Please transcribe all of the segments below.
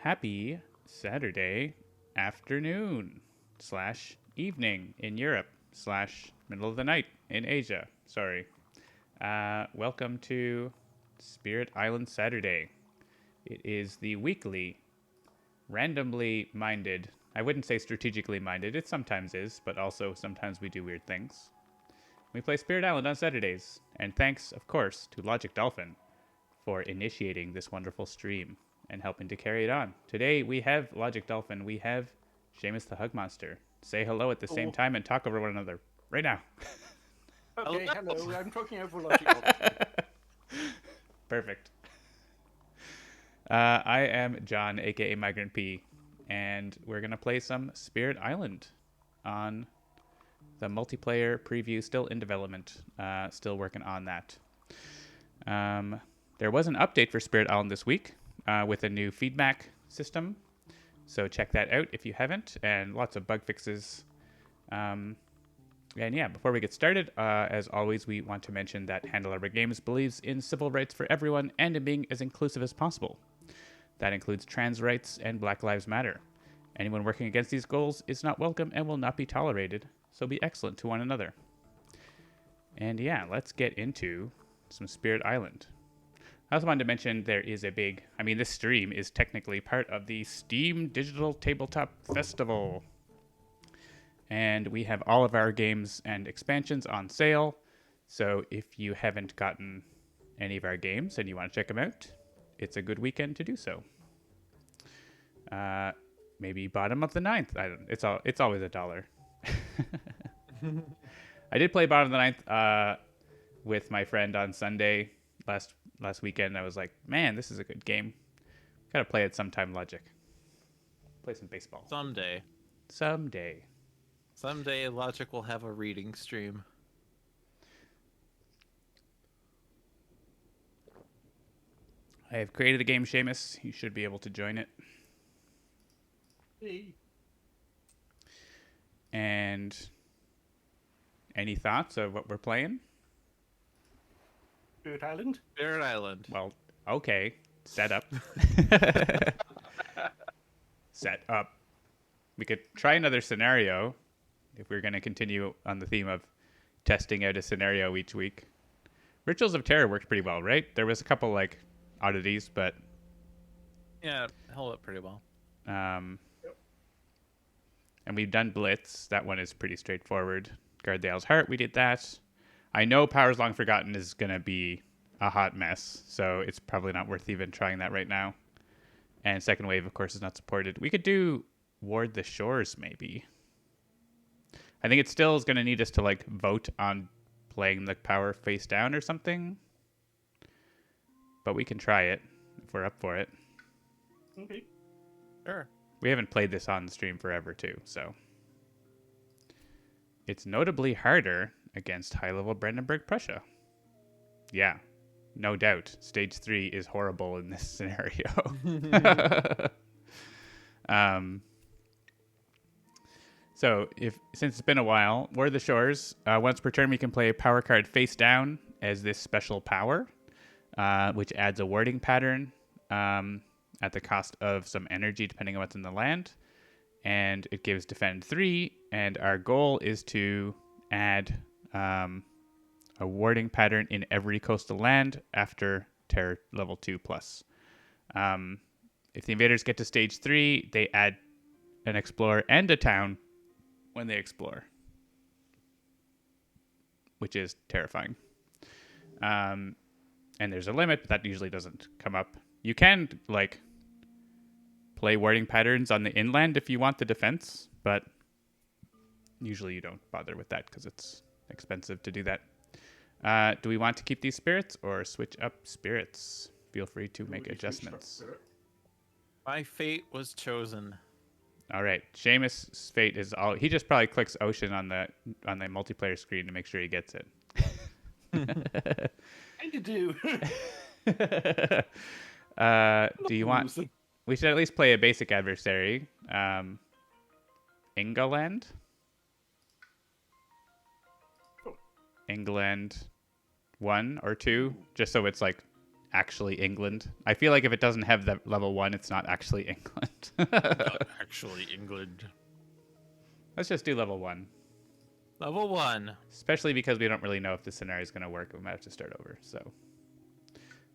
Happy Saturday afternoon slash evening in Europe slash middle of the night in Asia. Sorry. Welcome to Spirit Island Saturday. It is the weekly, randomly minded, I wouldn't say strategically minded, it sometimes is, but also sometimes we do weird things. We play Spirit Island on Saturdays, and thanks, of course, to Logic Dolphin for initiating this wonderful stream and helping to carry it on. Today we have Logic Dolphin, we have Seamus the Hug Monster. Say hello at the same time and talk over one another right now. Okay, hello. I'm talking over Logic Dolphin. Perfect. I am John, aka Migrant P, and we're gonna play some Spirit Island on the multiplayer preview, still in development, still working on that. There was an update for Spirit Island this week with a new feedback system, so check that out if you haven't, and lots of bug fixes. And yeah, before we get started, as always, we want to mention that Handelabra Games believes in civil rights for everyone and in being as inclusive as possible. That includes trans rights and Black Lives Matter. Anyone working against these goals is not welcome and will not be tolerated, so be excellent to one another. And yeah, let's get into some Spirit Island. I also wanted to mention there is a big, this stream is technically part of the Steam Digital Tabletop Festival. And we have all of our games and expansions on sale. So if you haven't gotten any of our games and you want to check them out, it's a good weekend to do so. Maybe bottom of the ninth. It's always $1. I did play bottom of the ninth with my friend on Sunday last weekend. I was like, man, this is a good game. Gotta play it sometime, Logic. Play some baseball. Someday. Someday Logic will have a reading stream. I have created a game, Seamus. You should be able to join it. Hey. And any thoughts of what we're playing? Spirit Island? Spirit Island. Well, okay. Set up. Set up. We could try another scenario if we're going to continue on the theme of testing out a scenario each week. Rituals of Terror worked pretty well, right? There was a couple, oddities, but... Yeah, held up pretty well. And we've done Blitz. That one is pretty straightforward. Guard the Owl's Heart, we did that. I know Powers Long Forgotten is going to be a hot mess, so it's probably not worth even trying that right now. And Second Wave, of course, is not supported. We could do Ward the Shores, maybe. I think it still is going to need us to, vote on playing the power face down or something. But we can try it if we're up for it. Okay. Sure. We haven't played this on the stream forever, too, so. It's notably harder against high-level Brandenburg Prussia. Yeah, no doubt. Stage 3 is horrible in this scenario. So, since it's been a while, War of the Shores, once per turn we can play a power card face down as this special power, which adds a warding pattern at the cost of some energy depending on what's in the land. And it gives defend 3, and our goal is to add a warding pattern in every coastal land after terror level 2 plus. If the invaders get to stage 3, they add an explorer and a town when they explore, which is terrifying. And there's a limit, but that usually doesn't come up. You can, play warding patterns on the inland if you want the defense, but usually you don't bother with that because it's expensive to do that. Do we want to keep these spirits or switch up spirits? Feel free to make adjustments. My fate was chosen. All right, Seamus' fate is all. He just probably clicks Ocean on the multiplayer screen to make sure he gets it. And you do. Do you want? We should at least play a basic adversary. England. England 1 or 2, just so it's actually England. I feel like if it doesn't have the level 1, it's not actually England. Not actually England. Let's just do level 1. Level 1. Especially because we don't really know if this scenario is going to work. We might have to start over. So,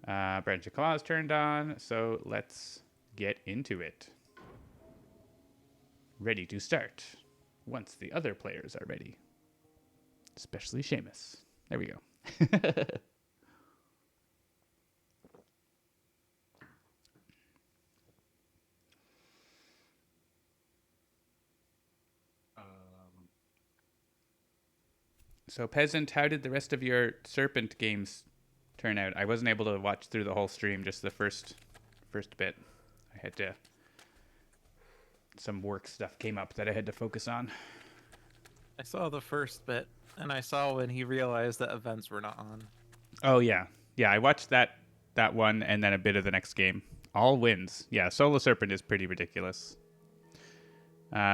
Branch of Claws turned on. So let's get into it. Ready to start once the other players are ready. Especially Seamus. There we go. So, Peasant, how did the rest of your Serpent games turn out? I wasn't able to watch through the whole stream, just the first bit. I had to... Some work stuff came up that I had to focus on. I saw the first bit, and I saw when he realized that events were not on. Oh, yeah. Yeah, I watched that one and then a bit of the next game. All wins. Yeah, Solo Serpent is pretty ridiculous.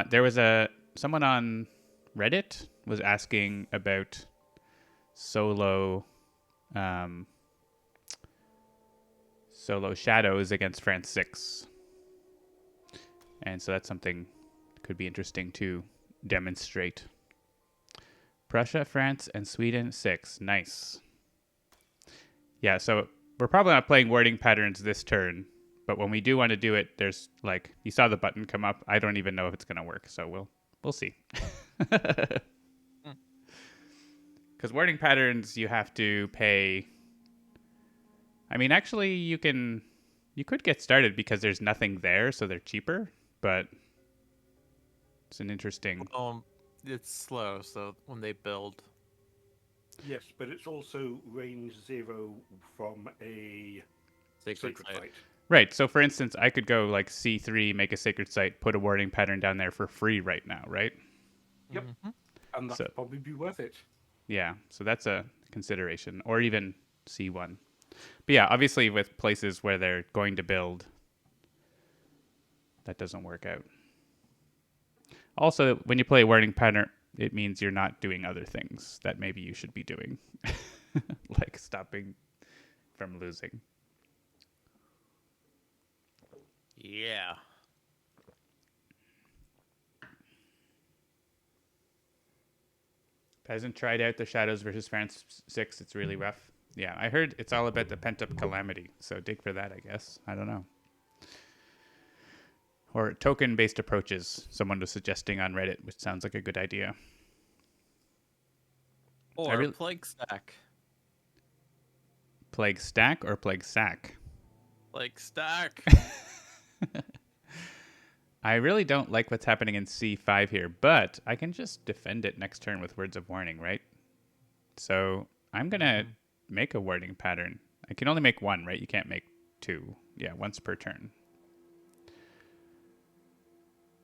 There was someone on Reddit was asking about solo shadows against France 6. And so that's something that could be interesting to demonstrate. Prussia, France, and Sweden 6. Nice. Yeah, so we're probably not playing wording patterns this turn, but when we do want to do it, there's like, you saw the button come up. I don't even know if it's going to work, so we'll see. Because wording patterns, you have to pay. I mean, actually, you could get started because there's nothing there, so they're cheaper. But it's an interesting. It's slow, so when they build. Yes, but it's also range 0 from a sacred site. Right. So, for instance, I could go like C3, make a sacred site, put a wording pattern down there for free right now, right? Yep. Mm-hmm. And that'd probably be worth it. Yeah. So that's a consideration, or even C1. But yeah, obviously with places where they're going to build, that doesn't work out. Also, when you play a wording pattern, it means you're not doing other things that maybe you should be doing, like stopping from losing. Yeah. Peasant tried out the Shadows versus France 6. It's really rough. Yeah, I heard it's all about the pent-up calamity, so dig for that, I guess. I don't know. Or token-based approaches, someone was suggesting on Reddit, which sounds like a good idea. Or Plague Stack. Plague Stack or Plague Sack? Plague Stack. I really don't like what's happening in C5 here, but I can just defend it next turn with Words of Warning, right? So I'm going to make a wording pattern. I can only make one, right? You can't make two. Yeah, once per turn.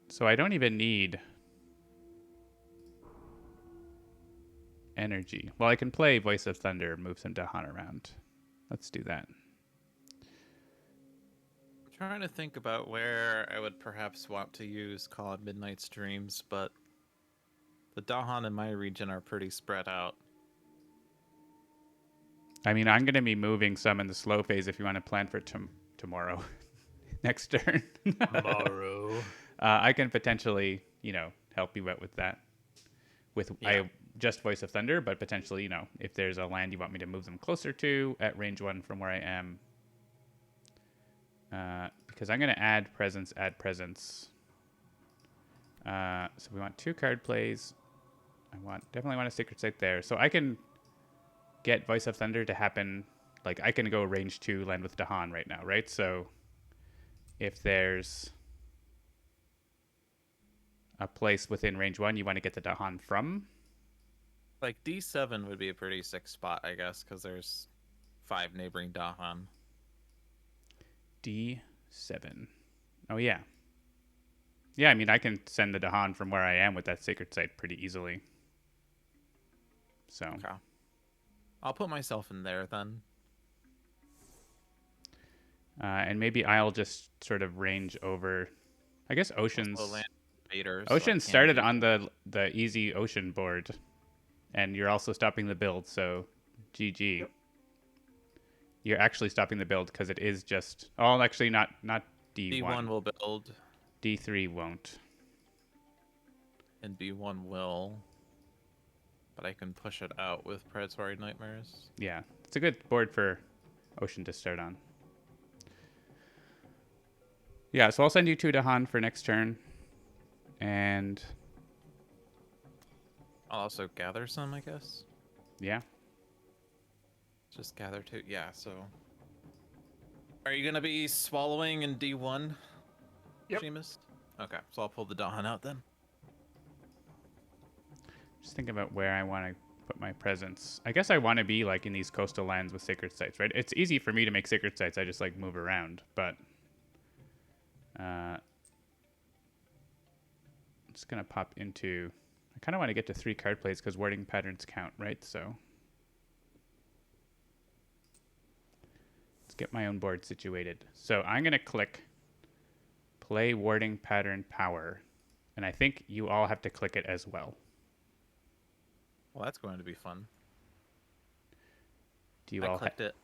So I don't even need energy. Well, I can play Voice of Thunder, move some Dahan around. Let's do that. I'm trying to think about where I would perhaps want to use Call of Midnight Streams, but the Dahan in my region are pretty spread out. I mean, I'm going to be moving some in the slow phase if you want to plan for tomorrow. Next turn. Tomorrow. I can potentially, help you out with that. I just Voice of Thunder, but potentially, if there's a land you want me to move them closer to at range 1 from where I am. Because I'm going to add presence. So we want 2 card plays. Definitely want a Sacred Site there. So I can get Voice of Thunder to happen. Like, I can go range 2 land with Dahan right now, right? So if there's a place within range 1 you want to get the Dahan from. Like D7 would be a pretty sick spot, I guess, because there's 5 neighboring Dahan. D7. Oh, yeah. Yeah, I mean, I can send the Dahan from where I am with that Sacred Site pretty easily. So. Okay. I'll put myself in there then. And maybe I'll just sort of range over. I guess Oceans. Oceans started on the easy ocean board, and you're also stopping the build. So, GG. Yep. You're actually stopping the build because it is just. Oh, actually, not D1. D1 will build, D3 won't. and B1 will. But I can push it out with Predatory Nightmares. Yeah, it's a good board for Ocean to start on. Yeah, so I'll send you 2 Dahan for next turn. And I'll also gather some, I guess. yeah. Just gather 2. Yeah, so. Are you going to be swallowing in D1, Yep. Seamus? Okay, so I'll pull the Dahan out then. Just think about where I want to put my presence. I guess I want to be like in these coastal lands with sacred sites, right? It's easy for me to make sacred sites. I just like move around, but I'm just gonna pop into. I kind of want to get to 3 card plays because warding patterns count, right? So let's get my own board situated. So I'm gonna click play warding pattern power, and I think you all have to click it as well. Well, that's going to be fun. Do you I all? clicked it.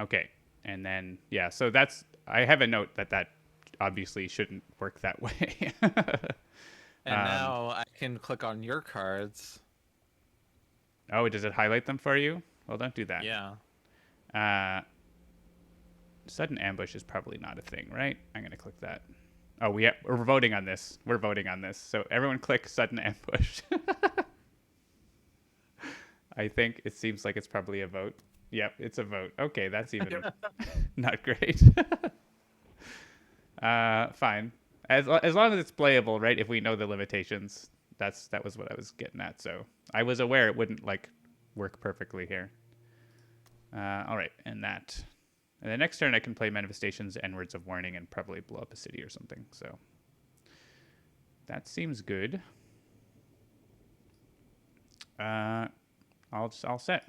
Okay, and then yeah. So that's. I have a note that obviously shouldn't work that way. And now I can click on your cards. Oh, does it highlight them for you? Well, don't do that. Yeah. Sudden ambush is probably not a thing, right? I'm gonna click that. Oh, we're voting on this. We're voting on this. So everyone click sudden ambush. I think it seems like it's probably a vote. Yep, it's a vote. Okay, that's even not great. Fine. As long as it's playable, right? If we know the limitations, that was what I was getting at. So I was aware it wouldn't like work perfectly here. All right, and the next turn I can play manifestations and words of warning and probably blow up a city or something. So that seems good. All set.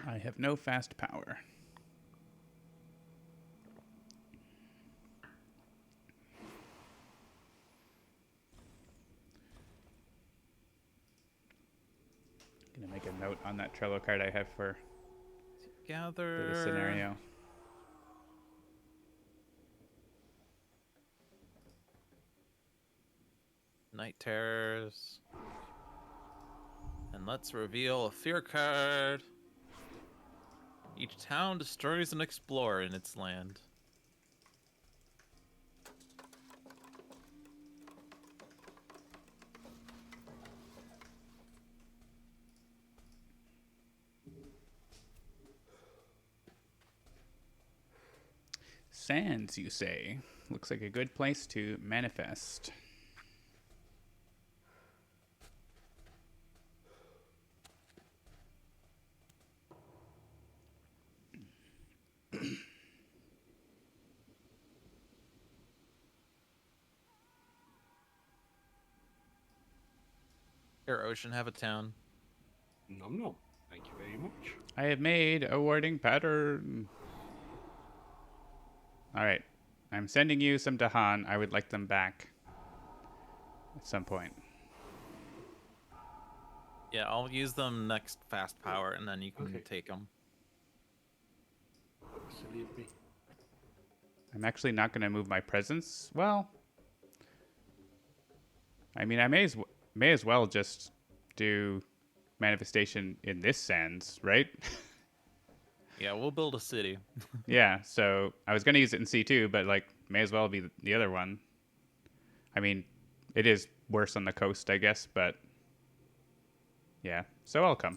I have no fast power. Gonna make a note on that Trello card I have for Gather. the scenario. Night Terrors. And let's reveal a fear card. Each town destroys an explorer in its land. Sands, you say? Looks like a good place to manifest. Here, Ocean, have a town. Nom nom. Thank you very much. I have made a warding pattern. All right. I'm sending you some Dahan. I would like them back at some point. Yeah, I'll use them next fast power, and then you can Okay. take them. Silly of me. I'm actually not going to move my presence. Well, I mean, I may as well just do manifestation in this Sands, right? Yeah, we'll build a city. Yeah, so I was going to use it in C2, but like may as well be the other one. I mean, it is worse on the coast, I guess, but yeah, so I'll come.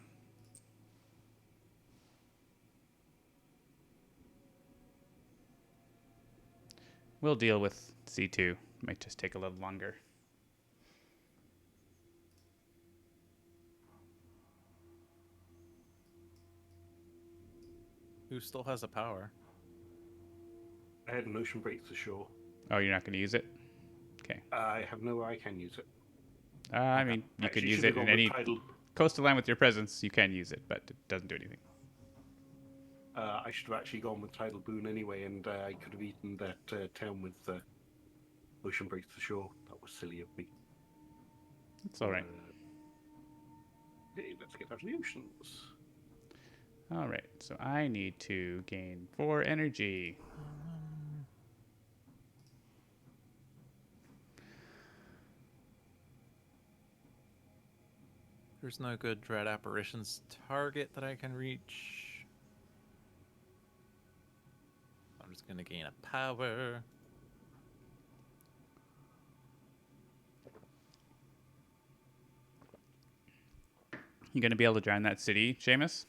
We'll deal with C2. Might just take a little longer. Who still has a power? I had an ocean break to shore. Oh, you're not going to use it? Okay. I have no way I can use it. I mean, you could Actually, use should it have in gone with any tidal. coastal land with your presence. You can use it, but it doesn't do anything. I should have actually gone with tidal boon anyway, and I could have eaten that town with Ocean breaks the shore. That was silly of me. It's all right. Okay, let's get out of the oceans. All right. So I need to gain 4 energy. There's no good Dread Apparitions target that I can reach. I'm just gonna gain a power. You gonna be able to drown that city, Seamus?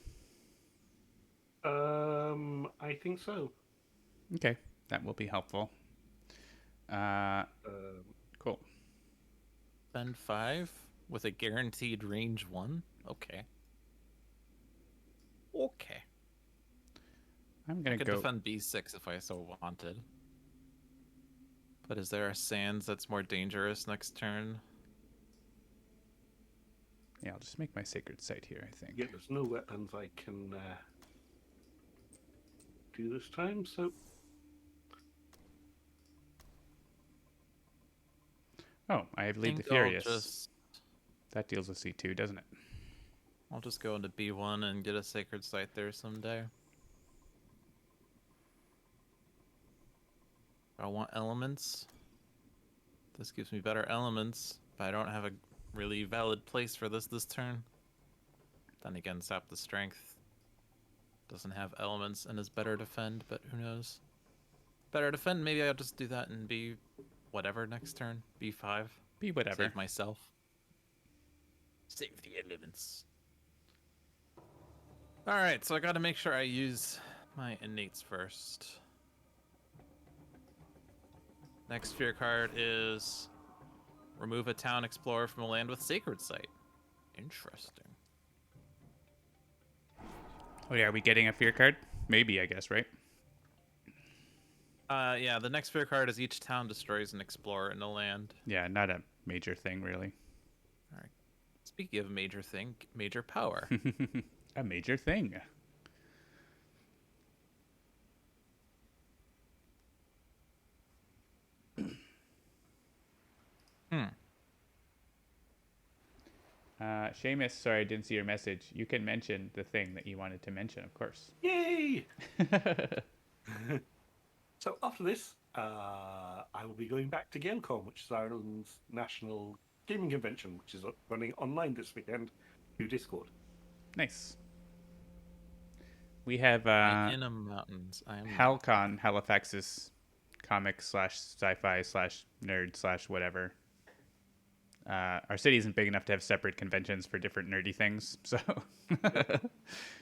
I think so. Okay, that will be helpful. Cool. Spend 5 with a guaranteed range 1? Okay. Okay. I'm I gonna could go. defend B6 if I so wanted. But is there a Sands that's more dangerous next turn? Yeah, I'll just make my sacred site here, I think. Yeah, there's no wetlands I can do this time, so... Oh, I have Lead the think I'll Furious. That deals with C2, doesn't it? I'll just go into B1 and get a sacred site there someday. I want elements. This gives me better elements, but I don't have a really valid place for this turn. Then again, Sap the Strength doesn't have elements and is better defend, but who knows? Better defend, maybe I'll just do that and be whatever next turn. B5. Be whatever. Save myself. Save the elements. Alright, so I gotta make sure I use my innates first. Next fear card is remove a town explorer from a land with sacred site. Interesting. Oh yeah, are we getting a fear card? Maybe, I guess, right? Yeah, the next fear card is each town destroys an explorer in the land. Yeah, not a major thing, really. Alright. Speaking of major thing, major power. A major thing. Seamus, sorry, I didn't see your message. You can mention the thing that you wanted to mention, of course. Yay! So after this, I will be going back to GameCon, which is Ireland's national gaming convention, which is running online this weekend through Discord. Nice. We have in the mountains. I am HalCon, Halifax's comic slash sci-fi slash nerd slash whatever. Our city isn't big enough to have separate conventions for different nerdy things, so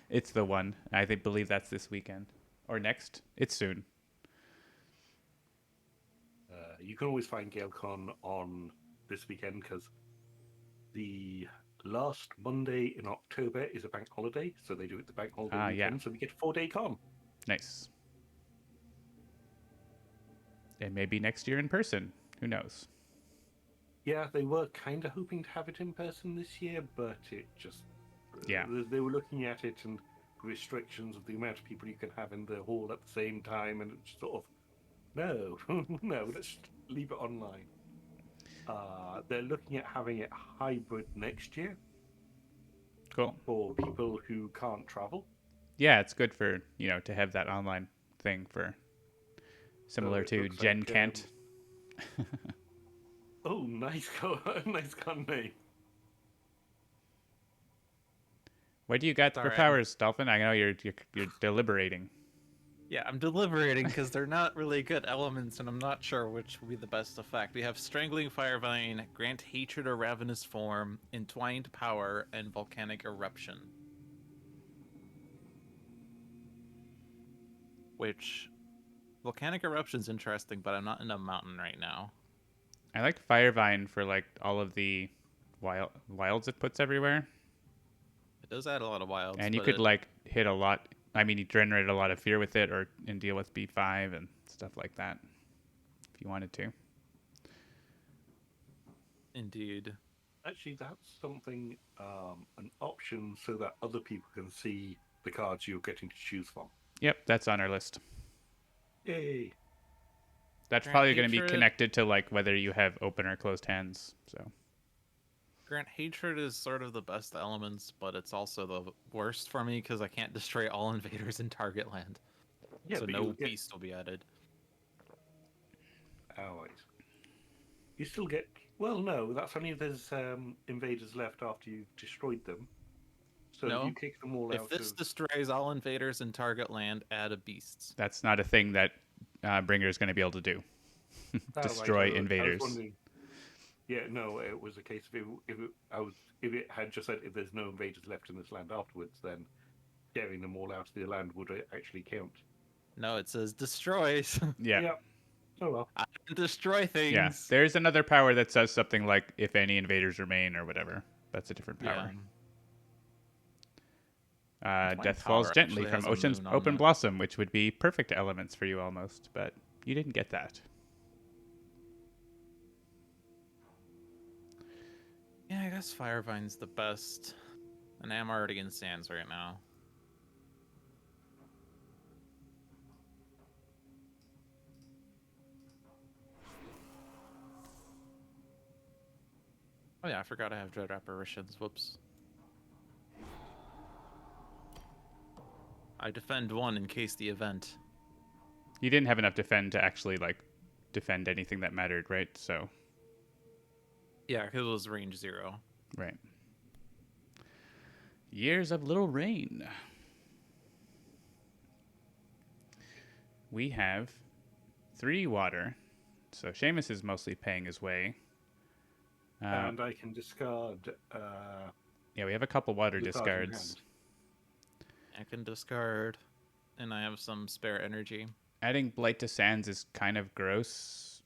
it's the one. I believe that's this weekend or next. It's soon. You can always find GameCon on this weekend because the last Monday in October is a bank holiday, so they do it the bank holiday weekend, yeah. so we get a 4-day con. Nice. And maybe next year in person. Who knows? Yeah, they were kind of hoping to have it in person this year, but it just... Yeah. They were looking at it and restrictions of the amount of people you can have in the hall at the same time, and it's sort of, no, no, let's leave it online. They're looking at having it hybrid next year. Cool. For people who can't travel. Yeah, it's good for, to have that online thing for similar to Gen Kent. Oh, nice gun name. What do you got for powers, Dolphin? I know you're deliberating. Yeah, I'm deliberating because they're not really good elements, and I'm not sure which will be the best effect. We have Strangling Firevine, Grant Hatred or Ravenous Form, Entwined Power, and Volcanic Eruption. Which, Volcanic Eruption's interesting, but I'm not in a mountain right now. I like Firevine for like all of the wilds it puts everywhere. It does add a lot of wilds. And you could like hit a lot. I mean, you generate a lot of fear with it, and deal with B5 and stuff like that, if you wanted to. Indeed. Actually, that's something, an option so that other people can see the cards you're getting to choose from. Yep, that's on our list. Yay! That's Grant probably going to be Hatred- connected to like whether you have open or closed hands. So Grant Hatred is sort of the best elements, but it's also the worst for me because I can't destroy all invaders in target land. Yeah, So but no you'll get beast will be added. allies. You still get. Well, no, that's only if there's invaders left after you've destroyed them. So if you No. kick them all If out this of. destroys all invaders in target land, add a beast. that's not a thing that Bringer is going to be able to do. Oh, right, Destroy I was invaders. wondering. Yeah, no, it was a case of if it had just said if there's no invaders left in this land afterwards, then getting them all out of the land would actually count. No, it says destroys. Yeah. Yeah. Oh well. I can destroy things. Yeah. There's another power that says something like if any invaders remain or whatever. That's a different power. My Death power falls gently actually from has a Ocean's moon on open it. blossom, which would be perfect elements for you almost, but you didn't get that. Yeah, I guess Firevine's the best. And I'm already in Sands right now. Oh yeah, I forgot I have Dread Apparitions. Whoops. I defend one in case the event. You didn't have enough defend to actually like defend anything that mattered, right? So, Yeah, because it was range 0. right. Years of Little Rain. We have 3 water. So Seamus is mostly paying his way. And I can discard. Yeah, we have a couple water discard in discards. hand. I can discard, and I have some spare energy. Adding Blight to Sands is kind of gross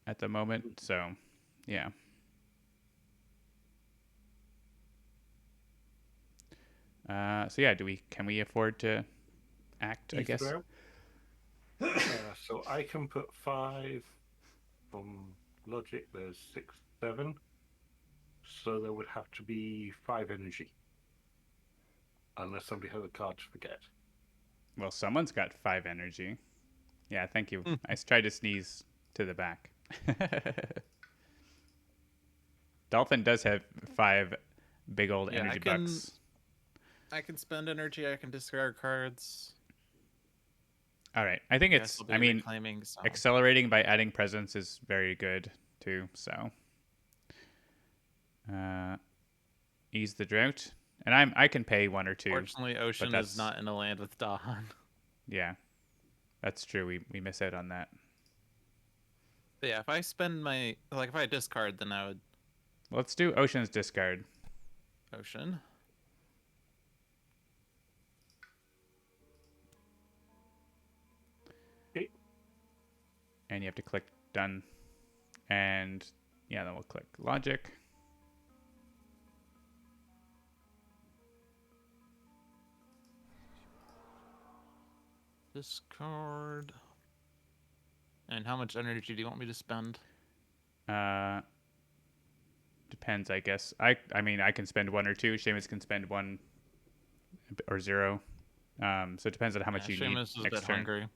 at the moment, so yeah. So yeah, can we afford to act, I guess? Throw. So I can put 5 from logic. There's 6, 7. So there would have to be 5 energy, unless somebody has a card to forget. Well, someone's got 5 energy. Yeah, thank you. I tried to sneeze to the back. Dolphin does have 5 big old Yeah, energy bucks. I can spend energy. I can discard cards. All right. I think it's, I'll be I mean, reclaiming, so. accelerating by adding presence is very good too, so. Ease the drought. And I can pay 1 or 2. Fortunately, Ocean that's- is not in a land with Dahan. Yeah. That's true. We miss out on that. But yeah, if I spend my... Like, if I discard, then I would... Let's do Ocean's discard. Ocean. Okay. And you have to click done. And yeah, then we'll click logic. Discard. And how much energy do you want me to spend? Depends, I guess. I mean, I can spend 1 or 2. Seamus can spend 1 or 0. So it depends on how much you need Seamus is a next bit turn. hungry.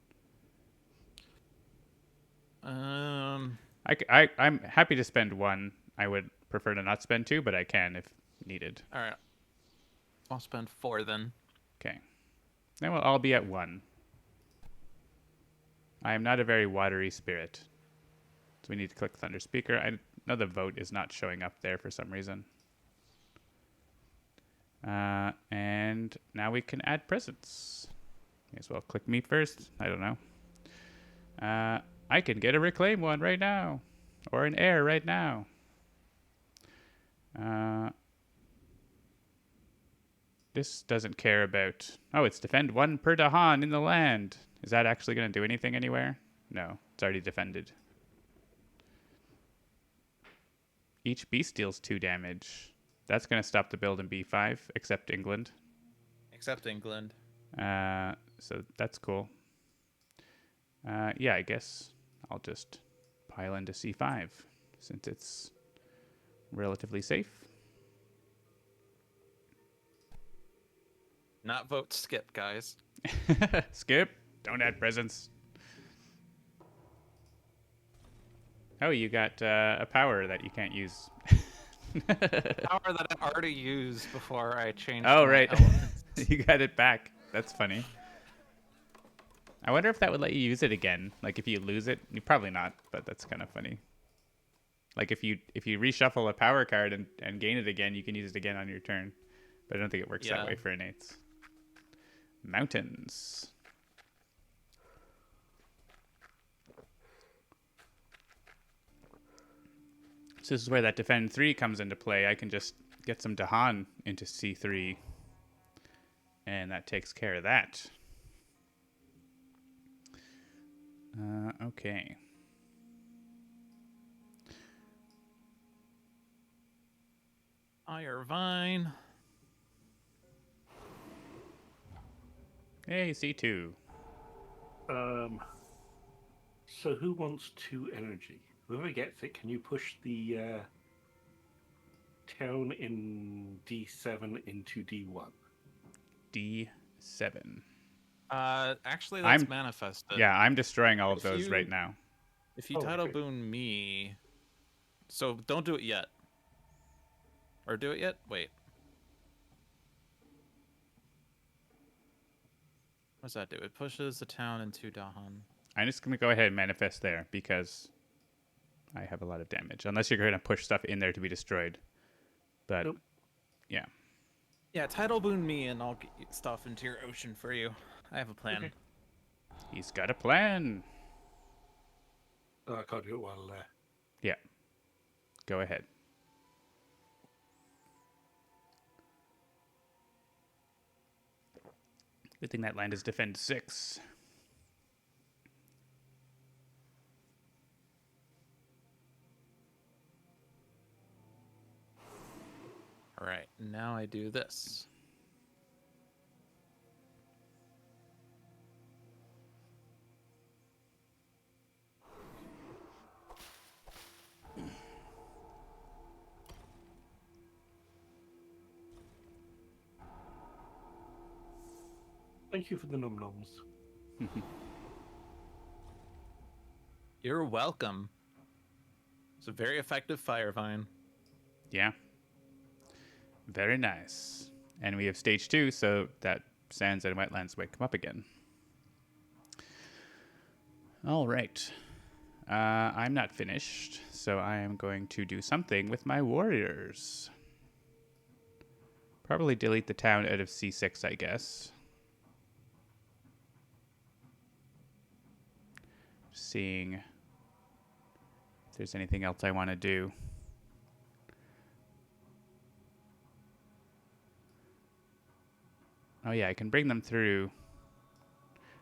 I'm happy to spend 1. I would prefer to not spend 2, but I can if needed. All right. I'll spend 4 then. Okay. Then we'll all be at 1. I am not a very watery spirit. So we need to click Thunder Speaker. I know the vote is not showing up there for some reason. And now we can add presents. May as well click me first. I don't know. I can get a reclaim one right now. Or an air right now. This doesn't care about... Oh, it's defend 1 per Dahan in the land. Is that actually going to do anything anywhere? No, it's already defended. Each beast deals 2 damage. That's going to stop the build in B5, except England. Except England. So that's cool. Yeah, I guess I'll just pile into C5, since it's relatively safe. Not vote skip, guys. Skip. Don't add presents. Oh, you got a power that you can't use. Power that I already used before I changed Oh, my right. elements. You got it back. That's funny. I wonder if that would let you use it again. Like if you lose it, you probably not, but that's kind of funny. Like if you reshuffle a power card and gain it again, you can use it again on your turn. But I don't think it works that Yeah. way for innates. Mountains. So this is where that defend 3 comes into play. I can just get some Dahan into C3. And that takes care of that. Okay. Fire Vine. Hey, C2. So who wants 2 energy? Whoever gets it, can you push the town in D7 into D1? D7. Actually, let's I'm manifest it. Yeah, I'm destroying all of If those you- right now. If you Oh, title okay. boon me, so don't do it yet. Or do it yet? Wait. What does that do? It pushes the town into Dahan. I'm just gonna go ahead and manifest there because I have a lot of damage. Unless you're gonna push stuff in there to be destroyed. But Nope. yeah. Yeah, title boon me and I'll get stuff into your ocean for you. I have a plan. Okay. He's got a plan. Oh, I can't do it while Yeah. Go ahead. Good thing that land is defend 6. All right, now I do this. Thank you for the num-noms. You're welcome. It's a very effective fire vine. Yeah. Very nice. And we have stage 2, so that sands and wetlands might come up again. All right. I'm not finished, so I am going to do something with my warriors. Probably delete the town out of C6, I guess. Seeing if there's anything else I want to do. Oh yeah, I can bring them through.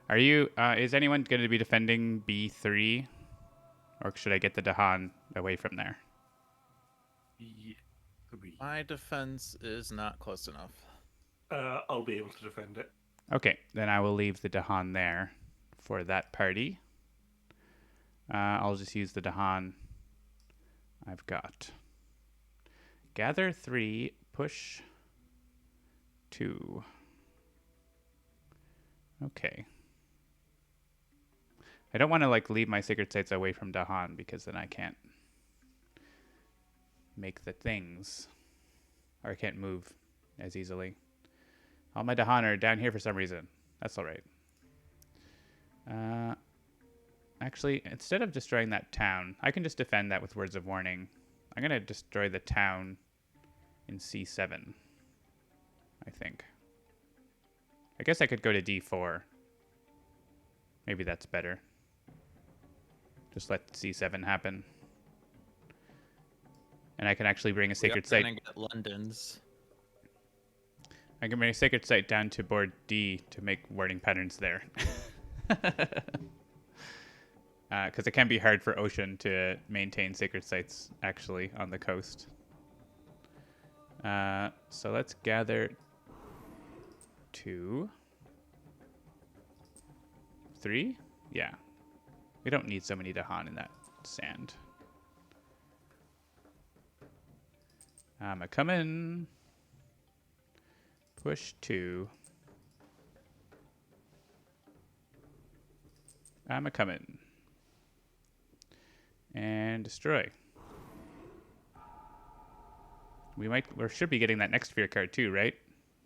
Are you, is anyone going to be defending B3? Or should I get the Dahan away from there? B3. My defense is not close enough. I'll be able to defend it. Okay, then I will leave the Dahan there for that party. I'll just use the Dahan I've got. Gather 3, push 2. Okay. I don't want to like leave my sacred sites away from Dahan because then I can't make the things, or I can't move as easily. All my Dahan are down here for some reason. That's all right. Actually, instead of destroying that town, I can just defend that with words of warning. I'm going to destroy the town in C7, I think. I guess I could go to D4. Maybe that's better. Just let C7 happen. And I can actually bring a sacred site. We're gonna get London's. I can bring a sacred site down to board D to make warding patterns there. Because it can be hard for Ocean to maintain sacred sites, actually, on the coast. So let's gather 2, 3? Yeah. We don't need so many Dahan in that sand. I'm a coming. Push 2. I'm a coming. And destroy. We should be getting that next fear card too, right?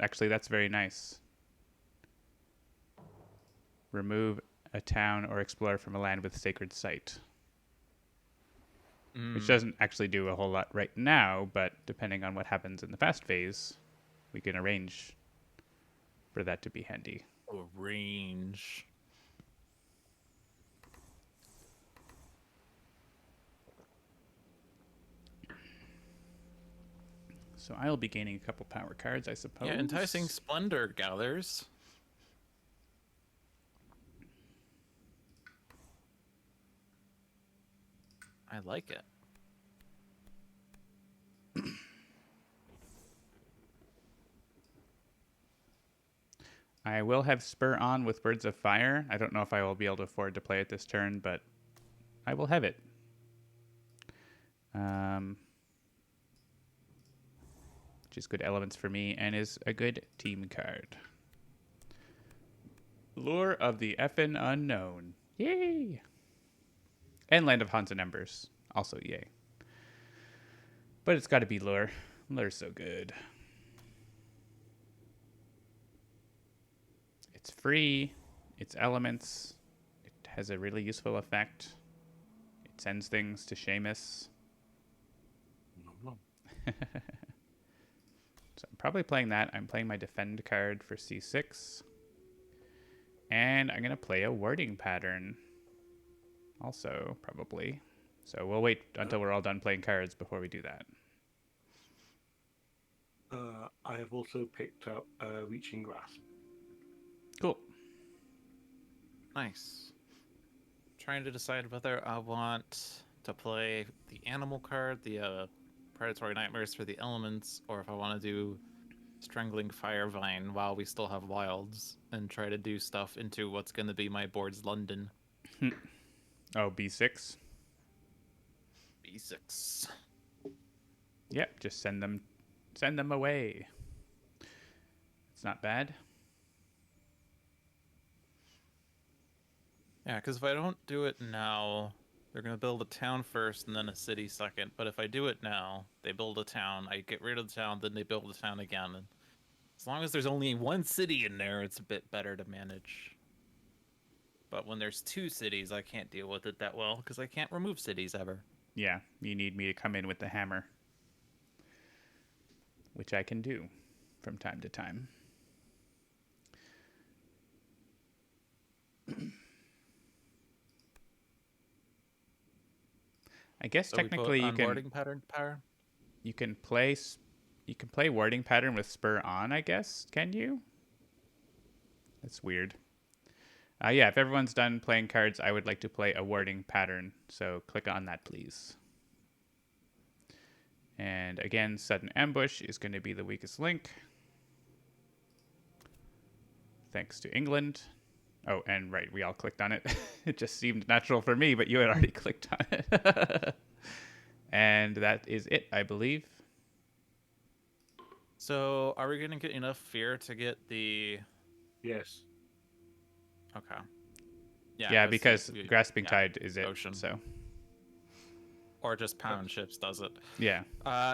Actually, that's very nice. Remove a town or explorer from a land with sacred site. Which doesn't actually do a whole lot right now, but depending on what happens in the fast phase, we can arrange for that to be handy. Arrange. So I'll be gaining a couple power cards, I suppose. Yeah, enticing splendor gathers. I like it. I will have Spur on with Birds of Fire. I don't know if I will be able to afford to play it this turn, but I will have it. Which is good elements for me and is a good team card. Lure of the Effin' Unknown. Yay! And Land of Hans and Embers. Also, yay. But it's got to be Lure. Lure's so good. It's free. It's elements. It has a really useful effect. It sends things to Seamus. So I'm probably playing that. I'm playing my defend card for C6. And I'm going to play a warding pattern. Also, probably. So we'll wait until we're all done playing cards before we do that. I have also picked up Reaching Grasp. Cool. Nice. Trying to decide whether I want to play the animal card, the Predatory Nightmares for the elements, or if I want to do Strangling Firevine while we still have wilds and try to do stuff into what's going to be my board's London. Oh, B6? B6. Yep, just send them away. It's not bad. Yeah, because if I don't do it now, they're going to build a town first and then a city second. But if I do it now, they build a town, I get rid of the town, then they build a town again. And as long as there's only one city in there, it's a bit better to manage. But when there's two cities, I can't deal with it that well because I can't remove cities ever. Yeah, you need me to come in with the hammer. Which I can do from time to time. I guess So technically you can warding pattern power. you can play warding pattern with Spur on, I guess. Can you? That's weird. Yeah, if everyone's done playing cards, I would like to play a warding pattern. So click on that, please. And again, sudden ambush is going to be the weakest link. Thanks to England. Oh, and right, we all clicked on it. It just seemed natural for me, but you had already clicked on it. And that is it, I believe. So, are we going to get enough fear to get the... Yes. Okay. Yeah, because Grasping Tide is it, Ocean. so... Or just Pound Ships does it. Yeah.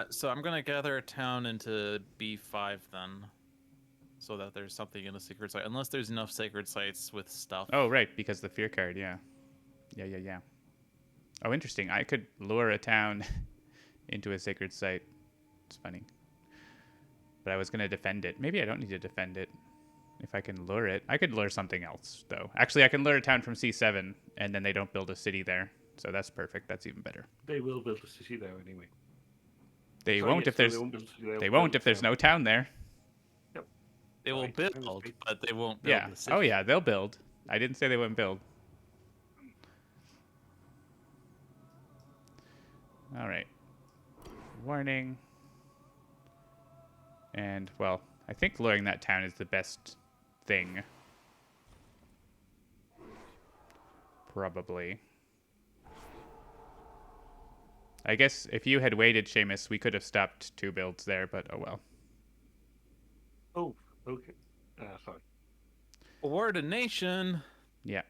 So I'm going to gather a town into B5 then. So that there's something in the sacred site. Unless there's enough sacred sites with stuff. Oh, right, because the fear card, yeah. Yeah. Oh, interesting. I could lure a town into a sacred site. It's funny. But I was going to defend it. Maybe I don't need to defend it. If I can lure it. I could lure something else, though. Actually, I can lure a town from C7, and then they don't build a city there. So that's perfect. That's even better. They will build a city there anyway. They won't if there's no town there. Yep. They will build, but they won't build Yeah. the city. Oh, yeah, they'll build. I didn't say they wouldn't build. All right. Warning. And, well, I think luring that town is the best thing. Probably. I guess if you had waited, Seamus, we could have stopped 2 builds there, but oh well. Oh, okay. Sorry. Award a nation. Yeah.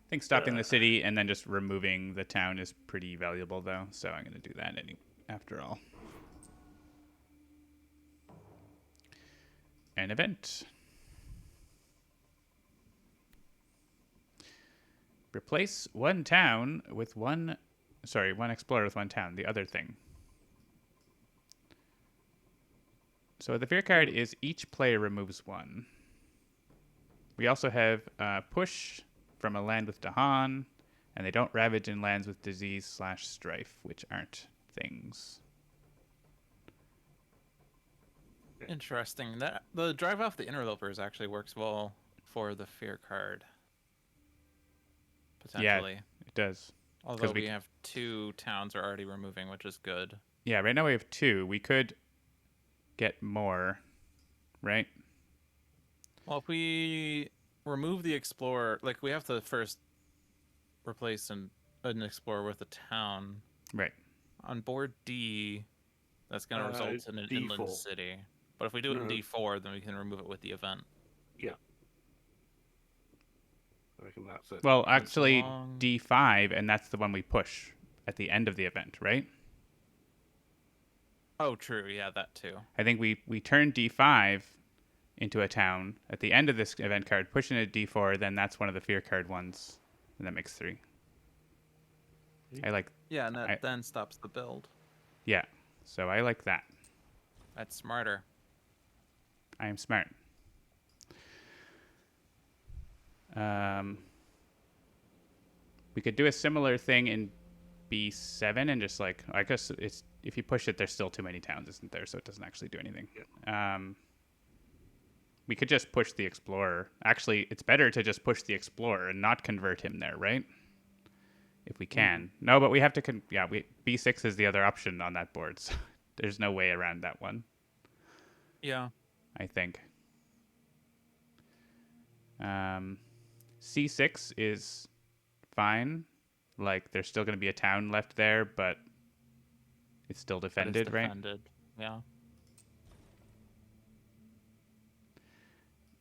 I think stopping the city and then just removing the town is pretty valuable, though. So I'm going to do that after all. An event. Replace one town with one... Sorry, one explorer with one town. The other thing. So the fear card is each player removes one. We also have push from a land with Dahan, and they don't ravage in lands with disease/strife, which aren't things. Interesting. That the drive off the interlopers actually works well for the fear card. Potentially. Yeah, it does. Although we have 2 towns we're already removing, which is good. Yeah, right now we have 2. We could get more, right? Well, if we remove the explorer, like we have to first replace an explorer with a town. Right. On board D, that's going to result in an D4. inland city. But if we do it in D4, then we can remove it with the event. Yeah. I reckon that's it. Well, actually, D5, and that's the one we push at the end of the event, right? Oh, true. Yeah, that too. I think we turn D5 into a town at the end of this event card, push into D4, then that's one of the fear card ones, and that makes 3. I like... Yeah, and that then stops the build. Yeah, so I like that. That's smarter. I am smart. We could do a similar thing in B7 and just like, I guess it's if you push it, there's still too many towns, isn't there? So it doesn't actually do anything. Yeah. We could just push the explorer. Actually, it's better to just push the explorer and not convert him there, right? If we can. No, but we have to. B6 is the other option on that board, so there's no way around that one. Yeah. I think. C6 is fine. Like, there's still going to be a town left there, but it's still defended, right? Yeah.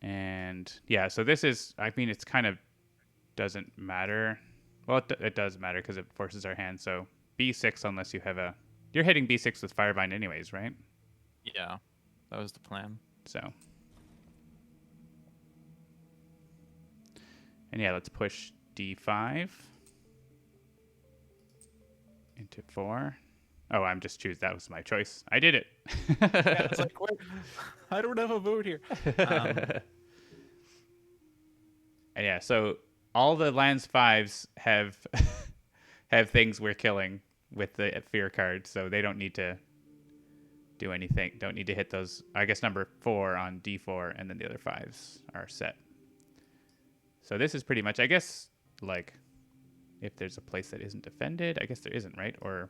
And yeah, so this is, I mean, it's kind of doesn't matter. Well, it does matter because it forces our hand. So B6, unless you have you're hitting B6 with Firebind anyways, right? Yeah, that was the plan. So. And yeah, let's push D5 into 4. Oh, I'm just choosing. That was my choice. I did it. Yeah, it's like, wait, I don't have a vote here. And yeah, so all the lands 5s have have things we're killing with the fear card, so they don't need to do anything. Don't need to hit those. I guess number 4 on D4, and then the other 5s are set. So this is pretty much, I guess, like, if there's a place that isn't defended, I guess there isn't, right? Or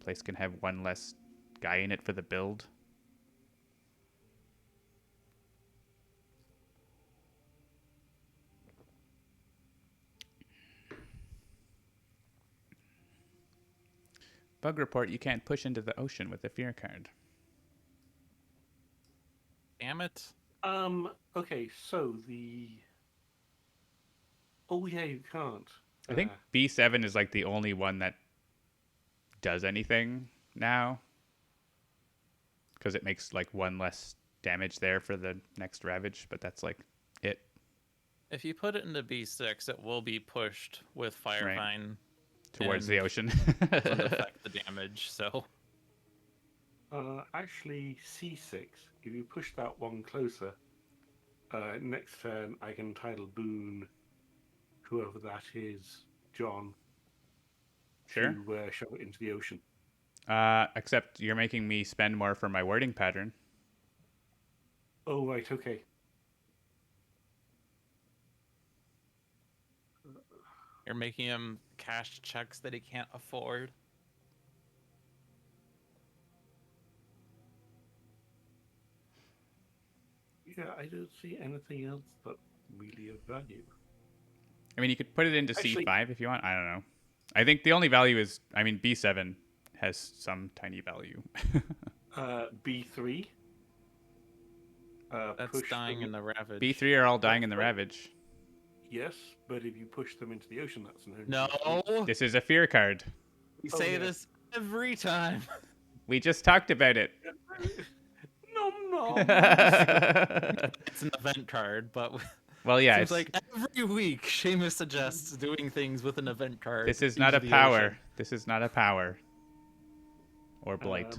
a place can have one less guy in it for the build. Bug report, you can't push into the ocean with the fear card. Damn it. Okay, so Oh, yeah, you can't. I think B7 is like the only one that does anything now. Because it makes like one less damage there for the next Ravage, but that's like it. If you put it into B6, it will be pushed with Firevine. Right. Towards the ocean. Doesn't affect the damage, so... Actually, C6, if you push that one closer, next turn I can title Boon, whoever that is, John, Sure. to shove it into the ocean. Except you're making me spend more for my wording pattern. Oh, right, okay. You're making him cash checks that he can't afford. Yeah, I don't see anything else that really of value. I mean, you could put it into Actually, C5 if you want. I don't know. I think the only value is, I mean, B7 has some tiny value. B3. That's dying in the Ravage. B3 are all dying in the Ravage. Yes, but if you push them into the ocean, that's an energy No, source. This is a fear card. we Oh, say yeah. this every time. We just talked about it. Nom nom. It's an event card, but Well, it yeah, seems like every week Seamus suggests doing things with an event card. this is not into a the power. ocean. This is not a power. Or blight.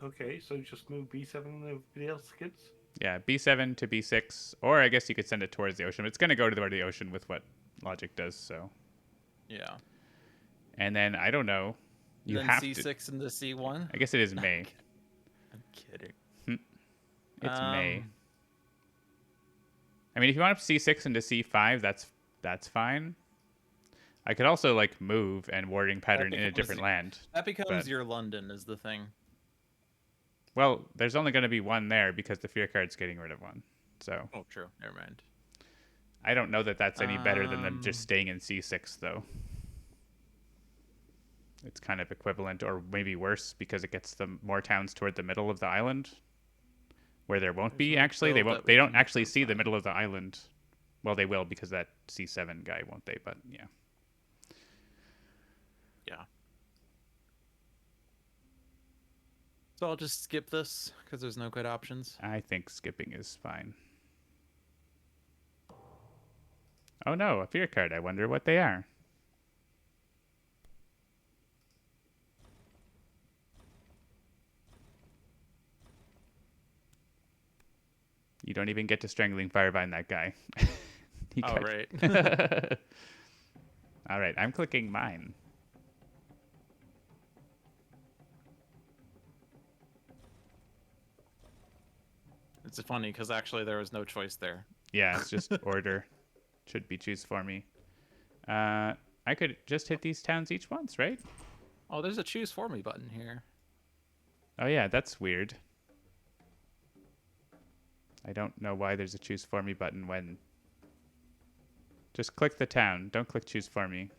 Okay, so just move B7 and everybody else gets. Yeah, B7 to B6, or I guess you could send it towards the ocean. But it's going to go toward the ocean with what logic does. So, Yeah. and then I don't know. You then have C6 to. into C1. I guess it is May. I'm kidding. It's May. I mean, if you want to C6 into C5, that's fine. I could also like move and warding pattern in a different land. That becomes but- your London, is the thing. Well, there's only going to be one there because the fear card's getting rid of one. So Oh, true. Never mind. I don't know that that's any better than them just staying in C6 though. It's kind of equivalent, or maybe worse, because it gets them more towns toward the middle of the island, where there won't be no actually. They build won't. that They we don't can actually see the find. middle of the island. Well, they will because that C7 guy, won't they? But yeah. Yeah. So I'll just skip this because there's no good options. I think skipping is fine. Oh no, a fear card. I wonder what they are. You don't even get to Strangling Firevine that guy. He Oh, got- right. All right, I'm clicking mine. It's funny because actually there was no choice there. Yeah, it's just order. Should be choose for me. I could just hit these towns each once, right? Oh, there's a choose for me button here. Oh yeah, that's weird. I don't know why there's a choose for me button when... Just click the town. Don't click choose for me.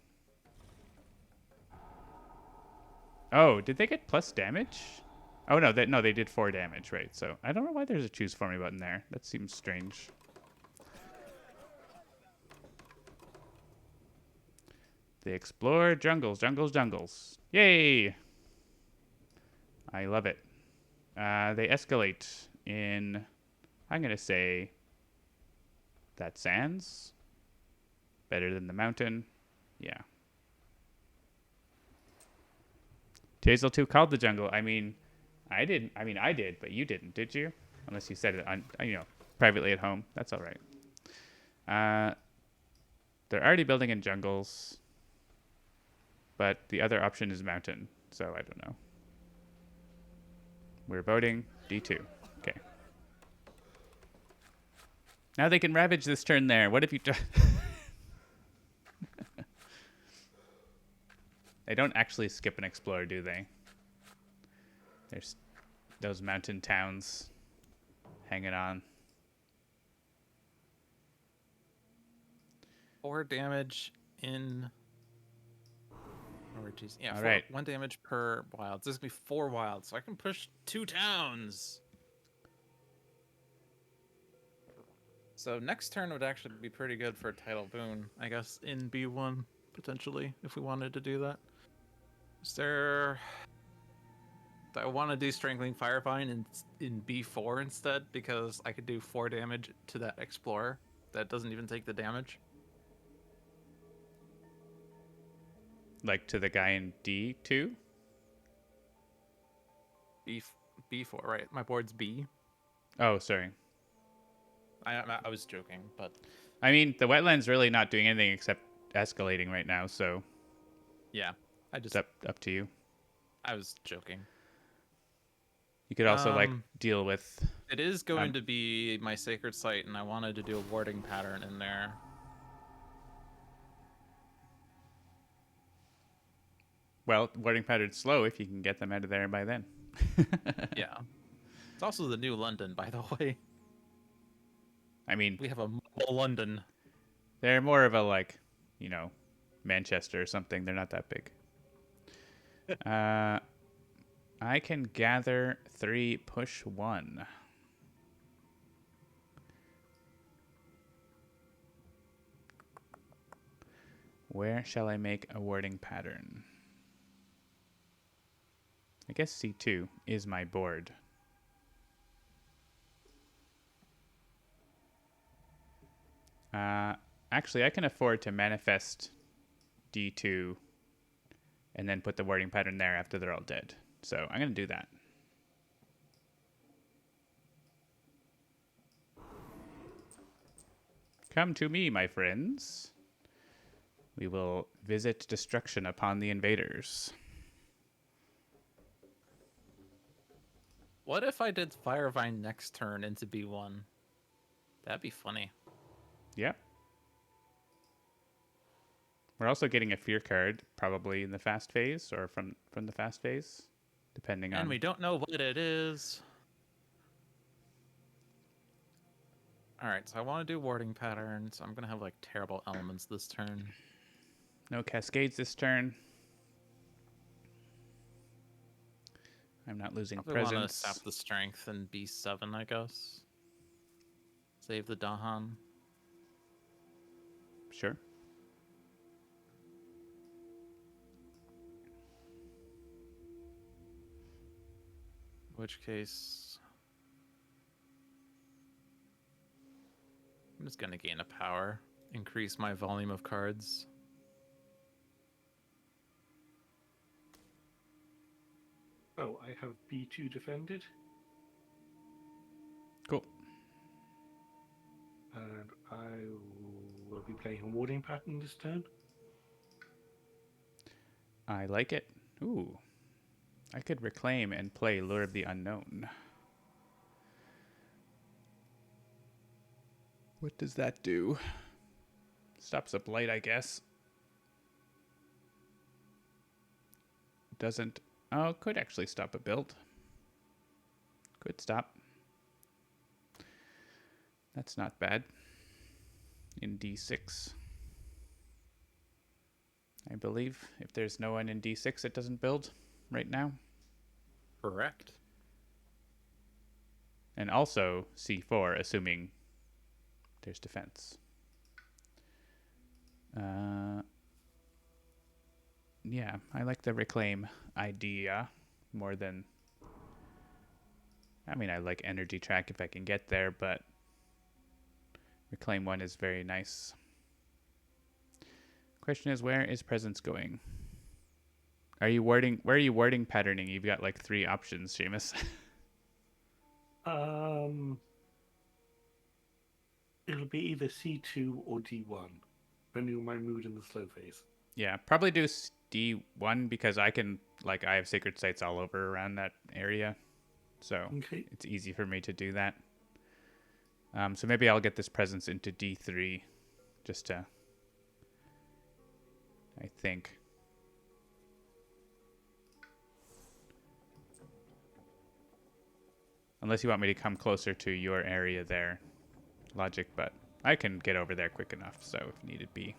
Oh, did they get plus damage? Oh no, they did 4 damage, right? So I don't know why there's a choose for me button there. That seems strange. They explore jungles, jungles, jungles. Yay! I love it. They escalate in, I'm going to say, that sands. Better than the mountain. Yeah. Tazel 2 called the jungle. I mean, I didn't. I mean, I did, but you didn't, did you? Unless you said it on, privately at home. That's all right. They're already building in jungles, but the other option is mountain. So I don't know. We're voting D2. Okay. Now they can ravage this turn there. What have you done? They don't actually skip and explore, do they? There's those mountain towns hanging on. 4 damage in. Or geez, yeah, All 4, right. 1 damage per wild. This is gonna be 4 wilds, so I can push 2 towns. So next turn would actually be pretty good for a title boon, I guess, in B1 potentially, if we wanted to do that. Is there? I want to do Strangling Firevine in B4 instead because I could do 4 damage to that Explorer that doesn't even take the damage. Like to the guy in D2? B4, right? My board's B. Oh, sorry. I was joking, but I mean, the wetland's really not doing anything except escalating right now, so yeah, it's up to you. I was joking. You could also deal with... It is going to be my sacred site, and I wanted to do a warding pattern in there. Well, warding pattern's slow if you can get them out of there by then. Yeah. It's also the new London, by the way. I mean, We have a mobile London. they're more of a, Manchester or something. They're not that big. I can gather 3, push 1. Where shall I make a warding pattern? I guess C2 is my board. Actually, I can afford to manifest D2 and then put the warding pattern there after they're all dead. So I'm going to do that. Come to me, my friends. We will visit destruction upon the invaders. What if I did Firevine next turn into B1? That'd be funny. Yep. We're also getting a fear card, probably in the fast phase or from the fast phase, depending on. And we don't know what it is. Alright, so I want to do warding patterns. I'm going to have like terrible elements this turn. No cascades this turn. I'm not losing Probably presence. want to sap the strength and B7, I guess. Save the Dahan. Sure. In which case, I'm just going to gain a power. Increase my volume of cards. Oh, I have B2 defended. Cool. And I will be playing a warding pattern this turn. I like it. Ooh. I could reclaim and play Lure of the Unknown. What does that do? Stops a blight, I guess. Doesn't. Oh, could actually stop a build. Could stop. That's not bad. In D6. I believe if there's no one in D6 it doesn't build right now. Correct. And also C4, assuming there's defense. Yeah, I like the reclaim idea more than... I mean, I like energy track if I can get there, but reclaim one is very nice. Question is, where is presence going? Are you warding? Where are you warding patterning? You've got like 3 options, Seamus. It'll be either C2 or D1, depending on my mood in the slow phase. Yeah, probably do D1 because I have sacred sites all over around that area. So Okay. it's easy for me to do that. So maybe I'll get this presence into D3 just to, I think. Unless you want me to come closer to your area there, Logic, but I can get over there quick enough, so if needed be.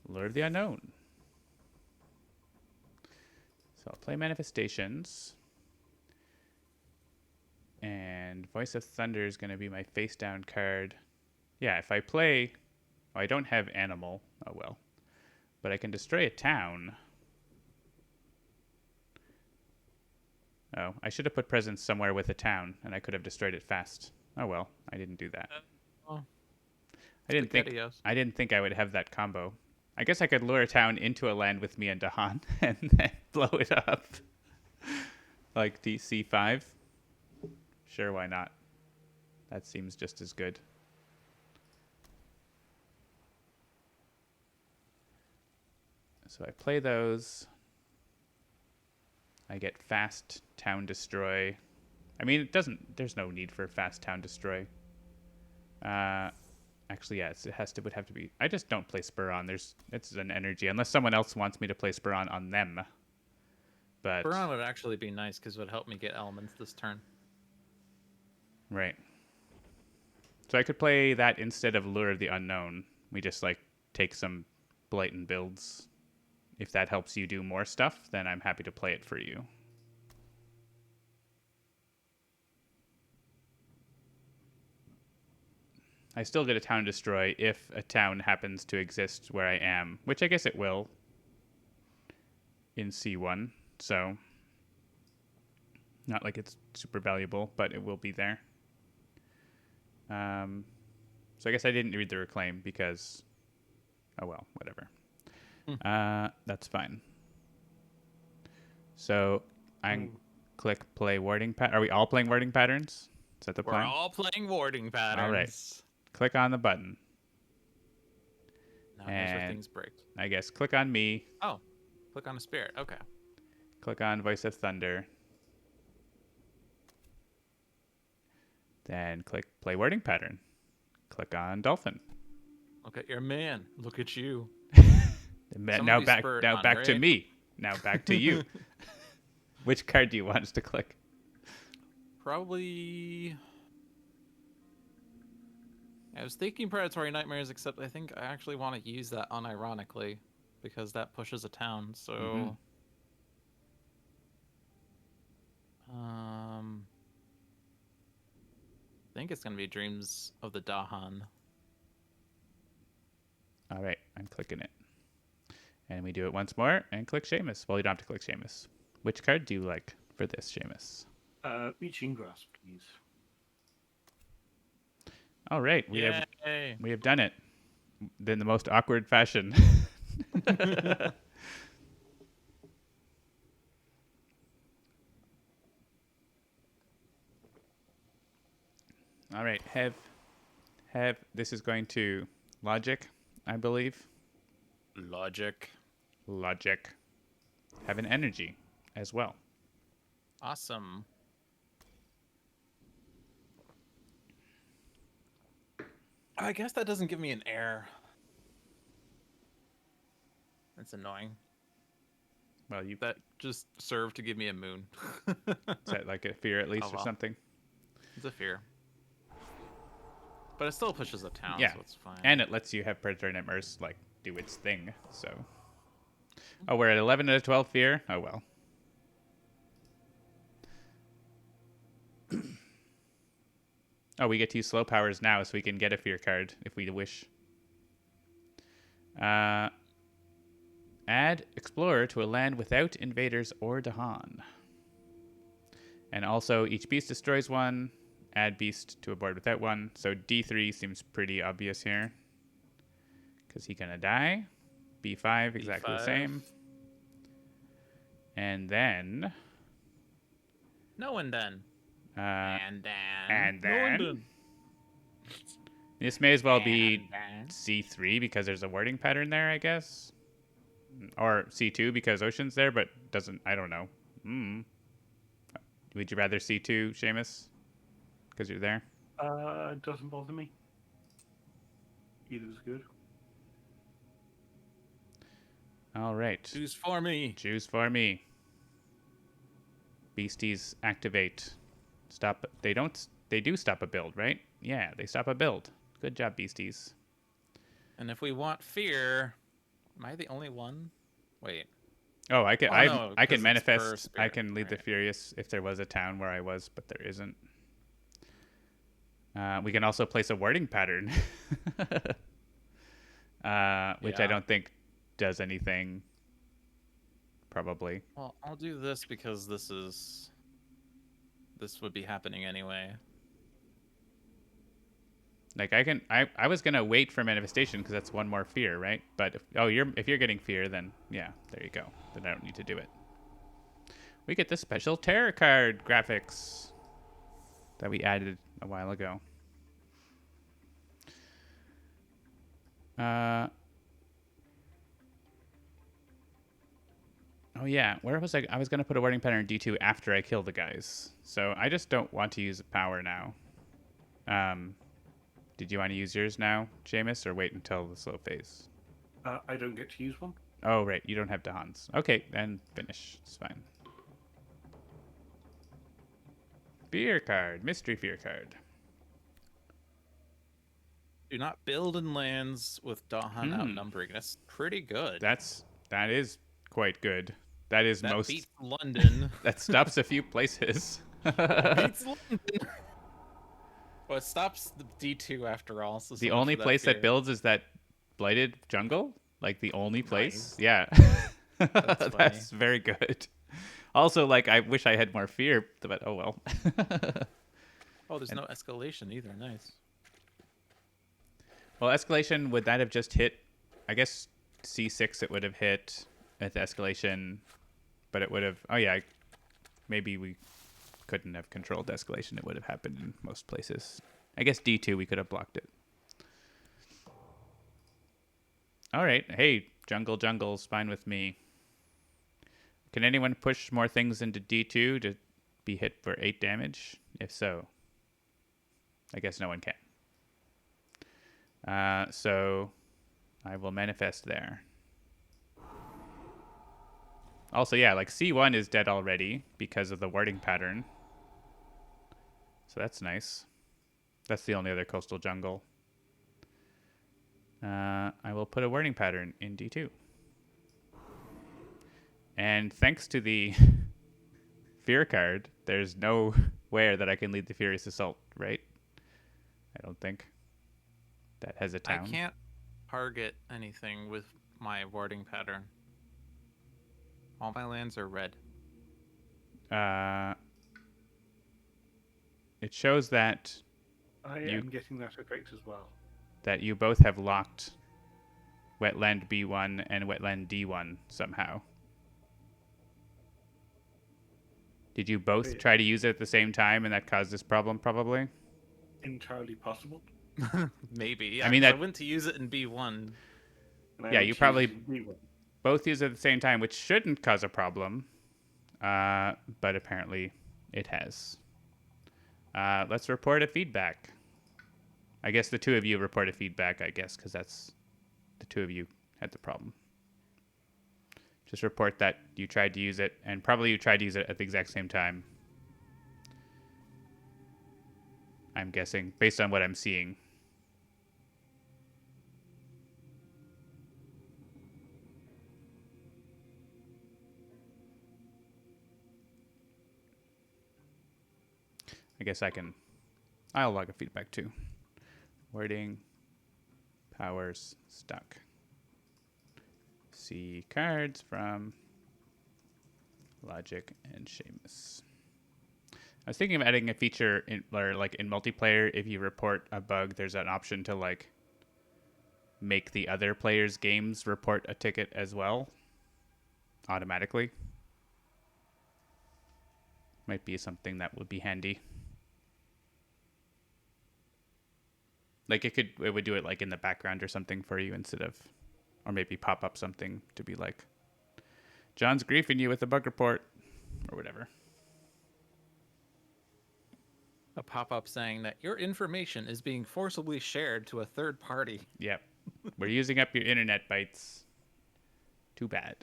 Lure of the Unknown. So I'll play Manifestations. And Voice of Thunder is going to be my face down card. Yeah, if I play... Oh, I don't have Animal. Oh, well. But I can destroy a town. Oh, I should have put Presence somewhere with a town, and I could have destroyed it fast. Oh, well. I didn't do that. Oh, I didn't think I would have that combo. I guess I could lure a town into a land with me and Dahan and then blow it up. Like DC5. Sure, why not? That seems just as good. So I play those. I get fast town destroy. I mean, it doesn't. There's no need for fast town destroy. Actually, yes, would have to be. I just don't play Spur on. It's an energy unless someone else wants me to play Spur on them. But Spur on would actually be nice because it would help me get elements this turn. Right. So I could play that instead of Lure of the Unknown. We just take some blatant builds. If that helps you do more stuff, then I'm happy to play it for you. I still get a town destroy if a town happens to exist where I am, which I guess it will in C1. So not like it's super valuable, but it will be there. So I guess I didn't read the reclaim because, oh well, whatever. That's fine. So I click play warding Are we all playing warding patterns? Is that the We're plan? all playing warding patterns. All right. Click on the button. Now here's where And things break. I guess click on me. Oh, click on a spirit. Okay. Click on Voice of Thunder. Then click play wording pattern. Click on Dolphin. Look at your man. Look at you. Now back to me. Now back to you. Which card do you want us to click? Probably. I was thinking Predatory Nightmares, except I think I actually want to use that unironically because that pushes a town. So, I think it's gonna be Dreams of the Dahan. All right, I'm clicking it. And we do it once more and click Seamus. Well, you don't have to click Seamus. Which card do you like for this, Seamus? Reaching Grasp, please. All right, we have done it in the most awkward fashion. All right, have this is going to logic, I believe. Logic. Have an energy as well. Awesome. I guess that doesn't give me an air. That's annoying. Well, That just served to give me a moon. is that like a fear at least or something? It's a fear. But it still pushes a town, Yeah. so it's fine. And it lets you have Predatory Nightmares like do its thing. So, oh, we're at 11 out of 12 fear. Oh well. Oh, we get to use slow powers now, so we can get a fear card if we wish. Add Explorer to a land without invaders or Dahan. And also, each beast destroys one. Add beast to a board without one. So D3 seems pretty obvious here. Because he's going to die. B5, exactly the same. And then... No one done. And No one then... done. This may as well be C3 because there's a wording pattern there, I guess. Or C2 because Ocean's there, but doesn't... I don't know. Would you rather C2, Seamus? Because you're there? Doesn't bother me. Either's good. All right. Choose for me. Choose for me. Beasties activate. Stop. They don't. They do stop a build, right? Yeah, they stop a build. Good job, beasties. And if we want fear, am I the only one? Wait. Oh, I can. Oh, I no, I 'cause can it's per manifest. spirit, I can lead the right. furious if there was a town where I was, but there isn't. We can also place a wording pattern, which I don't think does anything. Probably. Well, I'll do this because this would be happening anyway. Like I was gonna wait for manifestation because that's one more fear, right? But if you're getting fear, then yeah, there you go. Then I don't need to do it. We get the special terror card graphics that we added a while ago. Oh yeah, where was I? I was gonna put a wording pattern in D2 after I kill the guys. So I just don't want to use power now. Did you want to use yours now, Seamus, or wait until the slow phase? I don't get to use one. Oh right, you don't have Dahans. Okay, then finish. It's fine. Fear card, mystery fear card. Do not build in lands with Dahan outnumbering. That's pretty good. That is quite good. That beats London. That stops a few places. Beats London. Well, it stops the D2 after all. So The much only for that place that fear. builds is that blighted jungle? Like the only place? Nice. Yeah. That's funny. That's very good. Also, like, I wish I had more fear, but oh well. Oh, there's And- no escalation either. Nice. Well, escalation, would that have just hit? I guess C6 it would have hit at the escalation, but it would have. Oh, yeah. Maybe we couldn't have controlled the escalation. It would have happened in most places. I guess D2 we could have blocked it. All right. Hey, jungle's fine with me. Can anyone push more things into D2 to be hit for 8 damage? If so, I guess no one can. So I will manifest there. Also, yeah, like C1 is dead already because of the warding pattern. So that's nice. That's the only other coastal jungle. I will put a warding pattern in D2. And thanks to the fear card, there's nowhere that I can lead the Furious Assault, right? I don't think. That has a town. I can't target anything with my warding pattern. All my lands are red. It shows that I You- am getting that effect as well. you both have locked wetland B1 and wetland D1 somehow. Did you both Wait. try to use it at the same time and that caused this problem probably? Entirely possible. Maybe. Yeah, I mean, 'cause I that- went to use it in B1. And I Yeah, went you to probably- use it in B1. Both use it at the same time, which shouldn't cause a problem. But apparently it has. Let's report a feedback. I guess the two of you report a feedback, I guess, because that's the two of you had the problem. Just report that you tried to use it, and probably you tried to use it at the exact same time. I'm guessing, based on what I'm seeing. I guess I'll log a feedback too. Wording, powers, stuck. See cards from Logic and Seamus. I was thinking of adding a feature in multiplayer. If you report a bug, there's an option to like make the other players' games report a ticket as well, automatically. Might be something that would be handy. Like it would do it like in the background or something for you instead of, or maybe pop up something to be like, John's griefing you with a bug report, or whatever. A pop-up saying that your information is being forcibly shared to a third party. Yep. We're using up your internet bytes. Too bad.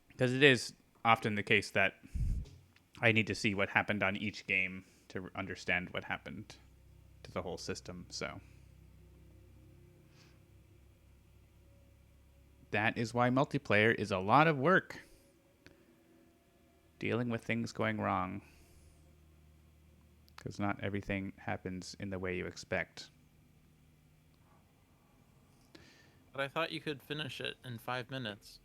Because it is often the case that I need to see what happened on each game to understand what happened to the whole system. So that is why multiplayer is a lot of work. Dealing with things going wrong. Because not everything happens in the way you expect. But I thought you could finish it in 5 minutes.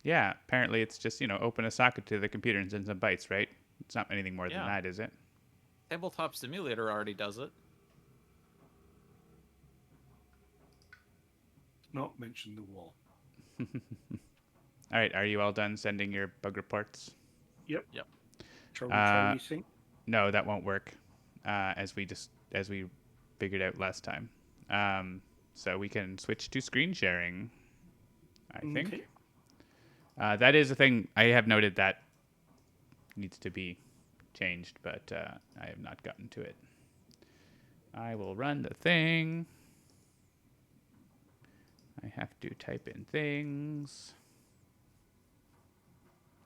Yeah, apparently it's just, open a socket to the computer and send some bytes, right? It's not anything more than Yeah. that, is it? Tabletop Simulator already does it. Not mention the wall. All right, are you all done sending your bug reports? Yep. Yep. Shall we try Uh, resync? No, that won't work. As we figured out last time. So we can switch to screen sharing, I think. Okay. That is a thing I have noted that needs to be changed, but I have not gotten to it. I will run the thing. I have to type in things.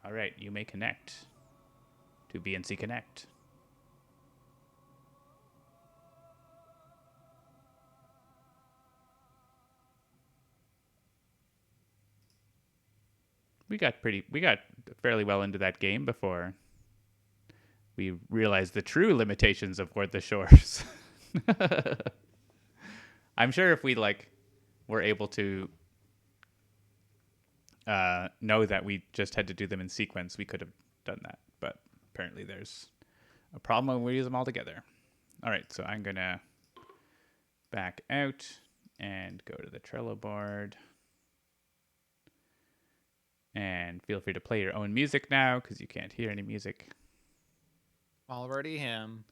All right, you may connect to BNC Connect. we got fairly well into that game before we realized the true limitations of Ward the Shores. I'm sure if we like were able to know that we just had to do them in sequence, we could have done that. But apparently there's a problem when we use them all together. All right, so I'm going to back out and go to the Trello board. And feel free to play your own music now because you can't hear any music. Already am.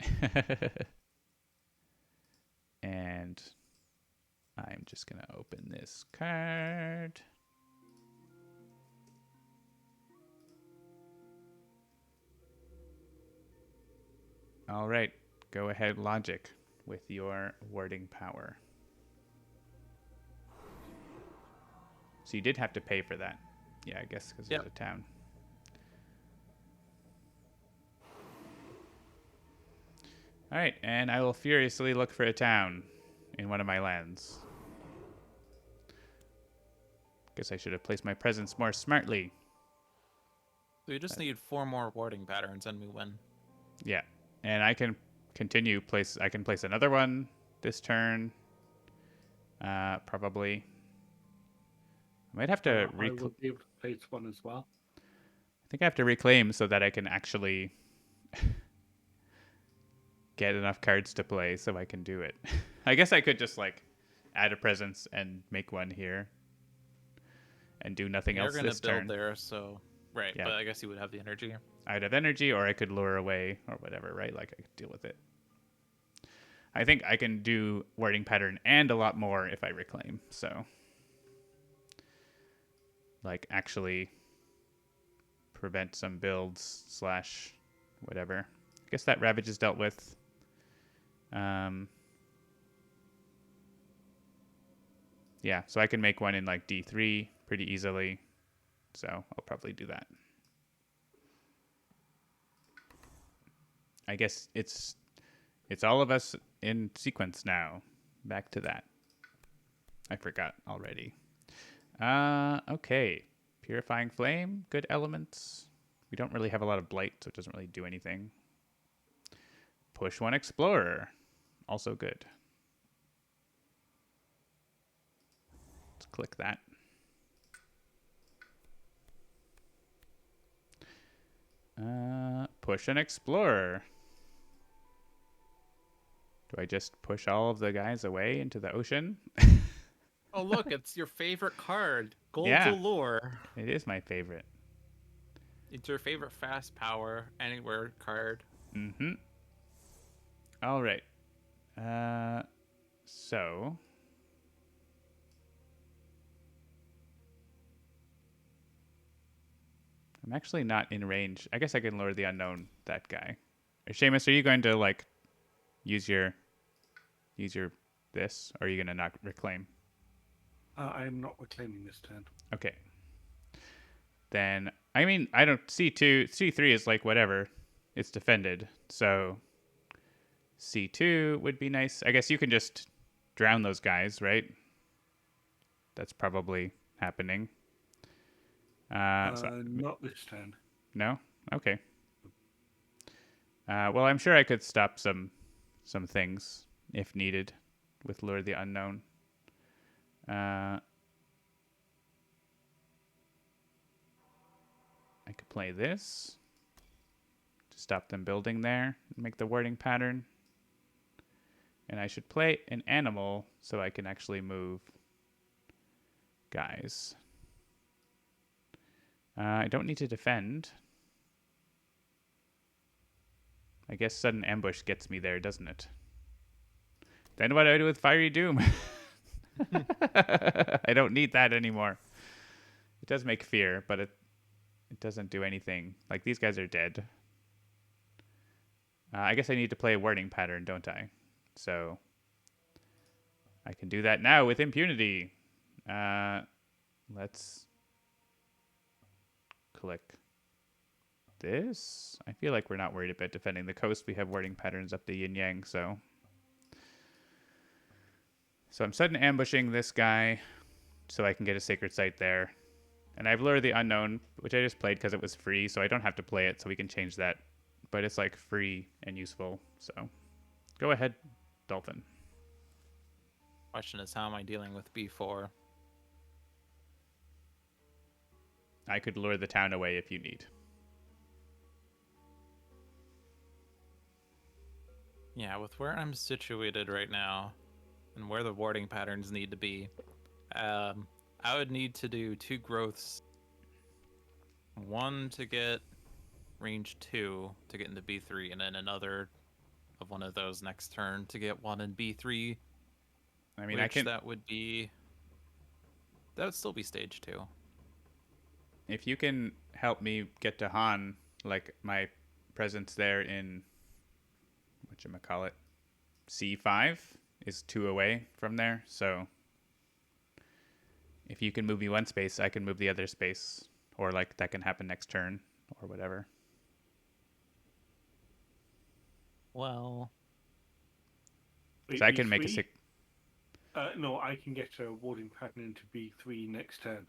And I'm just going to open this card. All right, go ahead, Logic, with your warding power. So you did have to pay for that. Yeah, I guess because Yep. it's a town. All right, and I will furiously look for a town in one of my lands. Guess I should have placed my presence more smartly. So you just need 4 more warding patterns and we win. Yeah, and I can continue place. I can place another one this turn. Probably. I might have to I will be able to place one as well. I think I have to reclaim so that I can actually get enough cards to play so I can do it. I guess I could just like add a presence and make one here and do nothing You're else gonna this build turn. there, so right. Yeah. But I guess you would have the energy. I'd have energy, or I could lure away or whatever, right? Like I could deal with it. I think I can do wording pattern and a lot more if I reclaim. So like actually prevent some builds / whatever. I guess that Ravage is dealt with. Yeah, so I can make one in like D3 pretty easily. So I'll probably do that. I guess it's all of us in sequence now. Back to that. I forgot already. Okay. Purifying Flame, good elements. We don't really have a lot of Blight, so it doesn't really do anything. Push 1 Explorer, also good. Let's click that. Push an Explorer. Do I just push all of the guys away into the ocean? Oh look, it's your favorite card. Gold Yeah. Allure. It is my favorite. It's your favorite fast power anywhere card. Mm-hmm. All right. So I'm actually not in range. I guess I can lure the unknown, that guy. Seamus, are you going to like use your this, or are you going to not reclaim? I am not reclaiming this turn. Okay. Then I mean I don't C3 is like whatever. It's defended. So C2 would be nice. I guess you can just drown those guys, right? That's probably happening. Not this turn. No? Okay. Well, I'm sure I could stop some things if needed with Lure the Unknown. I could play this to stop them building there and make the wording pattern. And I should play an animal so I can actually move guys. I don't need to defend. I guess sudden ambush gets me there, doesn't it? Then what do I do with Fiery Doom? I don't need that anymore. It does make fear, but it doesn't do anything. Like, these guys are dead. I guess I need to play a wording pattern, don't I? So I can do that now with impunity. Let's click this. I feel like we're not worried about defending the coast. We have wording patterns up the yin yang, so I'm sudden ambushing this guy so I can get a sacred site there And I've Lure of the Unknown, which I just played because it was free, so I don't have to play it, so we can change that. But it's like free and useful, so go ahead, Dolphin. Question is, how am I dealing with B4? I could lure the town away if you need. Yeah, with where I'm situated right now and where the warding patterns need to be, I would need to do 2 growths. 1 to get range 2 to get into B3, and then another of one of those next turn to get 1 in B3. I mean, which that would still be stage 2. If you can help me get to Han, like my presence there in whatchamacallit, C5 is 2 away from there, so if you can move me 1 space, I can move the other space, or like that can happen next turn or whatever. Well, So I can make a B3? sick. No, I can get a warding pattern into B3 next turn.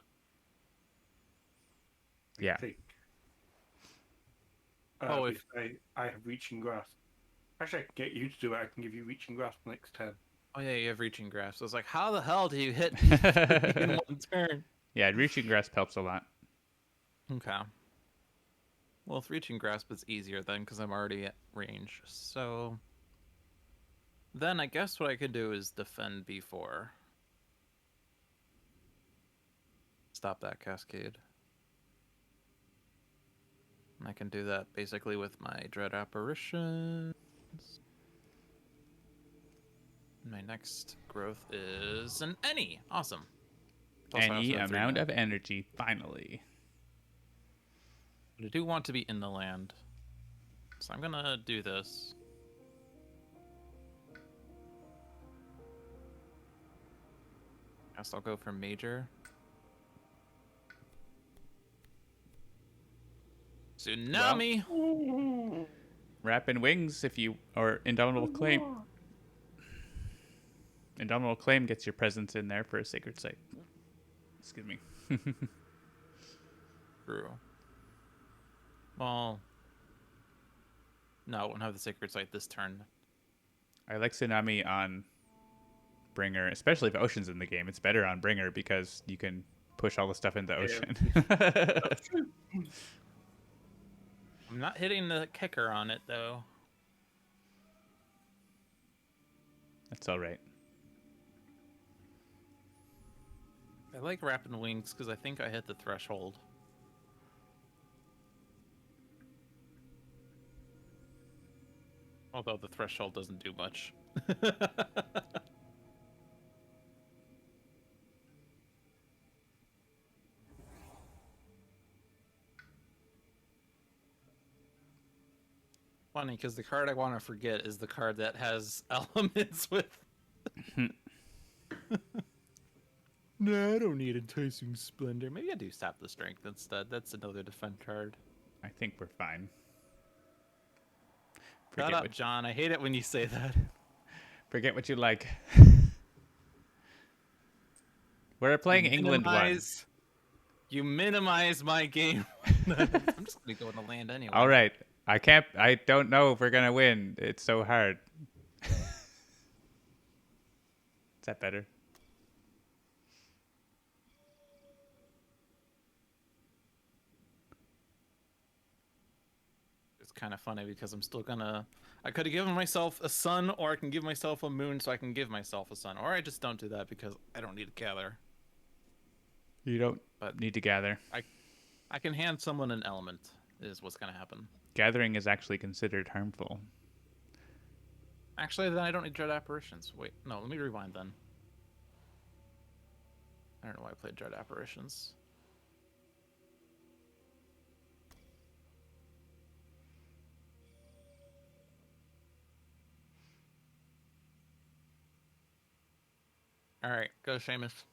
Yeah. I think. if I have reaching grasp. Actually, I can get you to do it. I can give you reaching grasp next turn. oh yeah, you have reaching grasp. So I was like, how the hell do you hit B3 in 1 turn? Yeah, reaching grasp helps a lot. Okay. Well, if reaching grasp is easier then, because I'm already at range. So then I guess what I could do is defend B4. Stop that cascade. And I can do that basically with my Dread Apparitions. My next growth is an any. Awesome. Plus, I also Any have 3 amount mana. of energy, finally. But I do want to be in the land. So I'm gonna do this. Guess I'll go for major. Tsunami! Rapid Wings, if you, or Indomitable Claim. Indomitable Claim gets your presence in there for a sacred site. Excuse me. True. Well, no, I won't have the sacred site this turn. I like Tsunami on Bringer, especially if Ocean's in the game. It's better on Bringer because you can push all the stuff into Ocean. I'm not hitting the kicker on it, though. That's all right. I like Rapid Wings because I think I hit the threshold. Although the threshold doesn't do much. Funny, because the card I want to forget is the card that has elements with... No, I don't need Enticing Splendor. Maybe I do Sap the Strength instead. That's another defend card. I think we're fine. Shut up, John. I hate it when you say that. Forget what you like. We're playing England one. You minimize my game. I'm just gonna go in the land anyway. All right. I don't know if we're going to win. It's so hard. Is that better? It's kind of funny because I'm still gonna... I could have given myself a sun, or I can give myself a moon so I can give myself a sun. Or I just don't do that because I don't need to gather. You don't need to gather. I can hand someone an element, is what's gonna happen. Gathering is actually considered harmful. Actually, then I don't need Dread Apparitions. Wait, no, let me rewind then. I don't know why I played Dread Apparitions. Alright, go Seamus.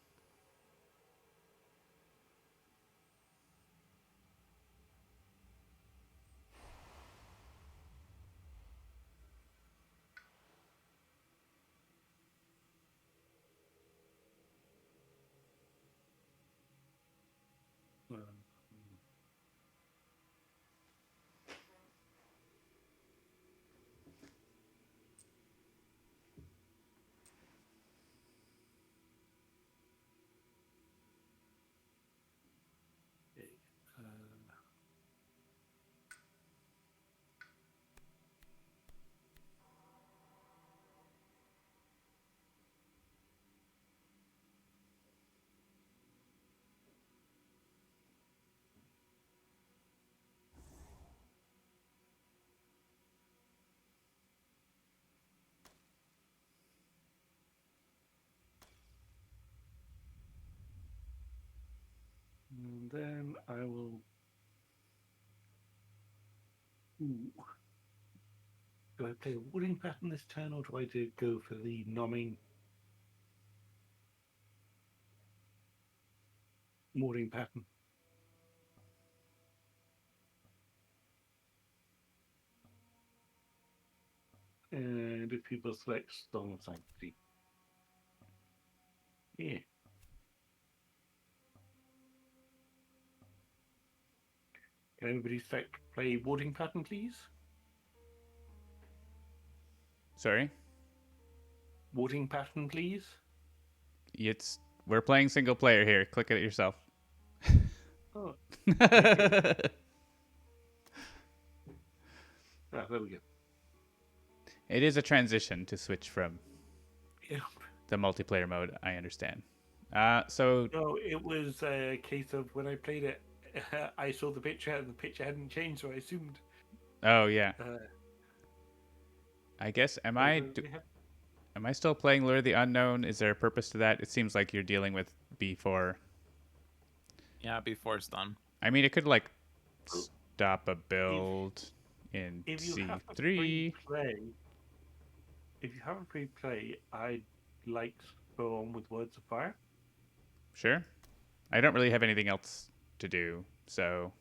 And then I will. Ooh. Do I play a wooden pattern this turn, or do I go for the numbing mooring pattern? And if people select Stone Sanctity. Yeah. Can anybody play warding pattern, please? Sorry? Warding pattern, please. We're playing single player here. Click it yourself. Oh, It there we go. is a transition to switch from Yeah. the multiplayer mode, I understand. So No, it was a case of when I played it, I saw the picture and the picture hadn't changed, so I assumed. oh yeah. Uh, I guess am so I we have, am I still playing Lure of the Unknown? Is there a purpose to that? It seems like you're dealing with B4. Yeah, B4's done. I mean, it could like Oh. stop a build in if you have a C3. play, if you have a free play, I'd like to go on with Words of Fire. Sure. I don't really have anything else to do, so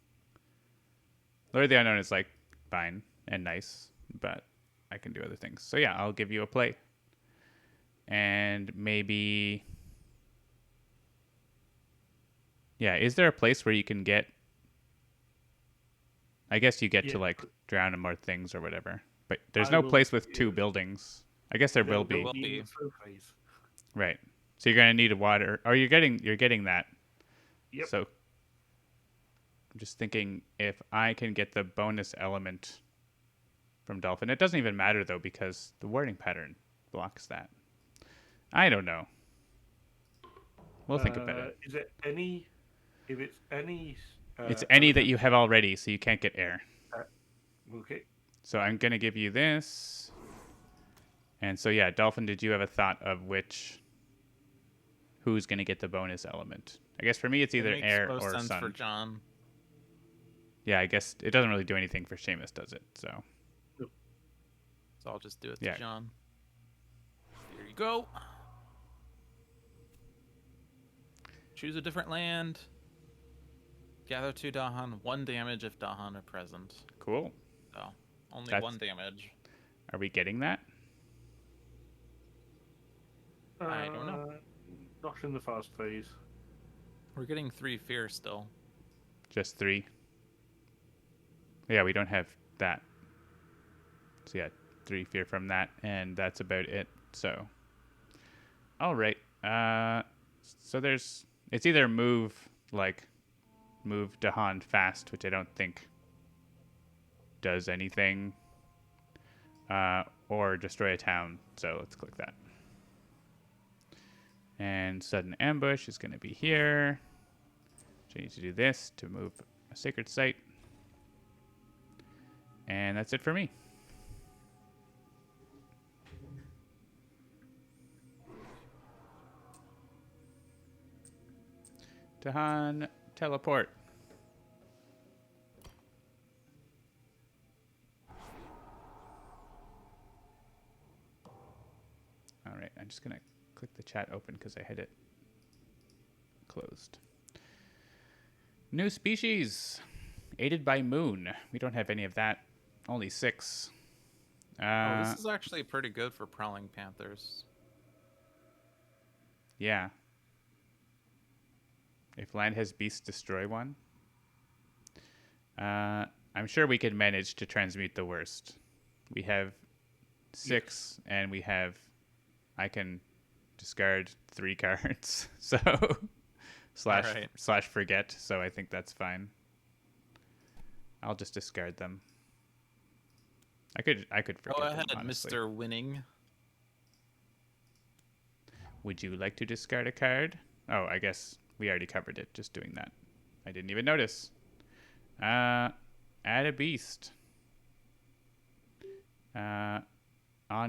Lure of the Unknown is like fine and nice, but I can do other things. So yeah, I'll give you a play. And maybe yeah, is there a place where you can get I guess you get to Yeah, like drown more things or whatever. But there's I no will place with give two you- buildings. I guess there will There be. will be in be. the throw phase. Right. So you're gonna need a water. Oh, you're getting that. Yep. So I'm just thinking if I can get the bonus element from Dolphin. It doesn't even matter though because the wording pattern blocks that. I don't know. We'll think about it. Is it any? If it's any. It's any that Element, you have already, so you can't get air. okay. So I'm gonna give you this. And so yeah, Dolphin, did you have a thought of who's gonna get the bonus element? I guess for me it's either it makes air most or sense sun. for John. Yeah, I guess it doesn't really do anything for Seamus, does it? So So I'll just do it Yeah. to John. Here you go. Choose a different land. Gather 2 Dahan, 1 damage if Dahan are present. cool. So only That's- 1 damage. Are we getting that? I don't know. Not in the fast phase. We're getting 3 fear still. Just 3. Yeah, we don't have that. So yeah, 3 fear from that, and that's about it. So, all right. So it's either move Dahan fast, which I don't think does anything, or destroy a town. So let's click that. And sudden ambush is going to be here. So I need to do this to move a sacred site. And that's it for me. Dahan, teleport. All right, I'm just going to click the chat open because I had it closed. New species. Aided by moon. We don't have any of that. Only 6. Oh, this is actually pretty good for Prowling Panthers. Yeah. If land has beast, destroy one. I'm sure we can manage to transmute the worst. We have 6, and I can discard 3 cards. So slash forget. So I think that's fine. I'll just discard them. I could forget Go them, ahead, honestly. Mr. Winning. Would you like to discard a card? Oh, I guess we already covered it, just doing that. I didn't even notice. Add a beast. On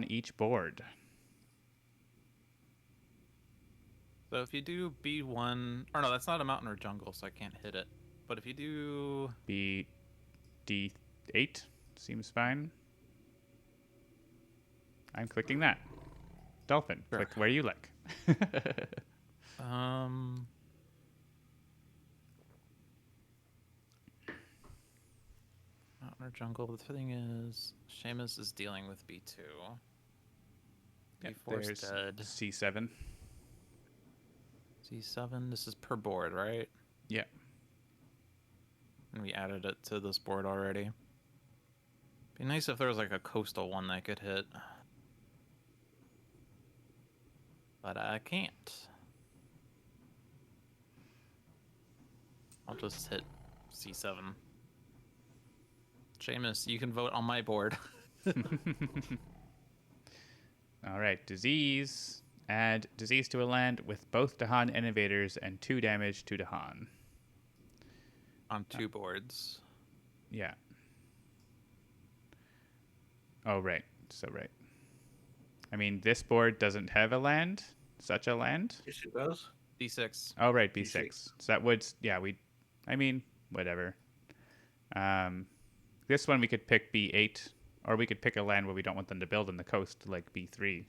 each board. So if you do B1, or no, that's not a mountain or jungle, so I can't hit it. But if you do, B D8 seems fine. I'm clicking that. Dolphin, Sure. click where you like. um, mountain or jungle. The thing is, Seamus is dealing with B2. Yep, B4's there's dead. C7. C7. This is per board, right? Yeah. And we added it to this board already. Be nice if there was like a coastal one that could hit. But I can't. I'll just hit C7. Seamus, you can vote on my board. All right, disease. Add disease to a land with both Dahan innovators and 2 damage to Dahan. On 2 boards. Yeah. Oh, right. So, right. I mean, this board doesn't have a land, such a land. Yes, it does. D6. Oh, right, B6. B6. So that would, yeah, I mean, whatever. This one we could pick B8, or we could pick a land where we don't want them to build on the coast, like B3.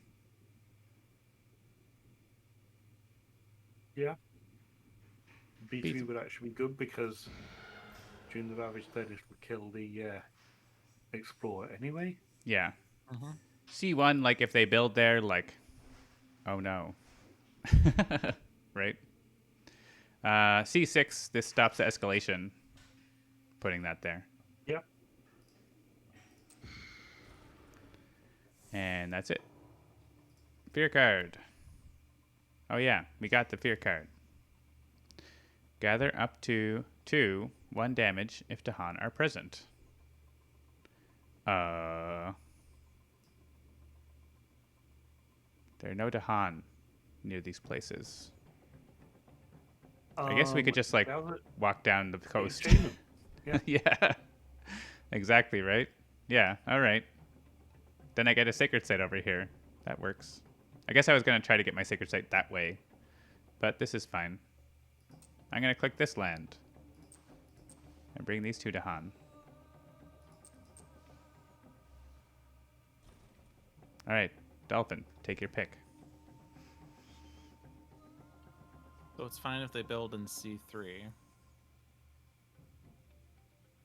Yeah. B3 B3. would actually be good because during the Ravage Dead it would kill the Explorer anyway. Yeah. Mm-hmm. C1, like, if they build there, like, oh no. Right? C6, this stops the escalation, putting that there. Yep. And that's it. Fear card. Oh yeah, we got the fear card. Gather up to 2, 1 damage if Dahan are present. There are no Dahan near these places. I guess we could just, like, walk down the coast. Yeah. Yeah. Exactly, right? Yeah, all right. Then I get a sacred site over here. That works. I guess I was going to try to get my sacred site that way. But this is fine. I'm going to click this land. And bring these 2 to Han. All right, Dolphin, take your pick. So it's fine if they build in C3.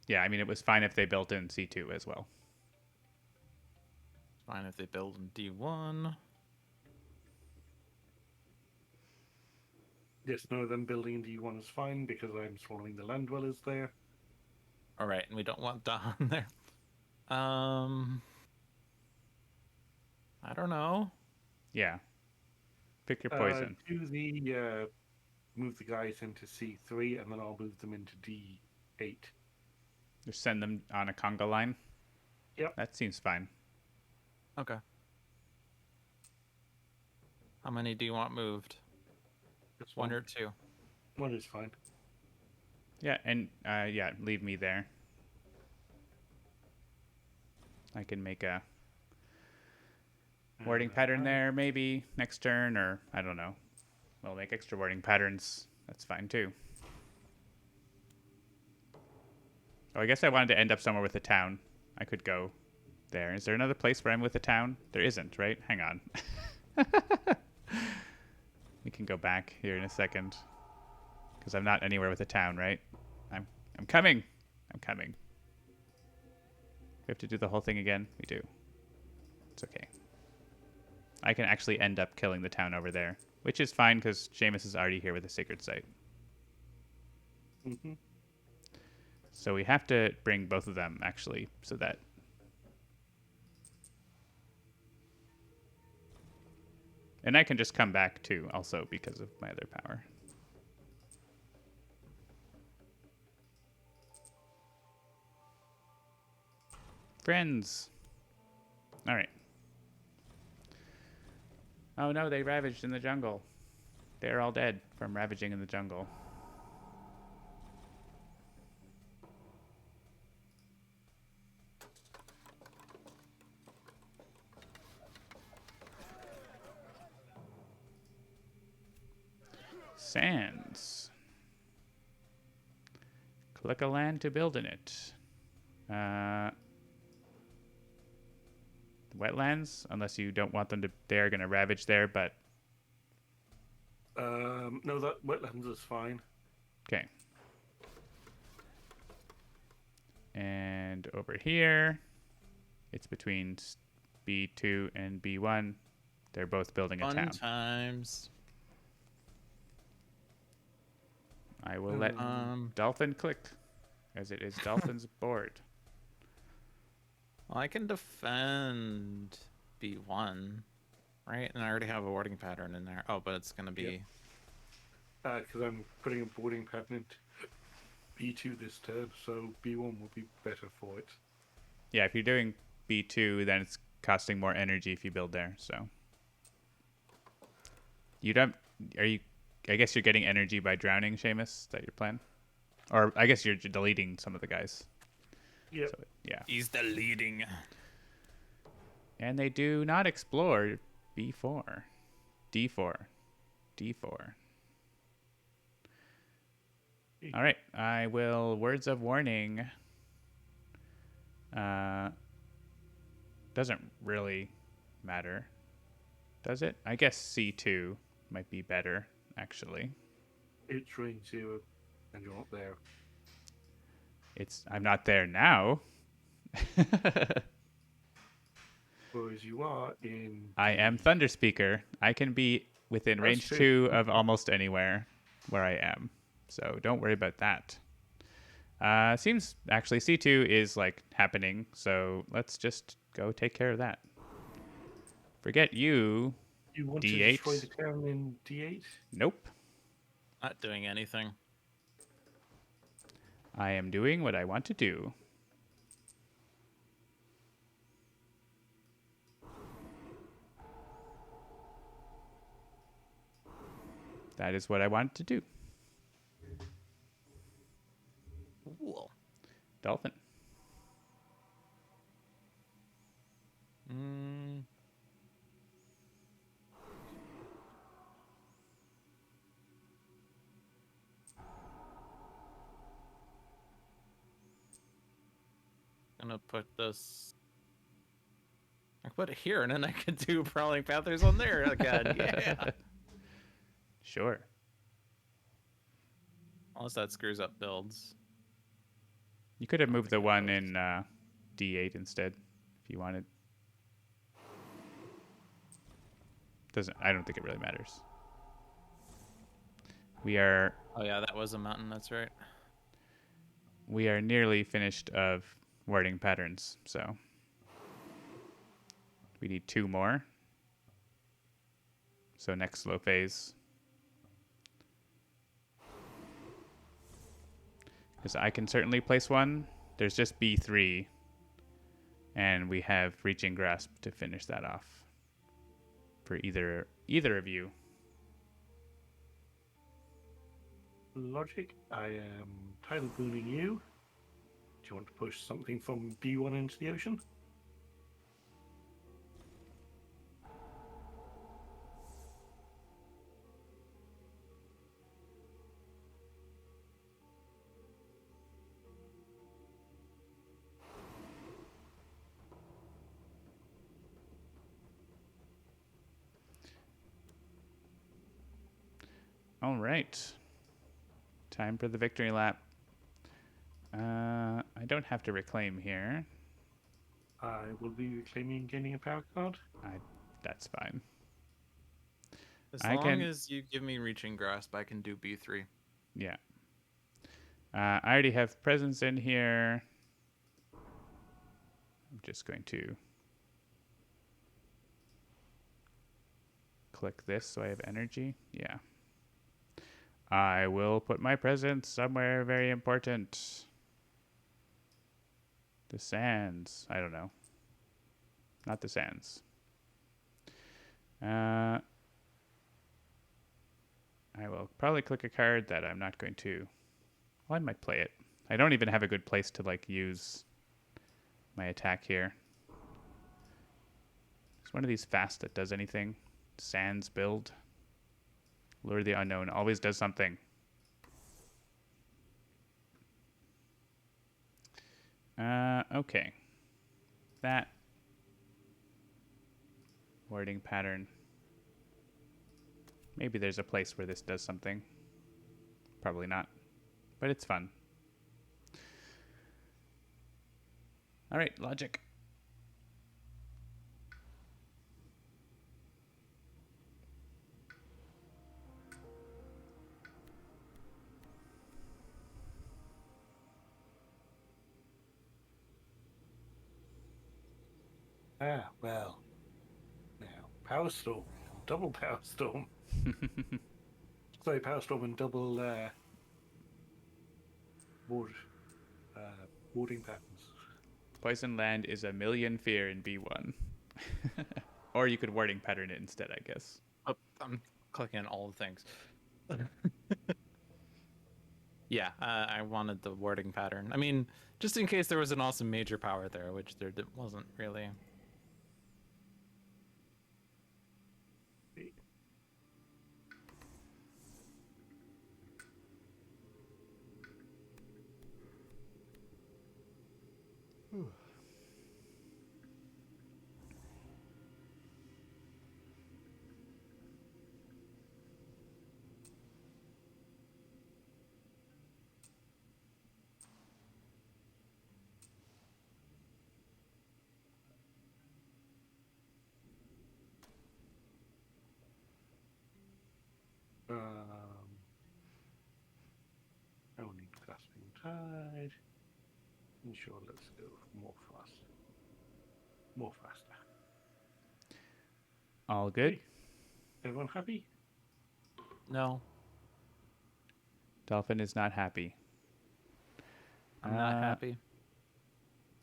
Yeah, I mean, it was fine if they built in C2 as well. Fine if they build in D1. Yes, no, them building in D1 is fine because I'm swallowing the land dwellers there. All right, and we don't want Dahan there. I don't know. Yeah. Pick your poison. Do the move the guys into C3 and then I'll move them into D8. Just send them on a conga line. Yep. That seems fine. Okay. How many do you want moved? Just 1 or 2? 1 is fine. Yeah, and yeah, leave me there. I can make a warding pattern there maybe next turn, or I don't know. We'll make extra warding patterns. That's fine too. Oh, I guess I wanted to end up somewhere with a town. I could go there. Is there another place where I'm with a town? There isn't, right? Hang on. We can go back here in a second. Because I'm not anywhere with a town, right? I'm coming. I'm coming. We have to do the whole thing again? We do. It's okay. I can actually end up killing the town over there. Which is fine because Seamus is already here with a sacred site. Mm-hmm. So we have to bring both of them, actually, so that... And I can just come back, too, also, because of my other power. Friends! Alright. Oh no, they ravaged in the jungle. They're all dead from ravaging in the jungle. Sands. Click a land to build in it. Wetlands, unless you don't want them to. They're going to ravage there, but No, that wetlands is fine. okay. And over here, it's between B2 and B1. They're both building a Fun town. times. I will let Dolphin click, as it is Dolphin's board. Well, I can defend B1, right? And I already have a warding pattern in there. Oh, but it's gonna be. Because I'm putting a boarding pattern into B2 this turn, so B1 will be better for it. Yeah, if you're doing B2, then it's costing more energy if you build there. So you don't. Are you? I guess you're getting energy by drowning, Seamus. Is that your plan? Or I guess you're deleting some of the guys. Yep. So, yeah. He's the leading. And they do not explore B4. D4. D4. All right. I will words of warning. Doesn't really matter. Does it? I guess C2 might be better, actually. It's range 0, and you're not there. I'm not there now. Whereas you are in... I am Thunder Speaker. I can be within That's range true. 2 of almost anywhere where I am. So don't worry about that. Seems actually C2 is like happening. So let's just go take care of that. Forget you. You want D8? to destroy the town in D8? Nope. Not doing anything. I am doing what I want to do. That is what I want to do. Cool. Dolphin. Gonna put this. I put it here, and then I could do Prowling Panthers on there again. Yeah. Sure. Unless that screws up builds. You could have moved the one in D8 instead if you wanted. I don't think it really matters. We are Oh yeah, that was a mountain. That's right. nearly finished of wording patterns, so we need 2 more. So next slow phase. Because I can certainly place one. There's just B3. And we have Reaching Grasp to finish that off. For either of you. Logic, I am tidal booning you. Do you want to push something from B1 into the ocean? All right. Time for the victory lap. I don't have to reclaim here. I will be reclaiming gaining a power card. That's fine. As I long can- as you give me Reaching Grasp, I can do B3. Yeah. I already have presence in here. I'm just going to click this so I have energy. Yeah. I will put my presence somewhere very important. The sands. I don't know. Not the sands. I will probably click a card that I'm not going to. Well, I might play it. I don't even have a good place to like use my attack here. Is one of these fast that does anything? Sands build. Lure the unknown always does something. Okay. That wording pattern. Maybe there's a place where this does something. Probably not. But it's fun. All right, logic. Ah, well. Now, Power Storm. Double Power Storm. Sorry, Power Storm and double warding patterns. Poison land is a million fear in B1. Or you could wording pattern it instead, I guess. Oh, I'm clicking on all the things. Yeah, I wanted the wording pattern. I mean, just in case there was an awesome major power there, which there wasn't really. I will need Grasping Tide. And sure, let's go more fast. More faster. All good. Everyone happy? No, Dolphin is not happy. I'm not happy.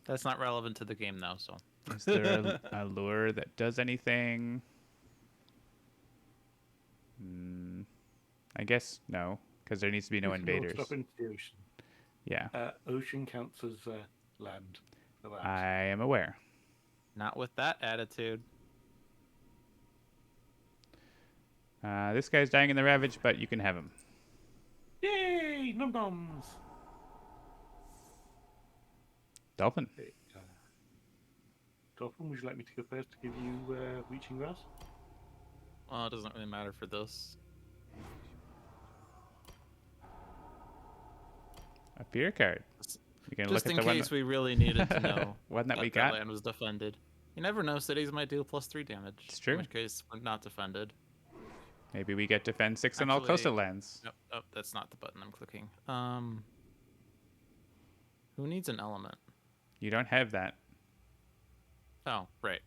That's not relevant to the game, though, so. Is there a lure that does anything? I guess no, because there needs to be no You can all invaders. Stop into the ocean. Yeah, Ocean counts as land. For that. I am aware. Not with that attitude. This guy's dying in the Ravage, but you can have him. Yay! Num noms! Dolphin. Okay, Dolphin, would you like me to go first to give you Reaching Grass? Well, it doesn't really matter for this. A fear card. You can Just look in at the case we really needed to know one that we that got. land was defended. You never know, cities might deal +3 damage. It's true. In which case, we're not defended. Maybe we get defend 6 on all coastal lands. Nope, oh, that's not the button I'm clicking. Who needs an element? You don't have that. Oh, right.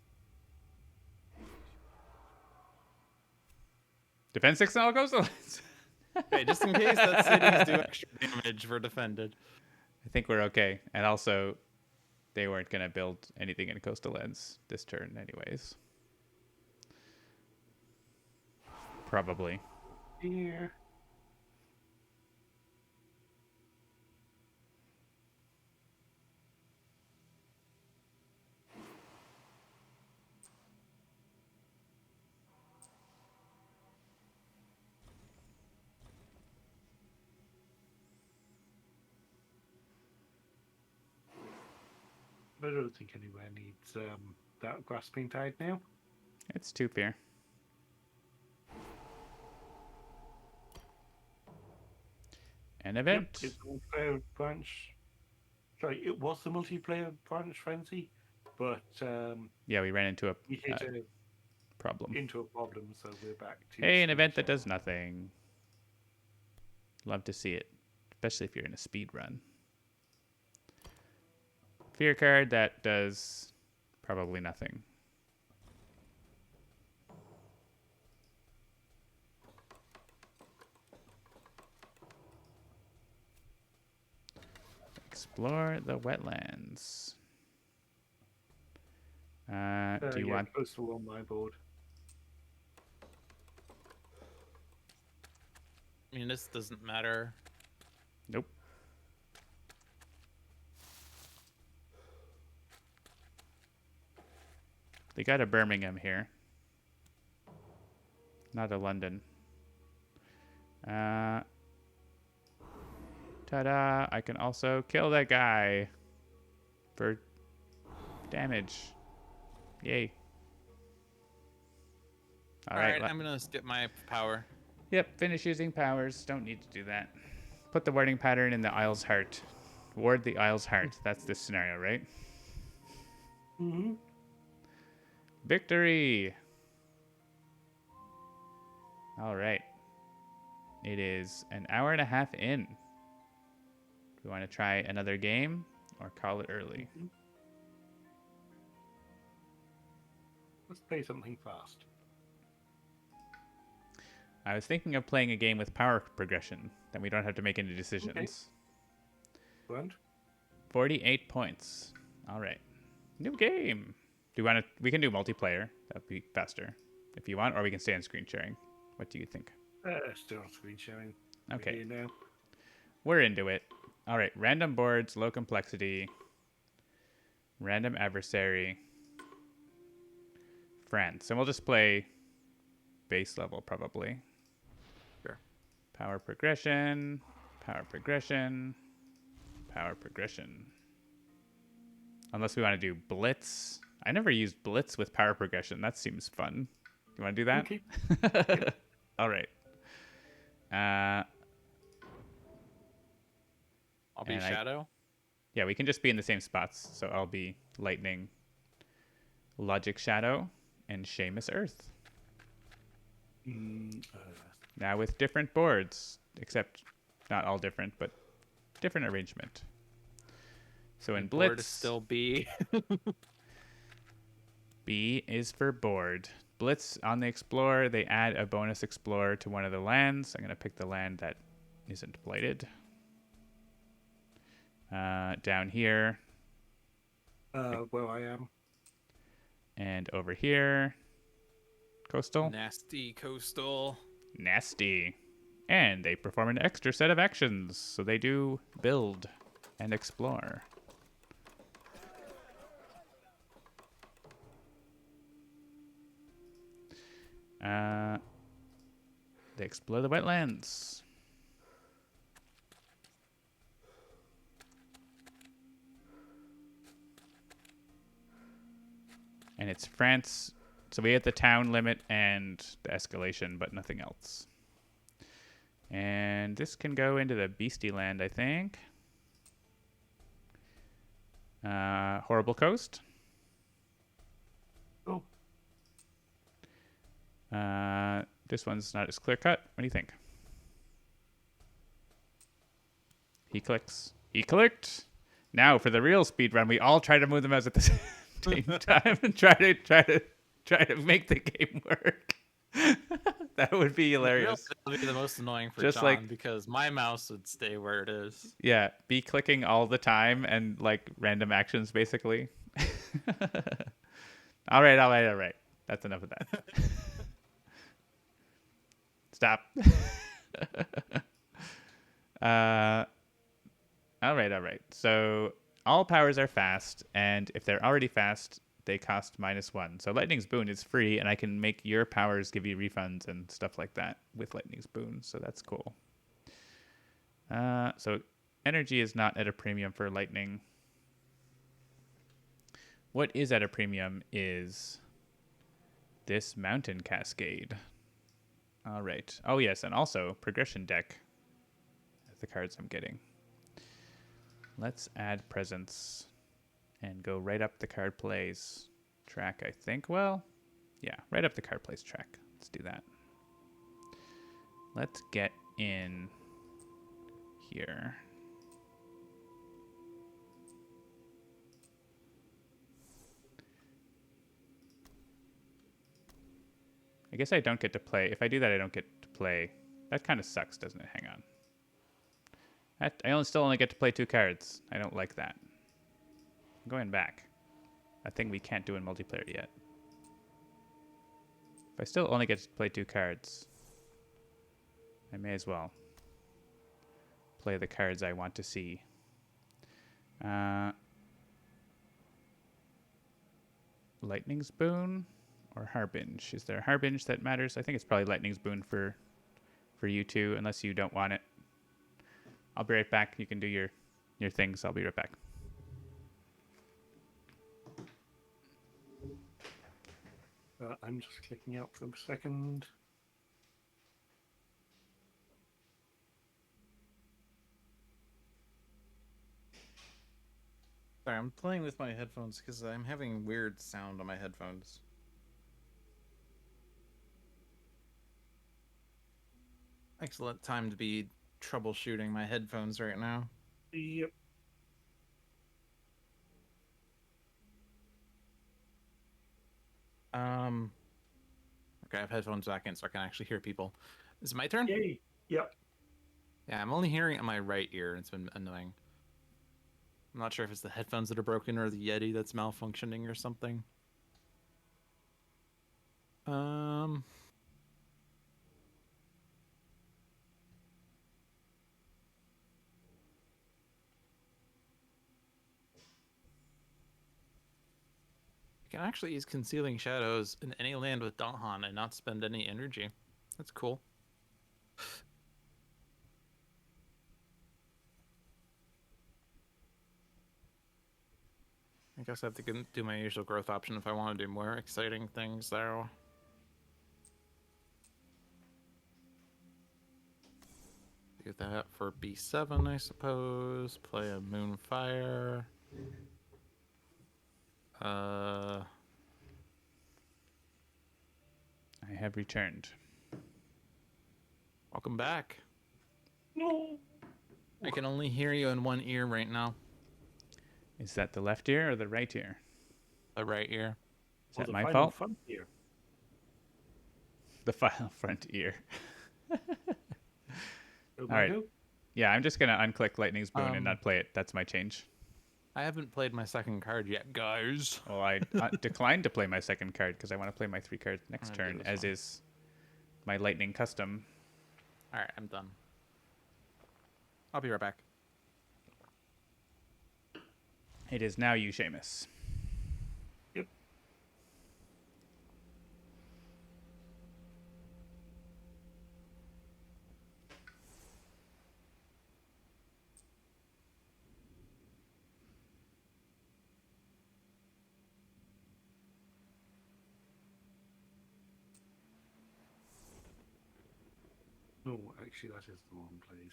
Defend 6 on all coastal lands. Okay, just in case that cities do extra damage for defended. I think we're okay. And also, they weren't going to build anything in coastal lands this turn anyways. Probably. Here. I don't think anywhere needs that Grasping Tide now. It's 2 fear. An event. Yep, it's a multiplayer branch. Sorry, it was the multiplayer branch frenzy, but Yeah, we ran into we hit a problem. into a problem, so we're back to. Hey, an event that does nothing. Love to see it, especially if you're in a speed run. Fear card that does probably nothing. Explore the wetlands. Do you want coastal on my board? I mean, this doesn't matter. Nope. They got a Birmingham here. Not a London. Ta-da! I can also kill that guy for damage. Yay. All right, I'm gonna skip my power. Yep, finish using powers. Don't need to do that. Put the warding pattern in the Isle's heart. Ward the Isle's heart. That's this scenario, right? Mm-hmm. Victory! All right. It is an hour and a half in. Do we want to try another game or call it early? Let's play something fast. I was thinking of playing a game with power progression. Then we don't have to make any decisions. Okay. Grand. 48 points. All right. New game. Do you want to? We can do multiplayer. That'd be faster if you want, or we can stay on screen sharing. What do you think? Still on screen sharing. Okay. We're here now. We're into it. All right. Random boards, low complexity, random adversary, friends. And we'll just play base level probably. Sure. Power progression, power progression, power progression. Unless we want to do blitz. I never used blitz with power progression. That seems fun. You want to do that? Okay. All right. I'll be Shadow. Yeah, we can just be in the same spots. So I'll be Lightning, Logic Shadow, and Seamus Earth. Now with different boards, except not all different, but different arrangement. So in Board Blitz, is still B. B is for board. Blitz on the Explorer, they add a bonus Explorer to one of the lands. I'm going to pick the land that isn't blighted. Down here. Where I am. And over here. Coastal. Nasty coastal. Nasty. And they perform an extra set of actions. So they do build and explore. They explore the wetlands. And it's France. So we hit the town limit and the escalation, but nothing else. And this can go into the Beastie Land, I think. Horrible Coast. Oh. This one's not as clear cut. What do you think? He clicks. He clicked. Now for the real speed run, we all try to move the mouse at the same time and try to make the game work. That would be hilarious. That would be the most annoying for Just John like- because my mouse would stay where it is. Yeah, be clicking all the time and like random actions basically. All right. That's enough of that. Stop. All right. So all powers are fast, and if they're already fast, they cost -1. So Lightning's Boon is free, and I can make your powers give you refunds and stuff like that with Lightning's Boon. So that's cool. So energy is not at a premium for Lightning. What is at a premium is this Mountain Cascade. All right. Oh, yes, and also Progression Deck. That's the cards I'm getting. Let's add presents and go right up the card plays track, I think. Well, yeah, right up the card plays track. Let's do that. Let's get in here. I guess I don't get to play. If I do that, I don't get to play. That kind of sucks, doesn't it? Hang on. I still only get to play 2 cards. I don't like that. I'm going back. A thing we can't do in multiplayer yet. If I still only get to play 2 cards, I may as well play the cards I want to see. Lightning's Boon or Harbinge? Is there Harbinge that matters? I think it's probably Lightning's Boon for for you two, unless you don't want it. I'll be right back. You can do your things. I'll be right back. I'm just clicking out for a second. Sorry, I'm playing with my headphones because I'm having weird sound on my headphones. Excellent time to be troubleshooting my headphones right now. Yep. Okay, I have headphones back in so I can actually hear people. Is it my turn? Yay. Yep. Yeah, I'm only hearing it in my right ear. It's been annoying. I'm not sure if it's the headphones that are broken or the Yeti that's malfunctioning or something. I can actually use Concealing Shadows in any land with Dahan and not spend any energy. That's cool. I guess I have to do my usual growth option if I want to do more exciting things, though. Do that for B7, I suppose. Play a Moonfire. I have returned. Welcome back. No. I can only hear you in one ear right now. Is that the left ear or the right ear? The right ear. Is that the my final fault? Frontier. The final front ear. Oh, All right. who? Yeah, I'm just gonna unclick Lightning's Boon and not play it. That's my change. I haven't played my second card yet, guys. Well, I declined to play my second card because I want to play my 3 cards next I'll do turn, this as one. is my Lightning custom. Alright, I'm done. I'll be right back. It is now you, Seamus. Yep. No, actually, that is the wrong place.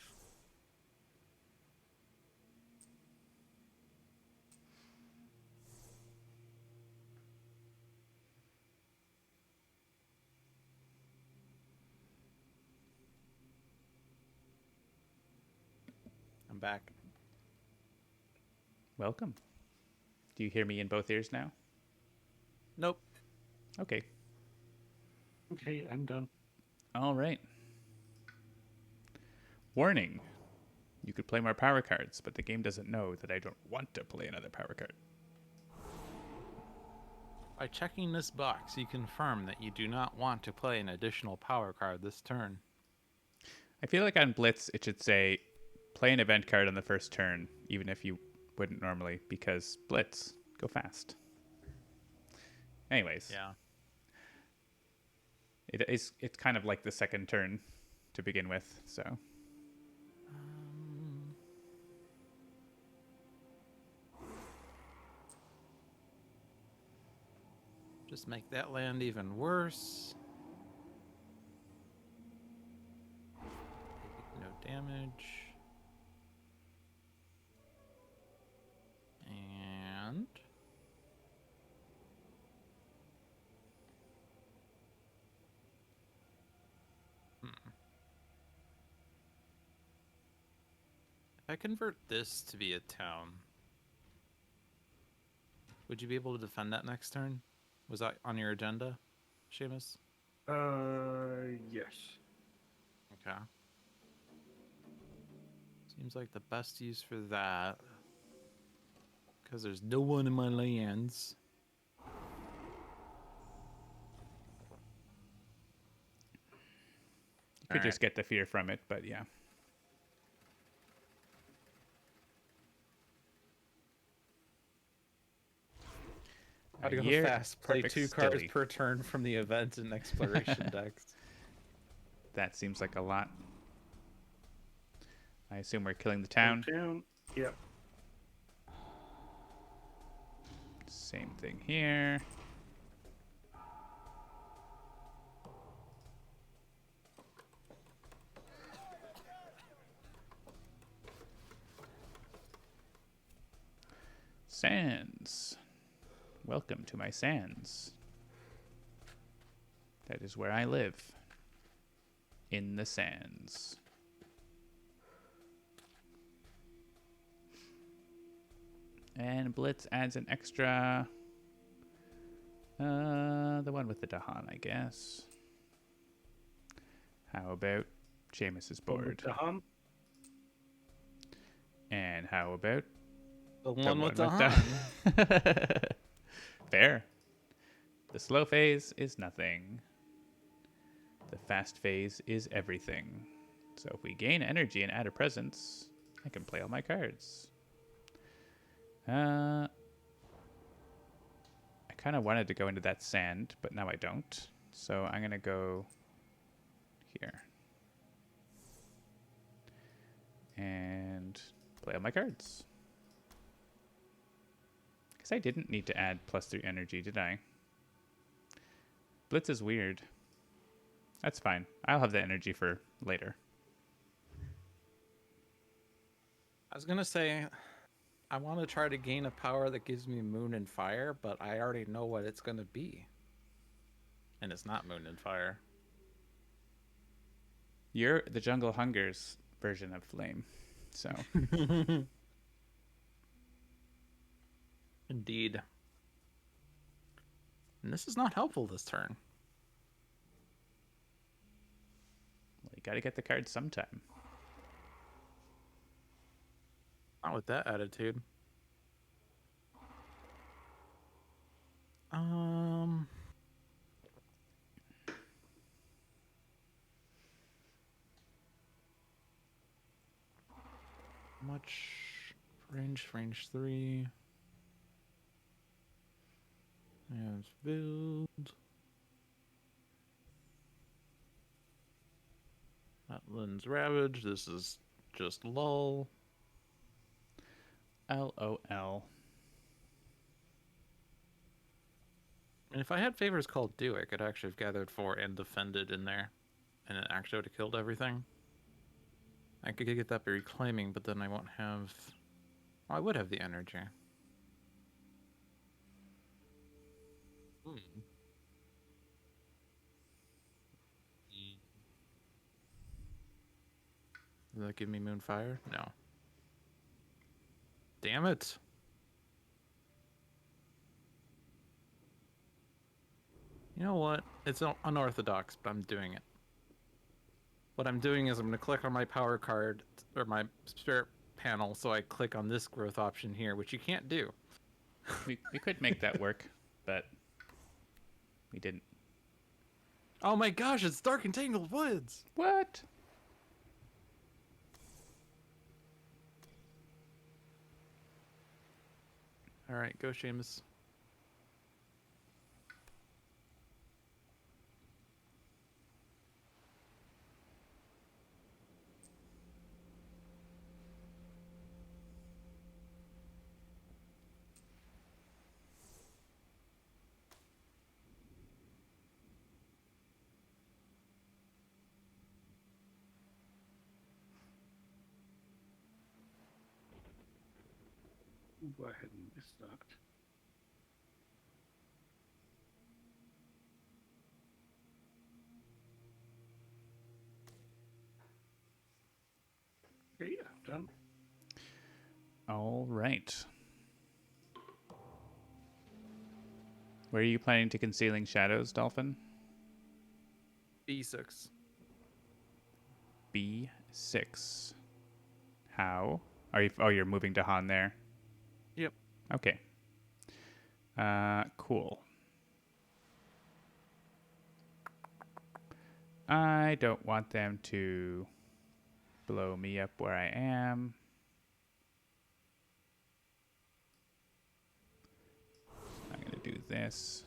I'm back. Welcome. Do you hear me in both ears now? Nope. Okay. Okay, I'm done. All right. Warning. You could play more power cards, but the game doesn't know that I don't want to play another power card. By checking this box, you confirm that you do not want to play an additional power card this turn. I feel like on Blitz, it should say, play an event card on the first turn, even if you wouldn't normally, because Blitz, go fast. Anyways. Yeah. It's kind of like the second turn to begin with, so. Just make that land even worse. No damage. And... If I convert this to be a town, would you be able to defend that next turn? Was that on your agenda, Seamus? Yes. Okay. Seems like the best use for that, because there's no one in my lands. You could just get the fear from it, but yeah. Gotta go Year fast. Play perfect 2 cards stilly. per turn from the event and exploration decks. That seems like a lot. I assume we're killing the town. Town. Yep. Same thing here. Sands. Welcome to my sands. That is where I live. In the sands. And Blitz adds an extra... the one with the Dahan, I guess. How about Jameis's board? Dahan. And how about The the one with the Dahan? Fair. The slow phase is nothing. The fast phase is everything. So if we gain energy and add a presence, I can play all my cards. I kind of wanted to go into that sand, but now I don't. So I'm going to go here. And play all my cards. Because I didn't need to add +3 energy, did I? Blitz is weird. That's fine. I'll have the energy for later. I was gonna say, I want to try to gain a power that gives me moon and fire, but I already know what it's gonna be. And it's not moon and fire. You're the Jungle Hunger's version of Flame. So, Indeed. And this is not helpful this turn. well, you got to get the cards sometime. Not with that attitude. Much range 3. And build. Atlan's Ravage. This is just lull. LOL. And if I had favors called due, I could actually have gathered 4 and defended in there. And it actually would have killed everything. I could get that by reclaiming, but then I won't have... Oh, I would have the energy. Does that give me Moonfire? No. Damn it! You know what? It's unorthodox, but I'm doing it. What I'm doing is I'm going to click on my power card, or my spirit panel, so I click on this growth option here, which you can't do. We could make that work, but we didn't. Oh my gosh, it's Dark and Tangled Woods! What? Alright, go Seamus. Go ahead and miss that. Okay, yeah, done. All right. Where are you planning to Concealing Shadows, Dolphin? B6. B6. How? Are you? Oh, you're moving to Han there. Yep. Okay. Cool. I don't want them to blow me up where I am. I'm going to do this.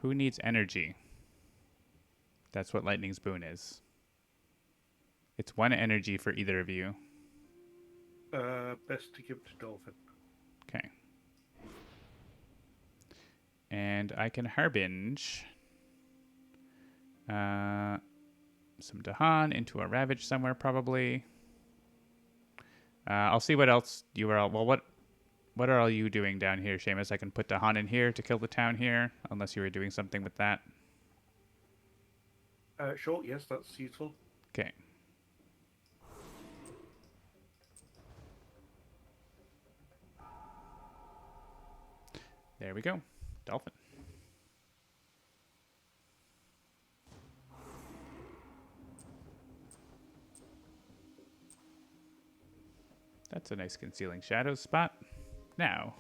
Who needs energy? That's what Lightning's Boon is. It's 1 energy for either of you. Best to give it to Dolphin. Okay. And I can harbinge some Dahan into a Ravage somewhere, probably. I'll see what else you are all... Well, what are all you doing down here, Seamus? I can put Dahan in here to kill the town here, unless you were doing something with that. Sure, yes, that's useful. Okay. There we go. Dolphin. That's a nice concealing shadows spot. Now.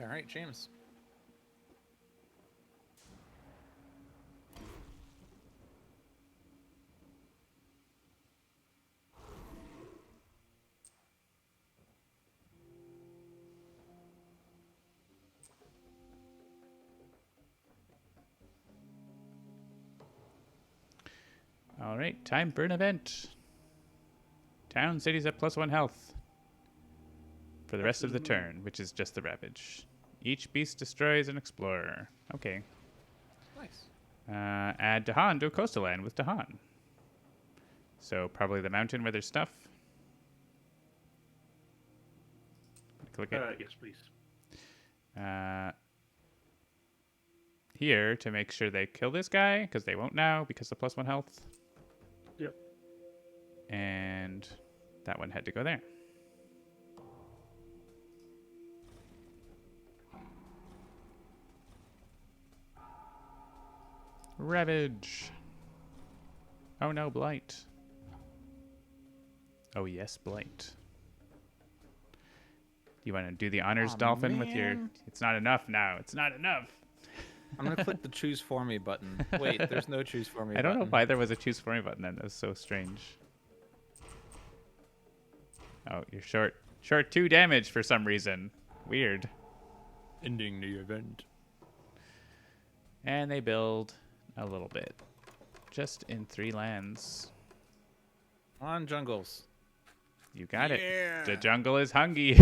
All right, James. All right, time for an event. Town cities at +1 health for the rest of the turn, which is just the Ravage. Each beast destroys an explorer. Okay. Nice. Add Dahan to a coastal land with Dahan. So probably the mountain where there's stuff. Click it. Yes, please. Here to make sure they kill this guy, because they won't now because of +1 health. Yep. And that one had to go there. Ravage. Oh no, Blight. Oh yes, Blight. You want to do the honors, Aw, Dolphin, with your... man. It's not enough now. It's not enough. I'm gonna click the choose for me button. Wait, there's no choose for me I don't know button. why there was a choose for me button then. That was so strange. Oh, you're short. Short 2 damage for some reason. Weird. Ending the event. And they build a little bit. Just in 3 lands. On jungles. You got it. Yeah. The jungle is hungry.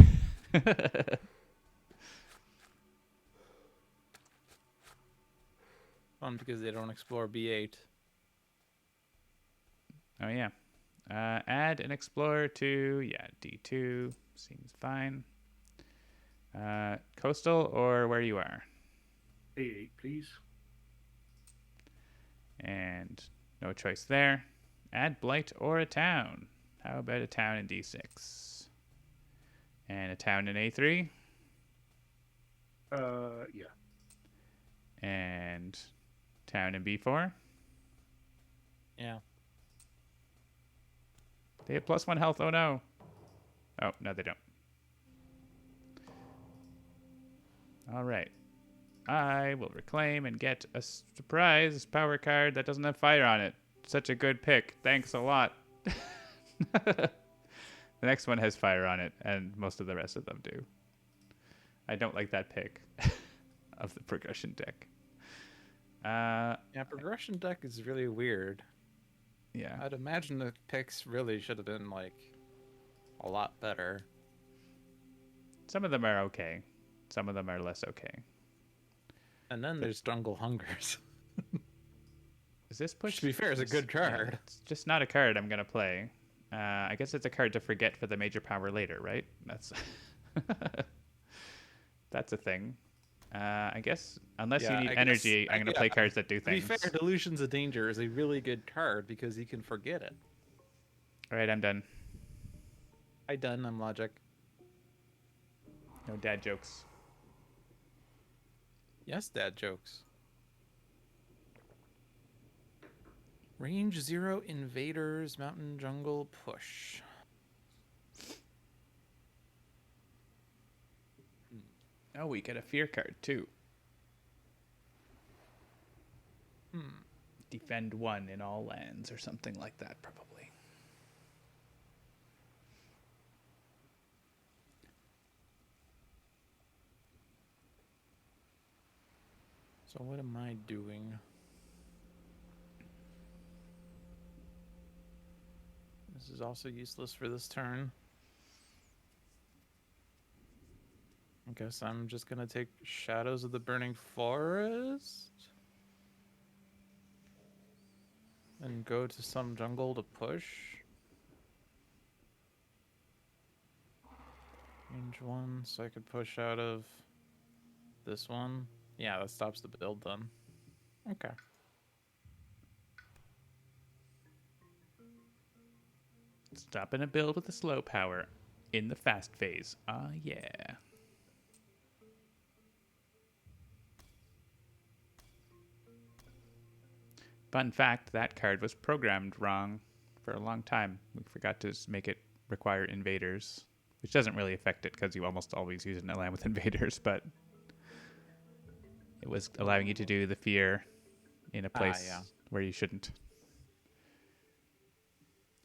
Fun because they don't explore B8. Oh, yeah. Add an explorer to, yeah, D2. Seems fine. Coastal or where you are. A8, please. And no choice there. Add blight or a town. How about a town in D6? And a town in A3. Yeah. And town in B4. Yeah. They have +1 health. Oh no. Oh, no, they don't. All right. I will reclaim and get a surprise power card that doesn't have fire on it. Such a good pick. Thanks a lot. The next one has fire on it, and most of the rest of them do. I don't like that pick of the progression deck. Yeah, progression deck is really weird. Yeah. I'd imagine the picks really should have been, like, a lot better. Some of them are okay. Some of them are less okay. And then there's Jungle Hungers. Is this push? To be fair, it's a good card. It's just not a card I'm gonna play. I guess it's a card to forget for the major power later, right? That's that's a thing. I guess unless you need energy, I'm gonna play cards that do things. To be fair, Delusions of Danger is a really good card because you can forget it. All right, I'm done. I'm Logic. No dad jokes. Yes, dad jokes. Range 0 invaders, mountain jungle push. Oh, we get a fear card too. Defend 1 in all lands or something like that, probably. So what am I doing? This is also useless for this turn. I guess I'm just gonna take Shadows of the Burning Forest and go to some jungle to push. Range 1, so I could push out of this one. Yeah, that stops the build then. Okay. Stopping a build with a slow power in the fast phase. Ah, yeah. Fun fact, that card was programmed wrong for a long time. We forgot to make it require invaders, which doesn't really affect it because you almost always use an land with invaders, but it was allowing you to do the fear in a place Yeah. where you shouldn't.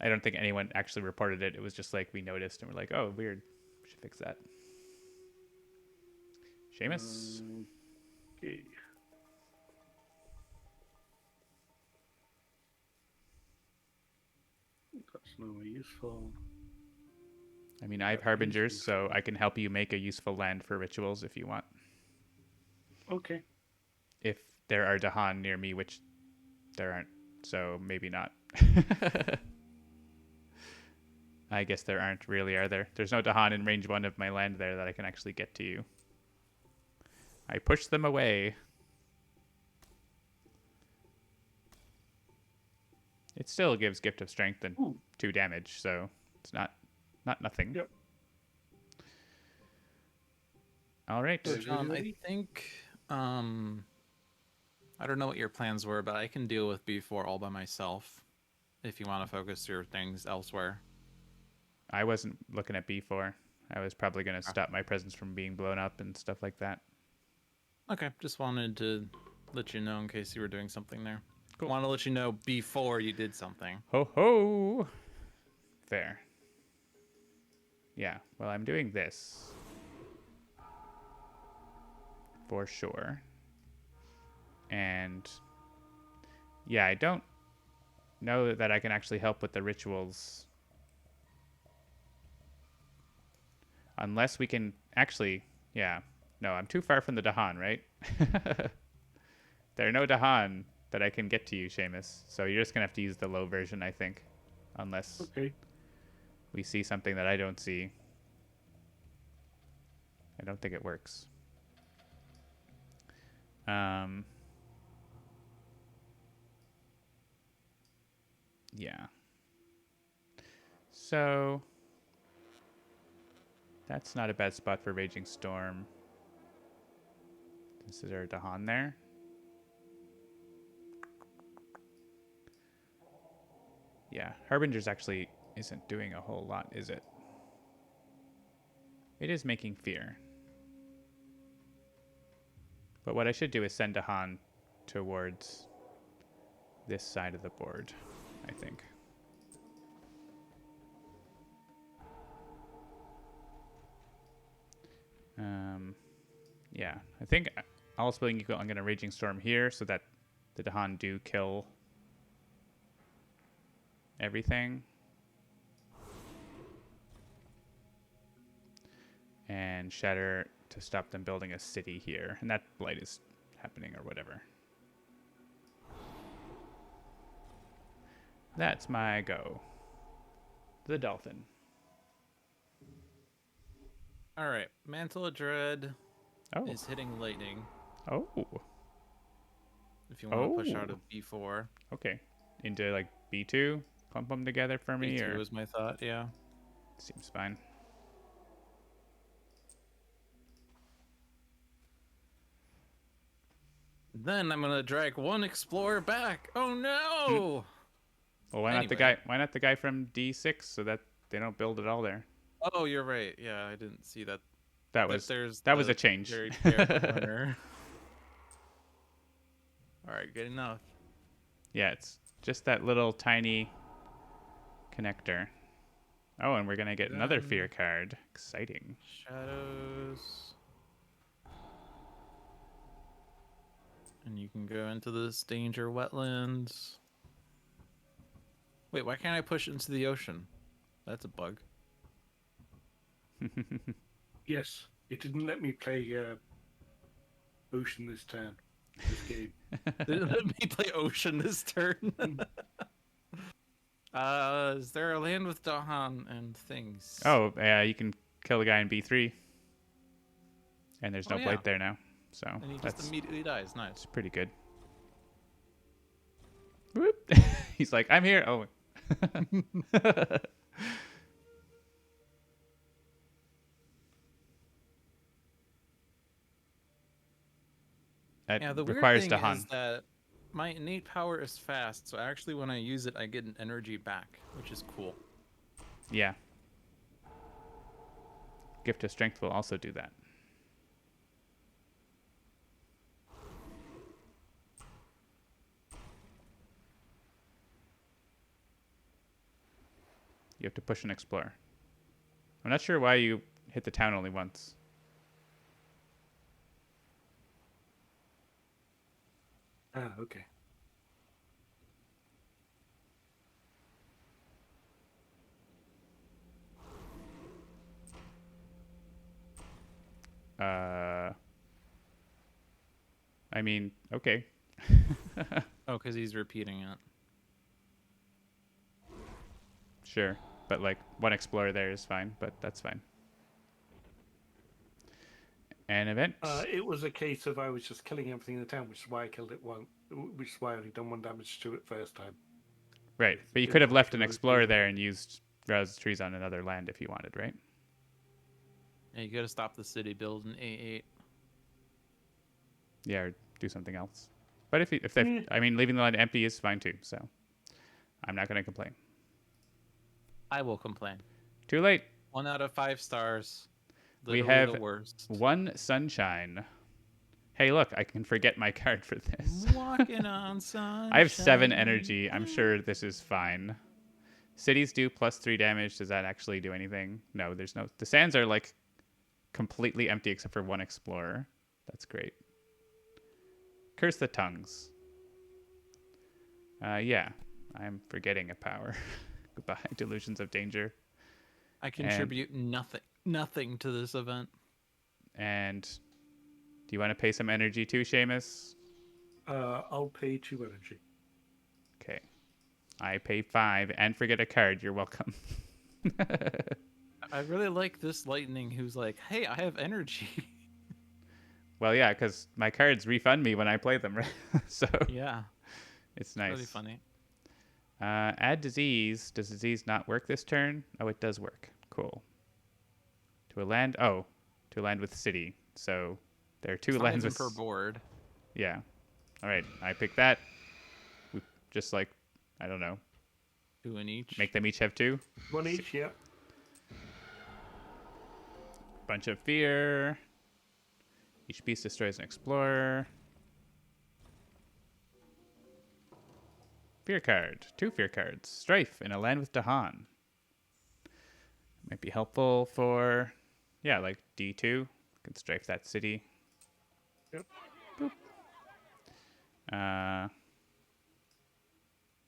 I don't think anyone actually reported it. It was just like we noticed and we're like, oh, weird. We should fix that. Seamus? Okay. That's no useful. I mean, I have That is Harbingers, so useful. I can help you make a useful land for rituals if you want. Okay. If there are Dahan near me, which there aren't, so maybe not. I guess there aren't really, are there? There's no Dahan in range 1 of my land there that I can actually get to you. I push them away. It still gives Gift of Strength and 2 damage, so it's not nothing. Yep. All right. So John, I think I don't know what your plans were, but I can deal with B4 all by myself if you want to focus your things elsewhere. I wasn't looking at B4. I was probably going to stop my presence from being blown up and stuff like that. Okay, just wanted to let you know in case you were doing something there. Cool. Want to let you know before you did something. Ho ho! Fair. Yeah, well, I'm doing this. For sure. And yeah, I don't know that I can actually help with the rituals. Unless we can actually, yeah. No, I'm too far from the Dahan, right? There are no Dahan that I can get to you, Seamus. So you're just going to have to use the low version, I think. Unless we see something that I don't see. I don't think it works. Yeah. So that's not a bad spot for Raging Storm. Is there a Dahan there? Yeah, Harbinger's actually isn't doing a whole lot, is it? It is making fear. But what I should do is send Dahan towards this side of the board, I think. Yeah, I think all spilling equal, I'm going to Raging Storm here so that the Dahan do kill everything. And Shatter to stop them building a city here. And that blight is happening or whatever. That's my go. The Dolphin. All right, Mantle of Dread is hitting lightning. Oh. If you want to push out of B4. Okay. Into like B2? Clump them together for me? B2 or was my thought, yeah. Seems fine. Then I'm gonna drag one explorer back. Oh no! Well, why not the guy? Why not the guy from D6 so that they don't build it all there? Oh, you're right. Yeah, I didn't see that. That was a change. Very careful corner. All right, good enough. Yeah, it's just that little tiny connector. Oh, and we're gonna get another fear card. Exciting. Shadows. And you can go into this danger wetlands. Wait, why can't I push into the ocean? That's a bug. Yes, it didn't let me play Ocean this turn. This game. Didn't let me play ocean this turn. Is there a land with Dahan and things? Oh, yeah, you can kill the guy in B3. And there's no Oh, yeah. blight there now. So And he that's just immediately dies. Nice. pretty good. Whoop. He's like, I'm here. Oh. That Yeah, the weird requires thing Dahan. is that my innate power is fast, so actually when I use it, I get an energy back, which is cool. Yeah. Gift of Strength will also do that. You have to push and explore. I'm not sure why you hit the town only once. Ah, okay. I mean, okay. Oh, because he's repeating it. Sure. But like one explorer there is fine, but that's fine. An event. It was a case of I was just killing everything in the town, which is why I killed it one. Which is why I only done 1 damage to it first time. Right. But you it could have was left an actually explorer rotating. there and used Rouse the Trees on another land if you wanted, right? Yeah, you gotta stop the city build in A8. Yeah, or do something else. But if they, I mean, leaving the land empty is fine too. So I'm not going to complain. I will complain. Too late. 1 out of 5 stars. We Literally have the worst. 1 sunshine. Hey, look, I can forget my card for this. Walking on sunshine. I have 7 energy. I'm sure this is fine. Cities do +3 damage. Does that actually do anything? No, there's no. The sands are like completely empty except for 1 explorer. That's great. Curse the tongues. Yeah, I'm forgetting a power. Goodbye, delusions of danger. I contribute nothing to this event. And do you want to pay some energy too, Seamus? I'll pay 2 energy. Okay. I pay 5 and forget a card. You're welcome. I really like this lightning who's like, hey, I have energy. Well, yeah, because my cards refund me when I play them, right? So Yeah, it's nice. really funny. Add disease. Does disease not work this turn? Oh, it does work. Cool. To a land. Oh, to a land with city. So there are 2 It's not lands even with. per board. Yeah. All right. I pick that. We just like, I don't know. 2 in each. Make them each have 2. 1 each, yeah. Bunch of fear. Each beast destroys an explorer. Fear card. 2 fear cards. Strife in a land with Dahan. Might be helpful for, yeah, like D2. Can strife that city. Yep. Boop.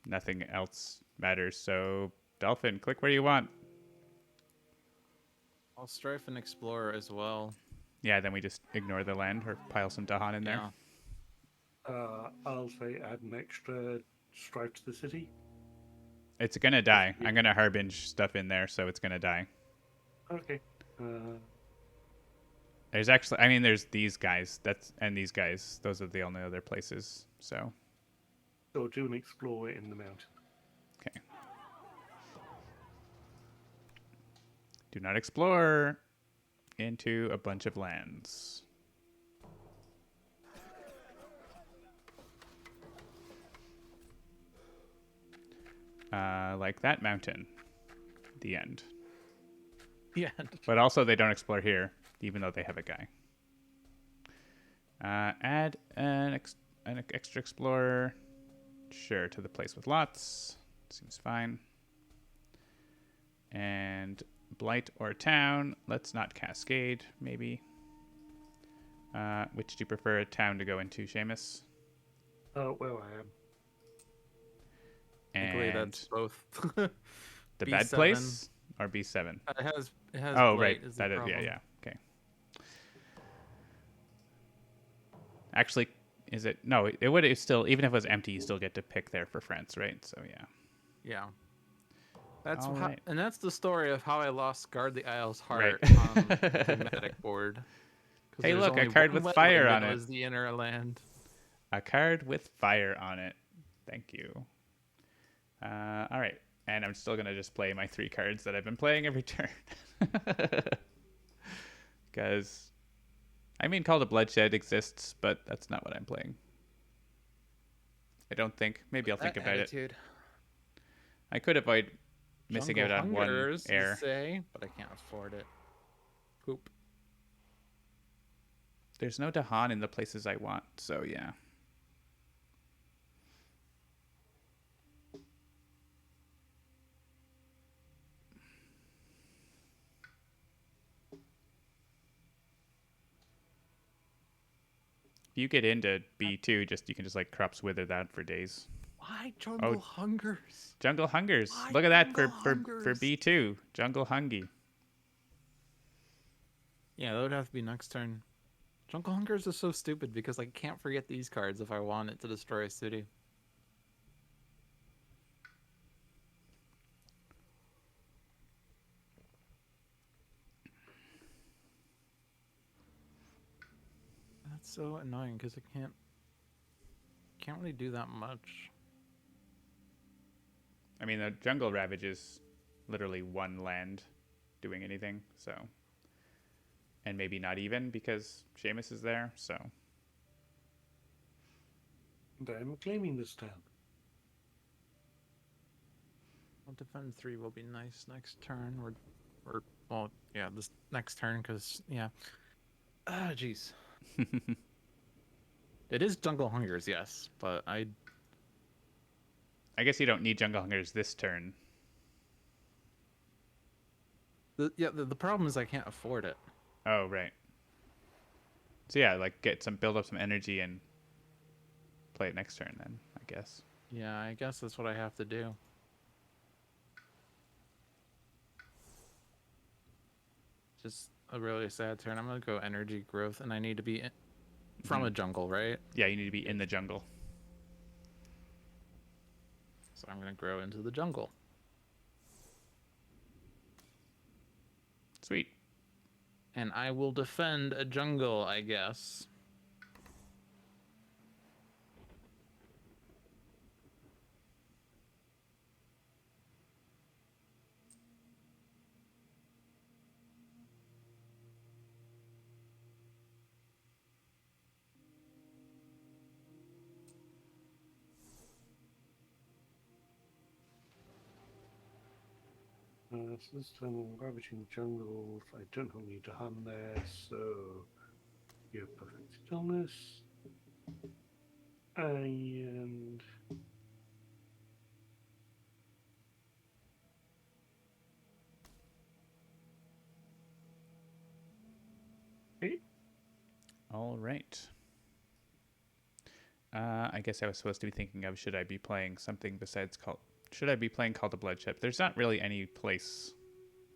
Nothing else matters. So, Dolphin, click where you want. I'll strife and explorer as well. Yeah, then we just ignore the land or pile some Dahan in there. Yeah. I'll say add an extra strife to the city. It's gonna die. I'm gonna harbinge stuff in there, so it's gonna die. Okay. There's actually, I mean, there's these guys. And these guys. Those are the only other places. So. So do an explorer in the mountain. Okay. Do not explore into a bunch of lands. Like that mountain. The end. Yeah. But also they don't explore here, even though they have a guy. Add an extra explorer. Sure, to the place with lots. Seems fine. And blight or town. Let's not cascade, maybe. Which do you prefer a town to go into, Seamus? Oh, well, I am. Thankfully, And that's both. the bad B7. place or B7? It has Oh, right. blight is the That is, yeah, problem. yeah. Okay. Actually, is it? No, it would it's still, even if it was empty, you still get to pick there for France, right? So, yeah. Yeah. That's All how, right. and that's the story of how I lost Guard the Isle's Right. heart on the thematic board. Because Hey, there's look, a only card one with fire wetland and on it it. was the inner land. A card with fire on it. Thank you. All right. And I'm still going to just play my 3 cards that I've been playing every turn. Because, I mean, Call to Bloodshed exists, but that's not what I'm playing. I don't think. Maybe I'll think That about it. attitude. I could avoid missing Jungle out on one Hungers, you air. say, but I can't afford it. Poop. There's no Dahan in the places I want, so yeah. If you get into B2, you can just like Crops Wither that for days. Why Oh, Jungle Hungers? Jungle Hungers. Why Look at that Jungle for Hungers? B2. Jungle Hungy. Yeah, that would have to be next turn. Jungle Hungers is so stupid because I can't forget these cards if I want it to destroy a city. That's so annoying because I can't really do that much. I mean, the Jungle Ravage is literally one land doing anything, so. And maybe not even because Seamus is there, so. And I'm claiming this town. Well, defend 3 will be nice next turn. Or well, yeah, this next turn because yeah. Ah, jeez. It is Jungle Hungers, yes, but I guess you don't need Jungle Hungers this turn. The problem is I can't afford it. Oh, right. So yeah, like build up some energy and play it next turn then, I guess. Yeah, I guess that's what I have to do. Just a really sad turn. I'm gonna go energy growth, and I need to be from a jungle, right? Yeah, you need to be in the jungle. So I'm gonna grow into the jungle. Sweet. And I will defend a jungle, I guess. So this time I'm ravaging jungles. I don't need to hunt there, so you have perfect stillness. And okay. All right. I guess I was supposed to be thinking of should I be playing something besides should I be playing Call to Bloodshed? There's not really any place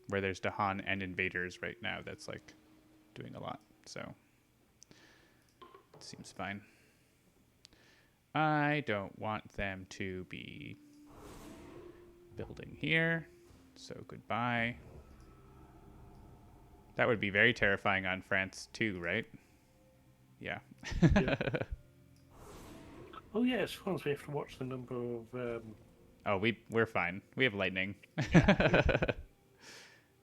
where there's Dahan and invaders right now that's like doing a lot, so it seems fine. I don't want them to be building here, so goodbye. That would be very terrifying on France too, right? Yeah. Yeah. Oh yes, France. We have to watch the number of. Oh, we're fine. We have lightning.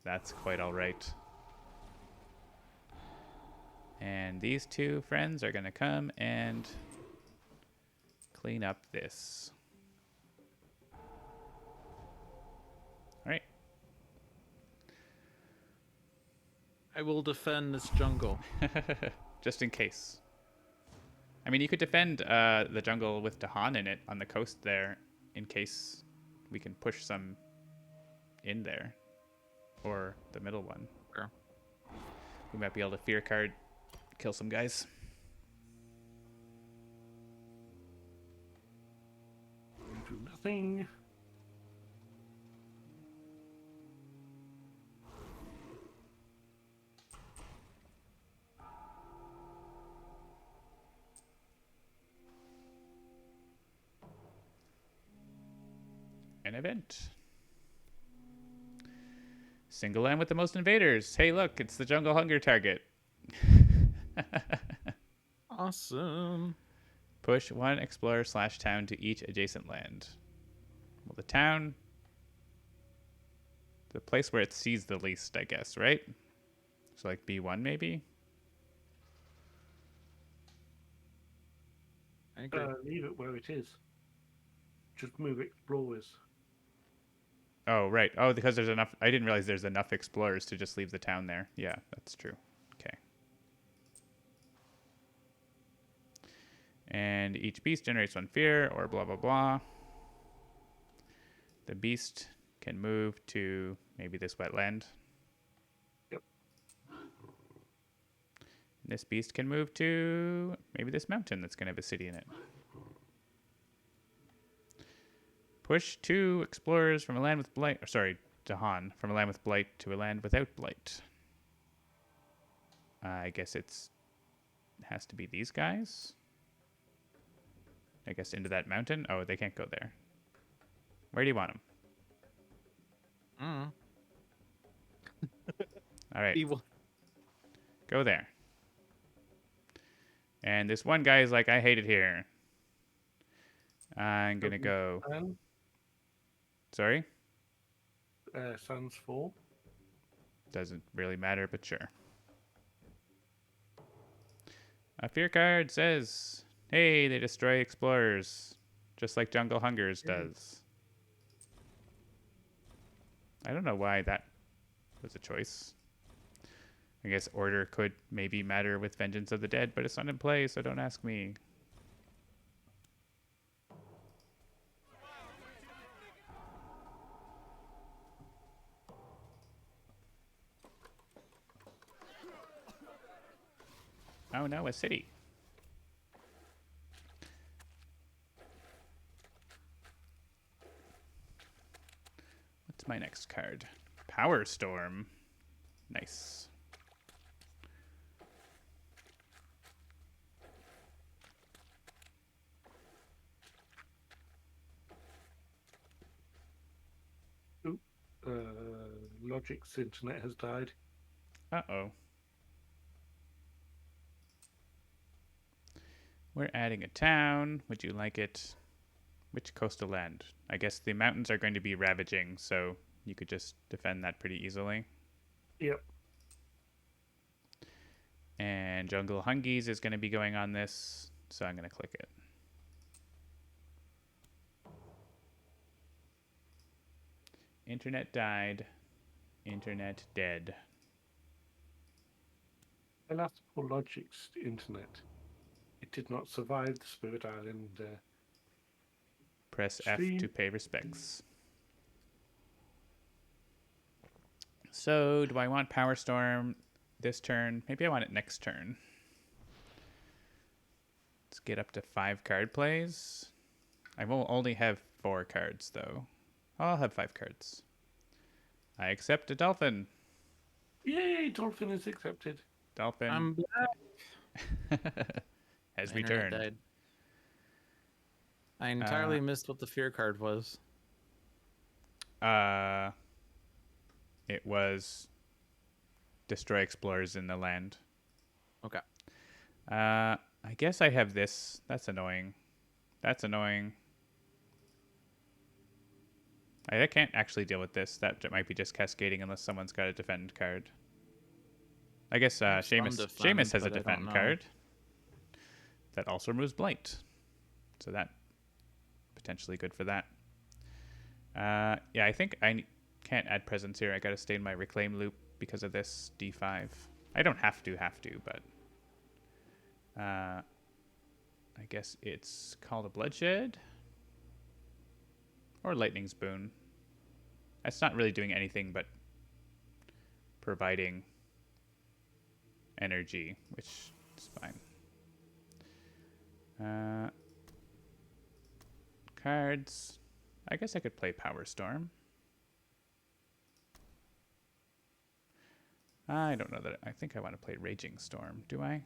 That's quite all right. And these 2 friends are gonna come and clean up this. All right. I will defend this jungle. Just in case. I mean, you could defend the jungle with Dahan in it on the coast there in case we can push some in there. Or the middle one. Sure. We might be able to fear card, kill some guys. Do nothing. An event. Single land with the most invaders. Hey, look, it's the jungle hunger target. Awesome. Push one explorer / town to each adjacent land. Well, the town, the place where it sees the least, I guess, right? So like B1 maybe? I agree. Leave it where it is. Just move explorers. Oh, right. Oh, because there's enough. I didn't realize there's enough explorers to just leave the town there. Yeah, that's true. Okay. And each beast generates 1 fear, or blah, blah, blah. The beast can move to maybe this wetland. Yep. This beast can move to maybe this mountain that's going to have a city in it. Push 2 explorers from a land with blight. Sorry, Dahan. From a land with blight to a land without blight. I guess it has to be these guys. I guess into that mountain. Oh, they can't go there. Where do you want them? All right, Evil. go there. And this one guy is like, I hate it here. I'm gonna go. Sorry, Sans 4. doesn't really matter, but sure. A fear card says, "Hey, they destroy explorers, just like Jungle Hungers does." I don't know why that was a choice. I guess order could maybe matter with Vengeance of the Dead, but it's not in play, so don't ask me. Oh no, a city. What's my next card? Power Storm. Nice. Logic's internet has died. Uh-oh. We're adding a town. Would you like it? Which coastal land? I guess the mountains are going to be ravaging, so you could just defend that pretty easily. Yep. And Jungle Hungies is going to be going on this, so I'm going to click it. Internet died. Internet dead. Alas for Logic's internet. It did not survive the Spirit Island. Press Stream. F to pay respects. So, do I want Power Storm this turn? Maybe I want it next turn. Let's get up to 5 card plays. I will only have 4 cards, though. I'll have 5 cards. I accept a dolphin. Yay, Dolphin is accepted. Dolphin I'm back. has My internet returned. died. I entirely missed what the fear card was. It was destroy explorers in the land. Okay. I guess I have this. That's annoying. That's annoying. I can't actually deal with this. That might be just cascading unless someone's got a defend card. I guess Seamus has a defend card. That also removes blight. So that potentially good for that. Yeah, I think I can't add presence here. I got to stay in my reclaim loop because of this D5. I don't have to, but I guess it's called a bloodshed or lightning's boon. That's not really doing anything but providing energy, which is fine. Cards. I guess I could play Power Storm. I don't know that. I think I want to play Raging Storm. Do I?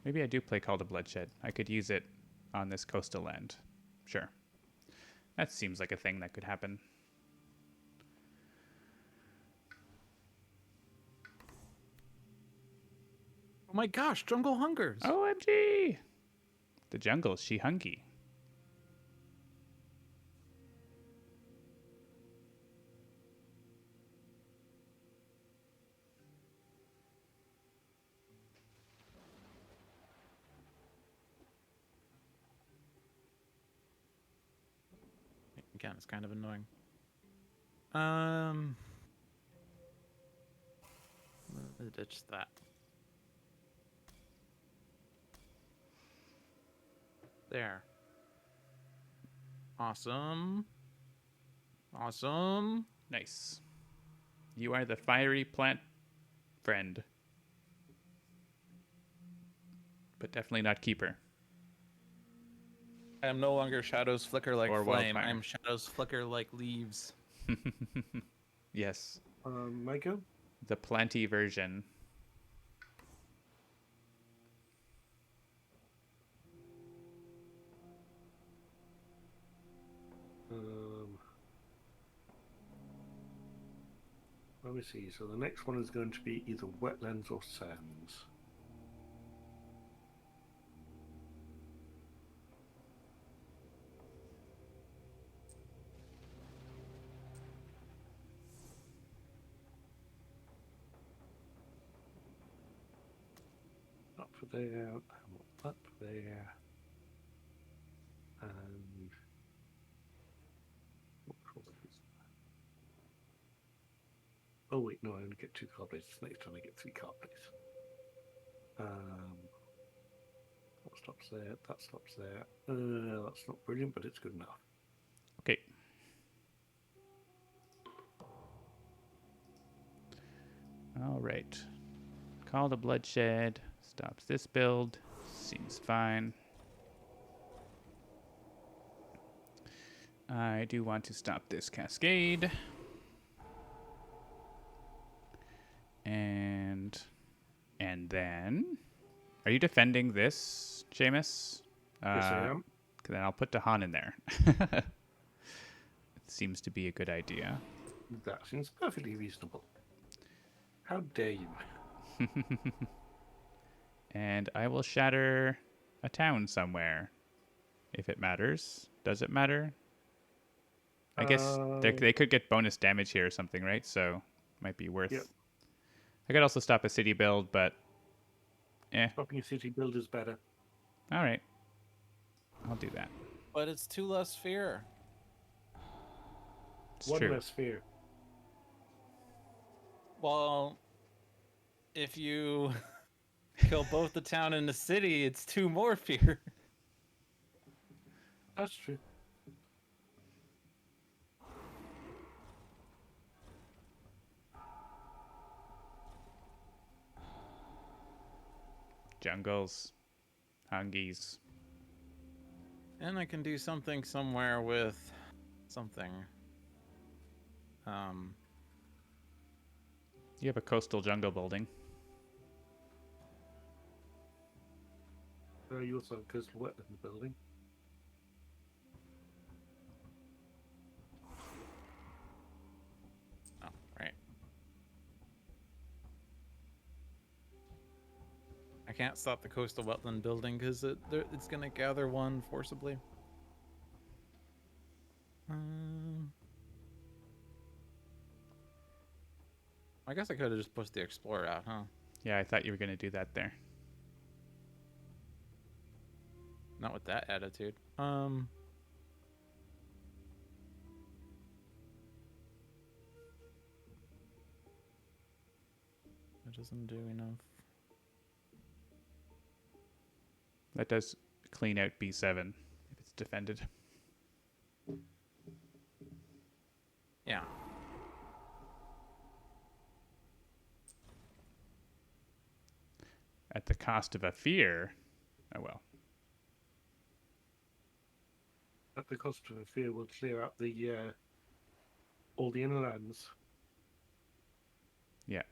Maybe I do play Call to Bloodshed. I could use it on this coastal land. Sure. That seems like a thing that could happen. Oh my gosh, Jungle Hungers. OMG! The jungle, she hungy. Again, it's kind of annoying. Ditch that. There. Awesome. Awesome. Nice. You are the fiery plant friend. But definitely not keeper. I am no longer shadows flicker like Or flame. wildfire. I am shadows flicker like leaves. Yes. My go? The planty version. Let me see. So the next one is going to be either wetlands or sands. Up there, up there, and what colour is that? Oh wait, no, I only get 2 card places. Next time I get 3 card places. That stops there. That stops there. That's not brilliant, but it's good enough. Okay. All right. Call to Bloodshed. Stops this build. Seems fine. I do want to stop this cascade. And then... Are you defending this, Seamus? Yes, I am. Then I'll put Dahan in there. It seems to be a good idea. That seems perfectly reasonable. How dare you? And I will shatter a town somewhere. If it matters. Does it matter? I guess they could get bonus damage here or something, right? So might be worth... Yep. I could also stop a city build, but... Stopping a city build is better. All right. I'll do that. But it's 2 less fear. It's One true. less fear. Well, if you kill both the town and the city, it's 2 more fear. That's true. Jungles. Hungies. And I can do something somewhere with something. You have a coastal jungle building. You also have coastal wetland building. Oh, right. I can't stop the coastal wetland building because it's going to gather 1 forcibly. I guess I could have just pushed the explorer out, huh? Yeah, I thought you were going to do that there. Not with that attitude. It doesn't do enough. That does clean out B7 if it's defended. Yeah. At the cost of a fear. Oh well. at the cost of a fear, will clear out the all the inlands. Yeah.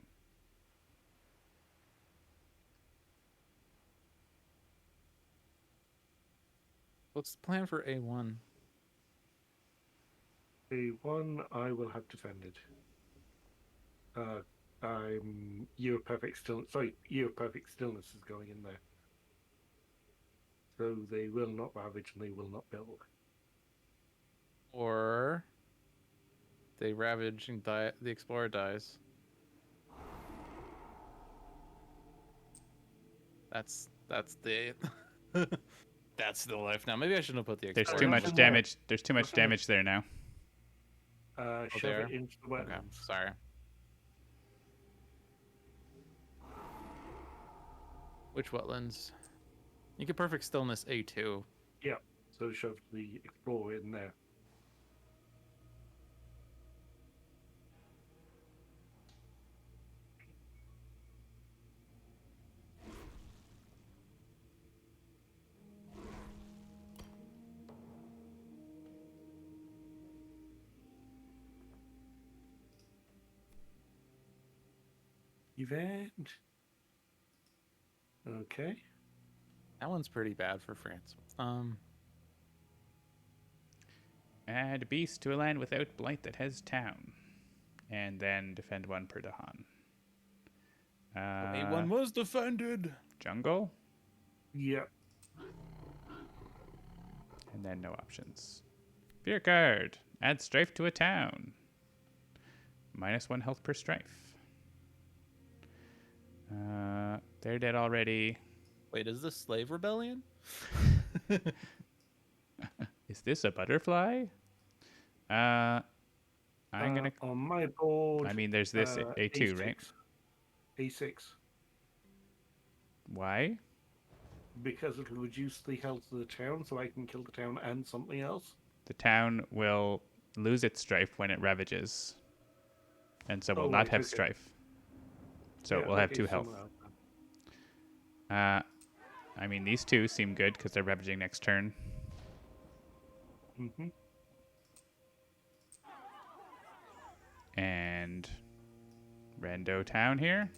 What's the plan for A1? A1, I will have defended. I'm Year of Perfect Stillness. Sorry, Year of Perfect Stillness is going in there. So they will not ravage and they will not build. Or they ravage and die. The explorer dies. That's the that's the life now. Maybe I shouldn't have put the There's explorer. too not much in there. damage. There's too much Nothing there. damage there now. Shove there? it into the Okay, wetlands. sorry. Which wetlands? You get perfect stillness A2. Yeah. So shove the explorer in there. Event. Okay. That one's pretty bad for France. Add beast to a land without blight that has town, and then defend one per Dahan. A1 was defended. Jungle, Yeah. and then no options. Fear card. Add strife to a town. -1 health per strife. They're dead already. Wait, is this slave rebellion? Is this a butterfly? I'm gonna. On my board. I mean, there's this A2, right? A6. Why? Because it'll reduce the health of the town, so I can kill the town and something else. The town will lose its strife when it ravages, and so will not right, have okay. strife. So Yeah, it will have okay, 2 health. someone else then. I mean, these two seem good because they're ravaging next turn. Mm-hmm. And Rando Town here.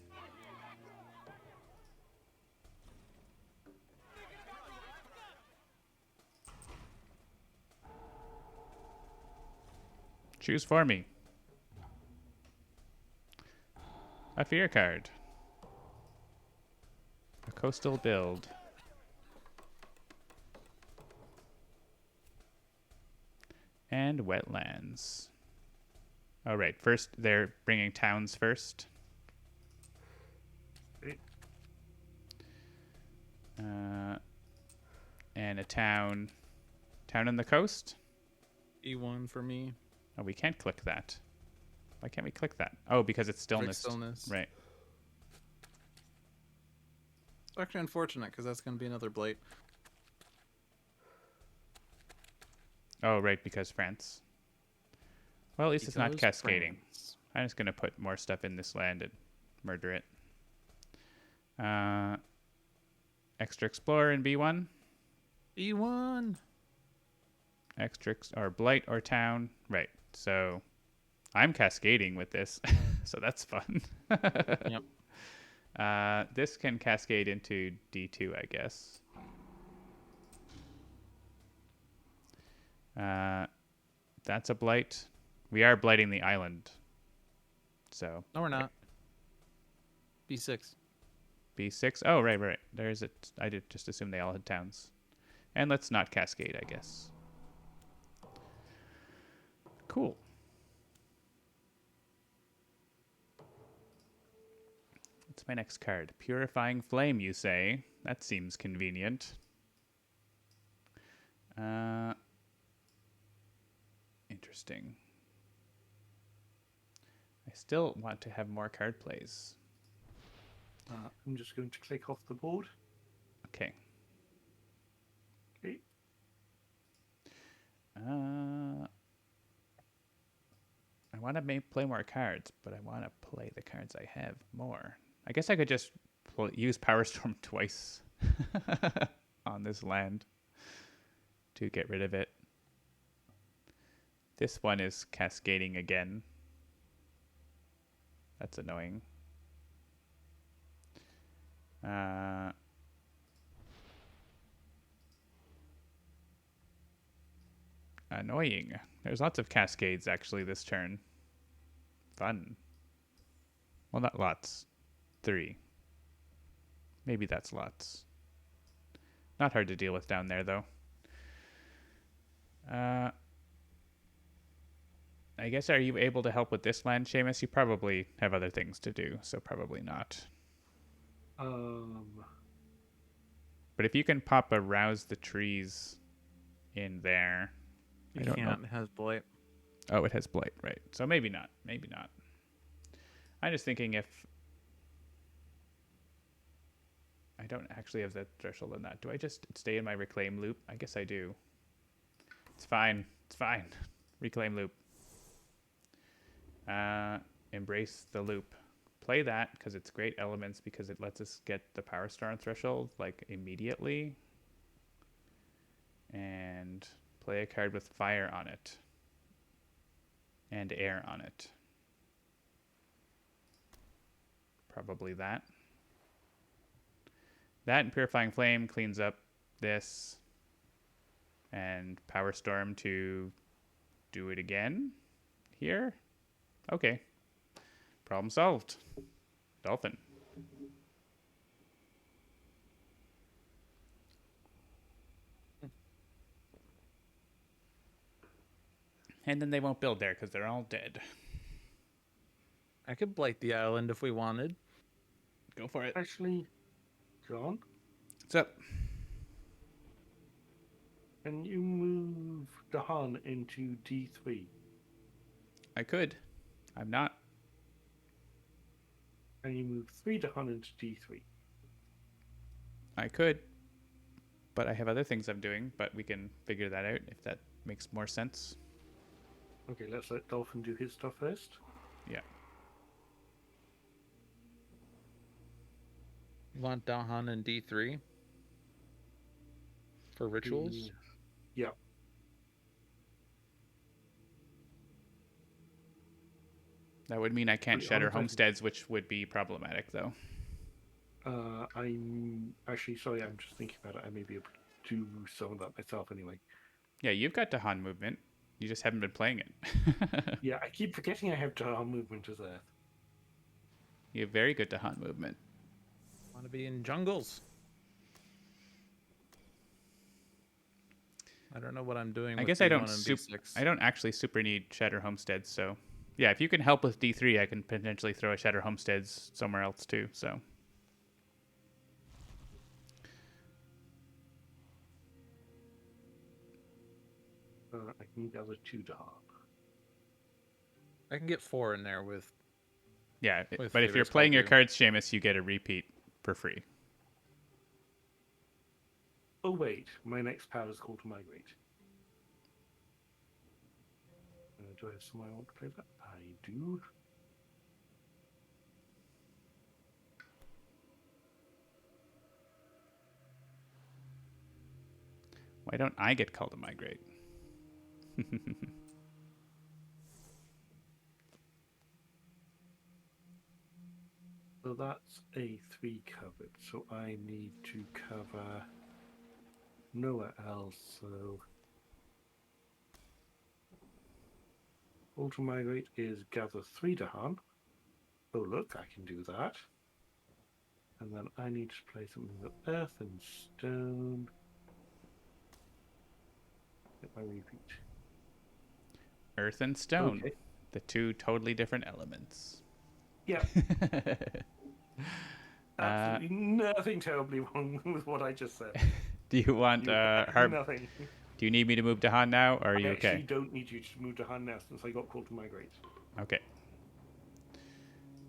Choose for me. A fear card. A coastal build. And wetlands. Oh, right. First, they're bringing towns first. Okay. And a town. Town on the coast? E1 for me. Oh, we can't click that. Why can't we click that? Oh, because it's Perfect stillness. stillness. Right. It's actually unfortunate because that's going to be another blight. Oh, right, because France. Well, at least it's not Because cascading. France. I'm just going to put more stuff in this land and murder it. Extra Explorer in B1. E1. Extra or Blight or Town. Right. So I'm cascading with this. So that's fun. Yep. This can cascade into D2, I guess. That's a Blight. We are blighting the island. So No, we're not. B6. B6. Oh, right. There's it. I did just assume they all had towns. And let's not cascade, I guess. Cool. What's my next card? Purifying Flame, you say? That seems convenient. Interesting. I still want to have more card plays. I'm just going to click off the board. Okay. Okay. I want to play more cards, but I want to play the cards I have more. I guess I could just use Power Storm twice on this land to get rid of it. This one is cascading again. That's annoying. Annoying. There's lots of cascades actually this turn. Fun. Well, not lots. 3. Maybe that's lots. Not hard to deal with down there, though. I guess, are you able to help with this land, Seamus? You probably have other things to do, so probably not. But if you can pop a Rouse the Trees in there. I don't know. It has blight. Oh, it has blight, right. So maybe not. Maybe not. I'm just thinking if... I don't actually have the threshold on that. Do I just stay in my reclaim loop? I guess I do. It's fine. It's fine. Reclaim loop. Embrace the loop. Play that because it's great elements because it lets us get the Power Storm threshold like immediately. And play a card with fire on it. And air on it. Probably that. That and Purifying Flame cleans up this. And Power Storm to do it again here. Okay. Problem solved. Dolphin. And then they won't build there because they're all dead. I could blight the island if we wanted. Go for it. Actually, John, What's up? can you move Dahan into D3? I could. I'm not. Can you move 3 Dahan into D3? I could. But I have other things I'm doing, but we can figure that out if that makes more sense. Okay, let's let Dolphin do his stuff first. Yeah. You want Dahan and D3 for rituals? Yeah. That would mean I can't Pretty shatter honest, homesteads, which would be problematic, though. I'm actually sorry. I'm just thinking about it. I may be able to do some of that myself anyway. Yeah, you've got Dahan movement. You just haven't been playing it. Yeah, I keep forgetting I have Dahan movement as Earth. You have very good Dahan movement. Want to be in jungles? I don't know what I'm doing. I with guess I D1 don't and D6. I don't actually super need Shatter Homesteads, so yeah, if you can help with D3, I can potentially throw a Shatter Homesteads somewhere else too. So I can gather 2 Dahan. I can get 4 in there with. yeah, With but if you're Favors playing your Called cards, Seamus, you get a repeat for free. Oh wait, my next power is called to migrate. Do I have someone I want to play that? I do. Why don't I get called to migrate? So that's a 3 covered. So I need to cover nowhere else. So Ultra Migrate is gather 3 Dahan. Oh look, I can do that. And then I need to play something with Earth and Stone. Get my repeat. Earth and Stone, Okay. the two totally different elements. Yeah. Absolutely nothing terribly wrong with what I just said. Do you want Harp? Nothing. Do you need me to move Dahan now, or are you I actually okay? don't need you to move to Han now since I got called to migrate. Okay.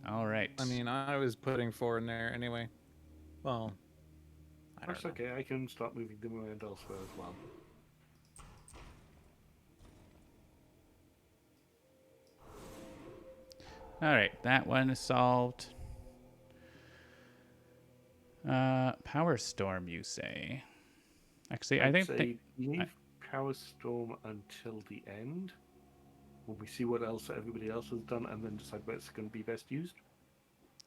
All right. I mean, I was putting 4 in there anyway. Well, I don't That's know. okay, I can start moving them around elsewhere as well. All right, that one is solved. Power Storm, you say? Actually, I I'd think say leave Power Storm until the end. when we see what else everybody else has done, and then decide where it's going to be best used.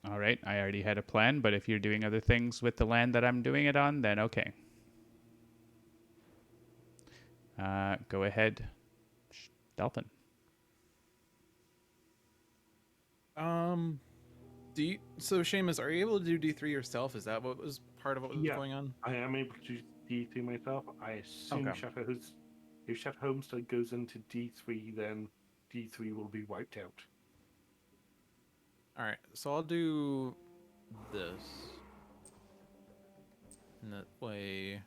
All right, I already had a plan, but if you're doing other things with the land that I'm doing it on, then okay. Go ahead, Dolphin. So Seamus, are you able to do D3 yourself? Is that what was part of what was Yeah, going on? I am able to do D3 myself. I assume Okay. if Shadow Homestead goes into D3, then D3 will be wiped out. All right. So I'll do this. And that way,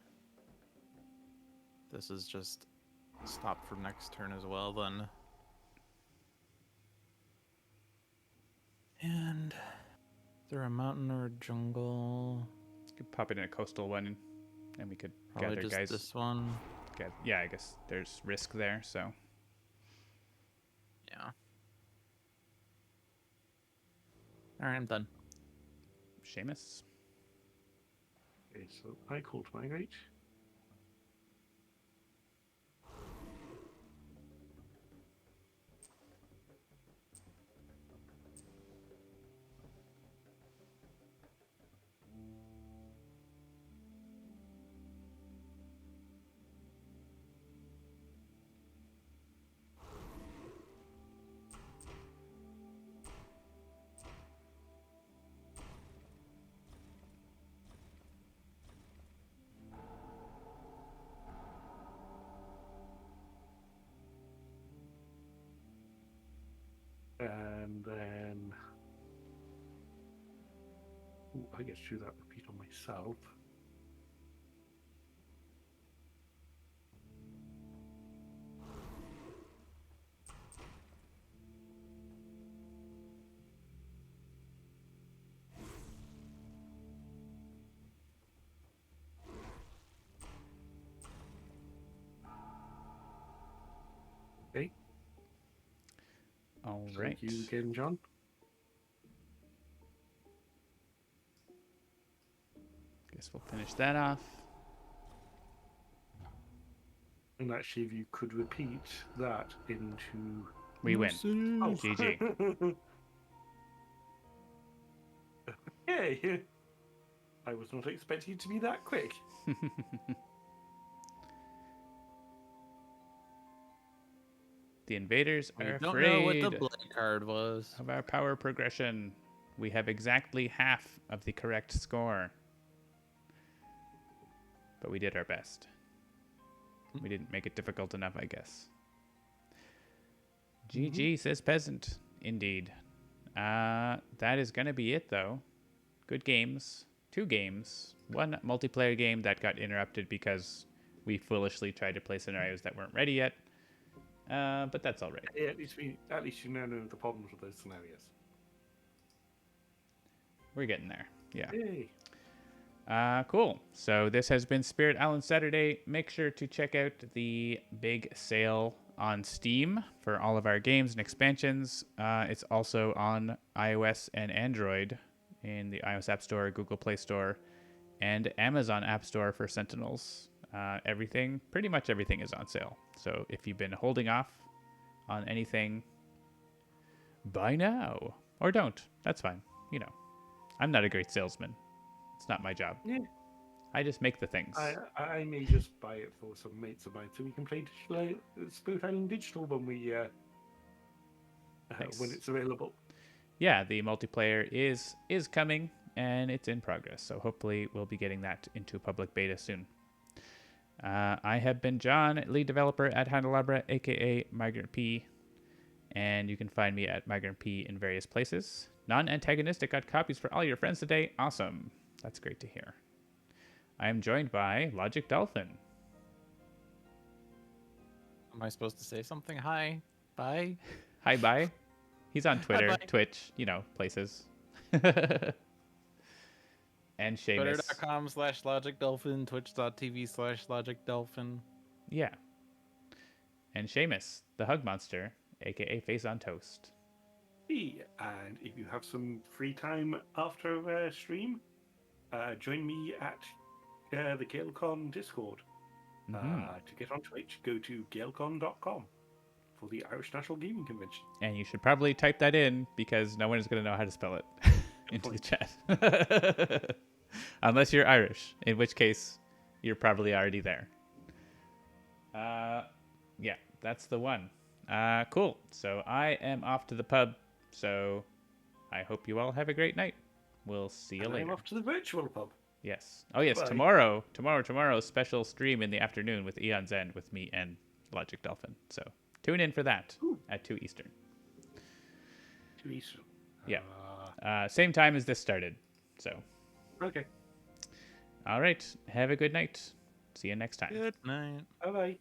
this is just stop for next turn as well. Then. And is there a mountain or a jungle? You could pop it in a coastal one, and we could Probably gather just guys. this one. Yeah, I guess there's risk there, so. Yeah. All right, I'm done. Seamus. Okay, so I call to migrate. And then, I guess do that repeat on myself. Okay. All right. Thank you again, John. Guess we'll finish that off. And actually, if you could repeat that into... We win. Oh. GG. Yay! I was not expecting it to be that quick. The invaders We are don't know what the afraid blood card was. of our power progression. We have exactly half of the correct score. But we did our best. We didn't make it difficult enough, I guess. GG, says Peasant. Indeed. That is going to be it, though. Good games. 2 games. 1 multiplayer game that got interrupted because we foolishly tried to play scenarios that weren't ready yet. But that's all right. Yeah, at least you now know the problems with those scenarios. We're getting there. Yeah. Yay! Cool. So this has been Spirit Island Saturday. Make sure to check out the big sale on Steam for all of our games and expansions. It's also on iOS and Android in the iOS App Store, Google Play Store, and Amazon App Store for Sentinels. Pretty much everything is on sale. So if you've been holding off on anything, buy now. Or don't. That's fine. You know, I'm not a great salesman. It's not my job. Yeah. I just make the things. I may just buy it for some mates of mine so we can play Spirit Island Digital when when it's available. Yeah, the multiplayer is coming and it's in progress. So hopefully we'll be getting that into public beta soon. I have been John, lead developer at Handelabra, aka Migrant P, and you can find me at Migrant P in various places. Non-antagonistic got copies for all your friends today. Awesome. That's great to hear. I am joined by Logic Dolphin. Am I supposed to say something? Hi. Bye. Hi, bye. He's on Twitter, Hi, bye. Twitch, places. And Seamus. Twitter.com/LogicDolphin, Twitch.tv/LogicDolphin. Yeah. And Seamus, the Hug Monster, aka Face on Toast. Hey, and if you have some free time after stream, join me at the GaleCon Discord. Mm-hmm. To get on Twitch, go to galecon.com for the Irish National Gaming Convention. And you should probably type that in because no one is going to know how to spell it into the chat. Unless you're Irish, in which case you're probably already there. Yeah, that's the one. Cool. So I am off to the pub. So I hope you all have a great night. We'll see you And later. I'm off to the virtual pub. Yes. Oh, yes. Bye. Tomorrow, special stream in the afternoon with Eon's End with me and Logic Dolphin. So tune in for that at 2 Eastern. 2 Eastern. Yeah. Same time as this started. So. Okay. All right. Have a good night. See you next time. Good night. Bye-bye.